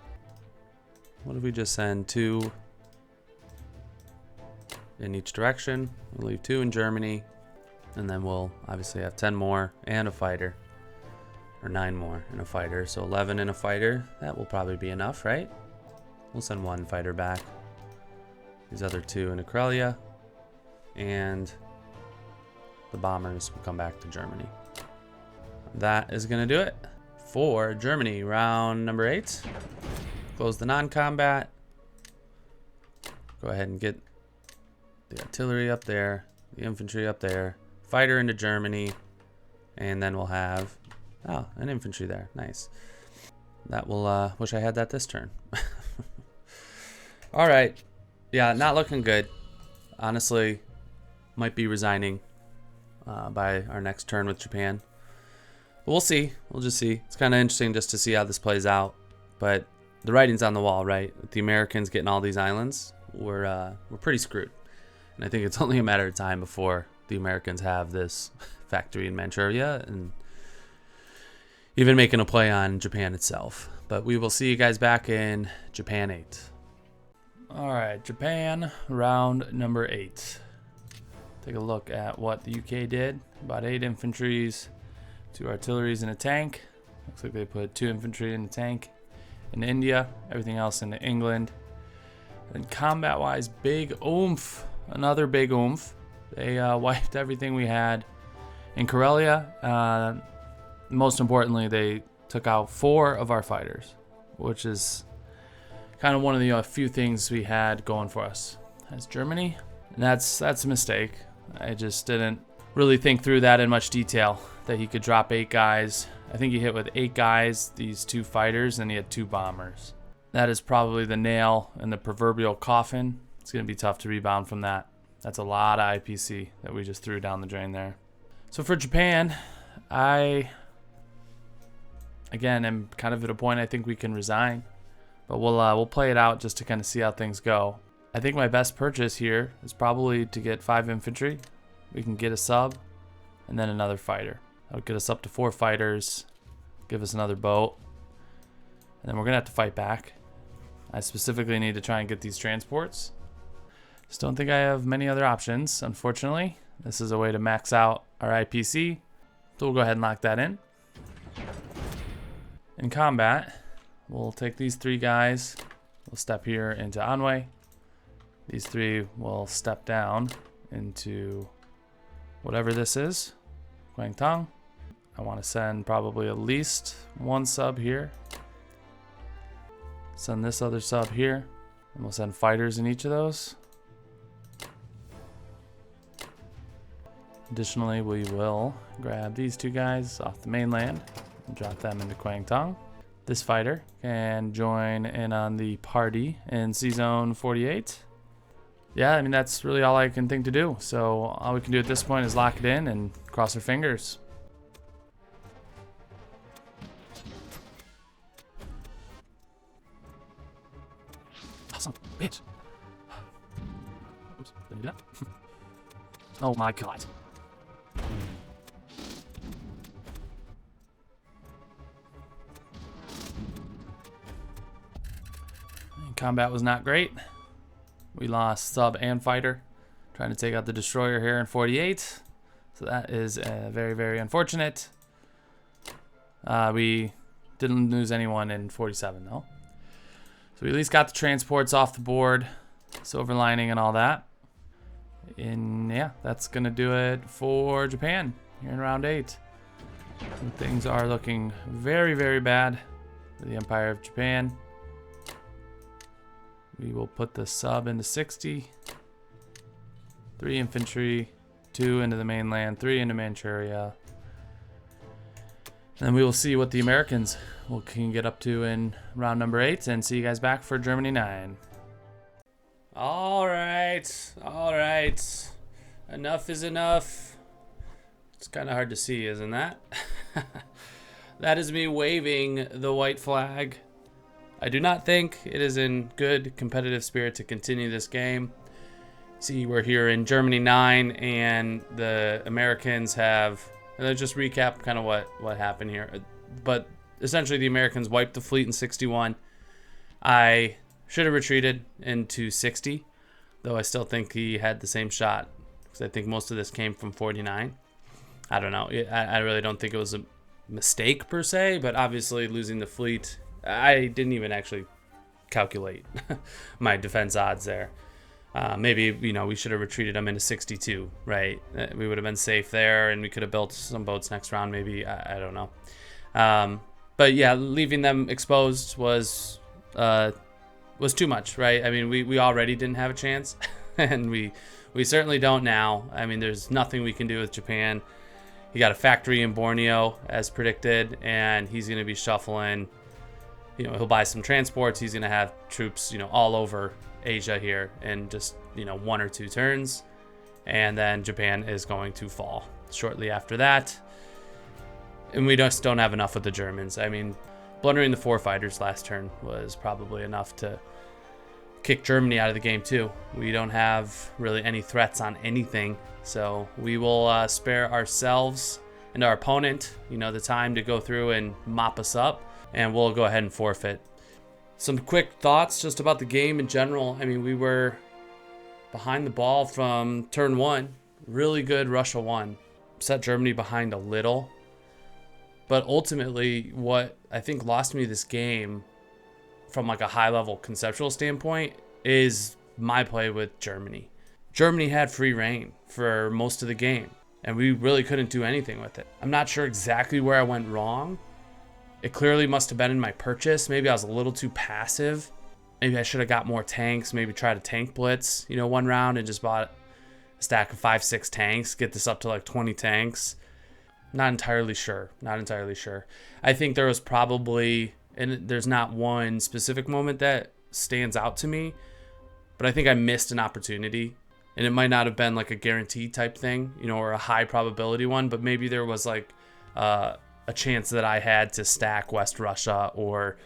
What if we just send 2 in each direction? We'll leave 2 in Germany. And then we'll obviously have 10 more and a fighter. Or 9 more and a fighter. So 11 and a fighter. That will probably be enough, right? We'll send 1 fighter back. These other 2 into Karelia. And the bombers will come back to Germany. That is going to do it for Germany. Round number 8. Close the non-combat. Go ahead and get the artillery up there, the infantry up there, fighter into Germany, and then we'll have, oh, an infantry there. Nice. That will, wish I had that this turn. All right. Yeah, not looking good. Honestly, might be resigning by our next turn with Japan. But we'll see. We'll just see. It's kind of interesting just to see how this plays out. But the writing's on the wall, right? With the Americans getting all these islands, we're pretty screwed. And I think it's only a matter of time before the Americans have this factory in Manchuria and even making a play on Japan itself. But we will see you guys back in Japan 8. All right, Japan, round number 8. Take a look at what the UK did. About 8 infantries, 2 artilleries, and a tank. Looks like they put 2 infantry in the tank in India, everything else into England. And combat-wise, big oomph. Another big oomph. They wiped everything we had in Karelia. Most importantly, they took out 4 of our fighters, which is kind of one of the few things we had going for us as Germany. And that's a mistake. I just didn't really think through that in much detail, that he could drop 8 guys. I think he hit with 8 guys, these 2 fighters, and he had 2 bombers. That is probably the nail in the proverbial coffin. It's going to be tough to rebound from that. That's a lot of IPC that we just threw down the drain there. So for Japan, I, again, am kind of at a point I think we can resign. But we'll play it out just to kind of see how things go. I think my best purchase here is probably to get 5 infantry. We can get a sub and then another fighter. That'll get us up to 4 fighters, give us another boat, and then we're gonna have to fight back. I specifically need to try and get these transports. Just don't think I have many other options, unfortunately. This is a way to max out our IPC, so we'll go ahead and lock that in. In combat, we'll take these 3 guys. We'll step here into Anhui. These 3 will step down into whatever this is, Guangdong. I want to send probably at least one sub here. Send this other sub here. And we'll send fighters in each of those. Additionally, we will grab these two guys off the mainland and drop them into Kwangtung. This fighter can join in on the party in C-Zone 48. Yeah, I mean, that's really all I can think to do. So all we can do at this point is lock it in and cross our fingers. Awesome, bitch. Oops, did I do that? Oh my god. Combat was not great. We lost sub and fighter trying to take out the destroyer here in 48. So that is very, very unfortunate. We didn't lose anyone in 47 though. So we at least got the transports off the board, silver lining and all that. And yeah, that's gonna do it for Japan here in round 8. And things are looking very, very bad for the Empire of Japan. We will put the sub into 60. 3 infantry, 2 into the mainland, 3 into Manchuria. And then we will see what the Americans can get up to in round number 8 and see you guys back for Germany 9. All right. Enough is enough. It's kind of hard to see, isn't that? That is me waving the white flag. I do not think it is in good competitive spirit to continue this game. See, we're here in Germany 9, and the Americans have... Let's just recap kind of what happened here. But essentially, the Americans wiped the fleet in 61. I should have retreated into 60, though I still think he had the same shot, because I think most of this came from 49. I don't know. I really don't think it was a mistake per se, but obviously losing the fleet... I didn't even actually calculate my defense odds there. Maybe, we should have retreated them into 62, right? We would have been safe there, and we could have built some boats next round, maybe. I don't know. But yeah, leaving them exposed was too much, right? I mean, we already didn't have a chance, and we certainly don't now. I mean, there's nothing we can do with Japan. He got a factory in Borneo, as predicted, and he's going to be shuffling... he'll buy some transports. He's going to have troops, all over Asia here in just, 1 or 2 turns. And then Japan is going to fall shortly after that. And we just don't have enough with the Germans. I mean, blundering the 4 fighters last turn was probably enough to kick Germany out of the game too. We don't have really any threats on anything. So we will spare ourselves and our opponent, the time to go through and mop us up. And we'll go ahead and forfeit. Some quick thoughts just about the game in general. I mean, we were behind the ball from turn 1. Really good Russia 1. Set Germany behind a little. But ultimately, what I think lost me this game from like a high-level conceptual standpoint is my play with Germany. Germany had free reign for most of the game, and we really couldn't do anything with it. I'm not sure exactly where I went wrong. It clearly must have been in my purchase. Maybe I was a little too passive. Maybe I should have got more tanks, maybe tried a tank blitz, one round and just bought a stack of 5-6 tanks, get this up to like 20 tanks. Not entirely sure. I think there was probably, and there's not one specific moment that stands out to me, but I think I missed an opportunity. And it might not have been like a guaranteed type thing, or a high probability one, but maybe there was like a chance that I had to stack West Russia or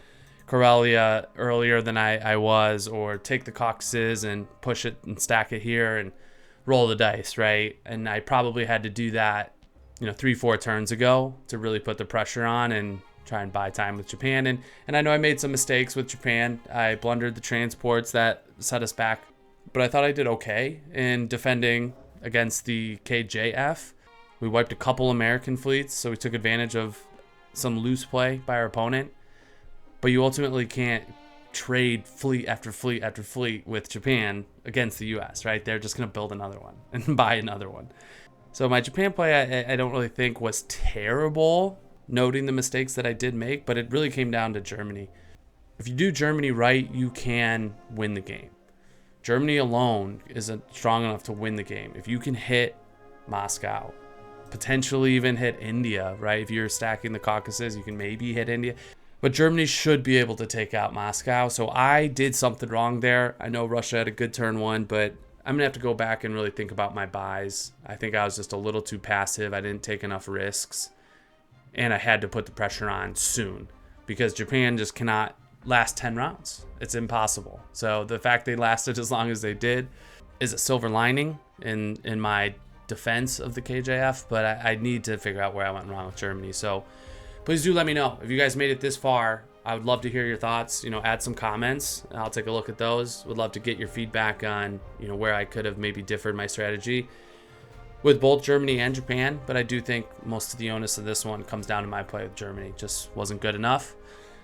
Karelia earlier than I was, or take the Caucasus and push it and stack it here and roll the dice, right? And I probably had to do that, 3-4 turns ago to really put the pressure on and try and buy time with Japan. And I know I made some mistakes with Japan. I blundered the transports that set us back, but I thought I did okay in defending against the KJF. We wiped a couple American fleets, so we took advantage of some loose play by our opponent. But you ultimately can't trade fleet after fleet after fleet with Japan against the US, right? They're just going to build another one and buy another one. So my Japan play, I don't really think was terrible, noting the mistakes that I did make, but it really came down to Germany. If you do Germany right, you can win the game. Germany alone isn't strong enough to win the game. If you can hit Moscow, potentially even hit India, right? If you're stacking the Caucasus, you can maybe hit India. But Germany should be able to take out Moscow. So I did something wrong there. I know Russia had a good turn one, but I'm going to have to go back and really think about my buys. I think I was just a little too passive. I didn't take enough risks. And I had to put the pressure on soon because Japan just cannot last 10 rounds. It's impossible. So the fact they lasted as long as they did is a silver lining in my defense of the KJF, but I need to figure out where I went wrong with Germany. So please do let me know. If you guys made it this far, I would love to hear your thoughts. Add some comments. I'll take a look at those. Would love to get your feedback on, where I could have maybe differed my strategy with both Germany and Japan. But I do think most of the onus of this one comes down to my play with Germany. Just wasn't good enough.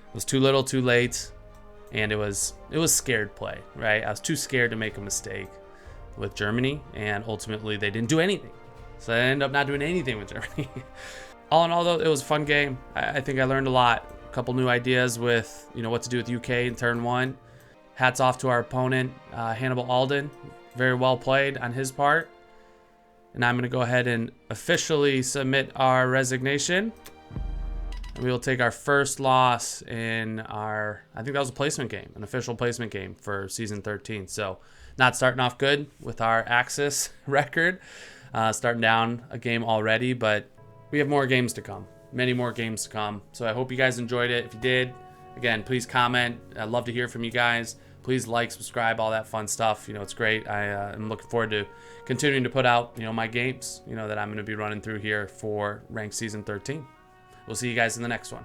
It was too little, too late, and it was scared play, right? I was too scared to make a mistake with Germany, and ultimately they didn't do anything. So I ended up not doing anything with Germany. All in all, though, it was a fun game. I think I learned a lot. A couple new ideas with, what to do with UK in turn one. Hats off to our opponent, Hannibal Alden. Very well played on his part. And I'm going to go ahead and officially submit our resignation. And we will take our first loss in our, I think that was a placement game, an official placement game for season 13. So not starting off good with our Axis record. Starting down a game already, but we have more games to come. Many more games to come. So I hope you guys enjoyed it. If you did, again, please comment. I'd love to hear from you guys. Please like, subscribe, all that fun stuff. It's great. I'm looking forward to continuing to put out, my games, that I'm going to be running through here for ranked season 13. We'll see you guys in the next one.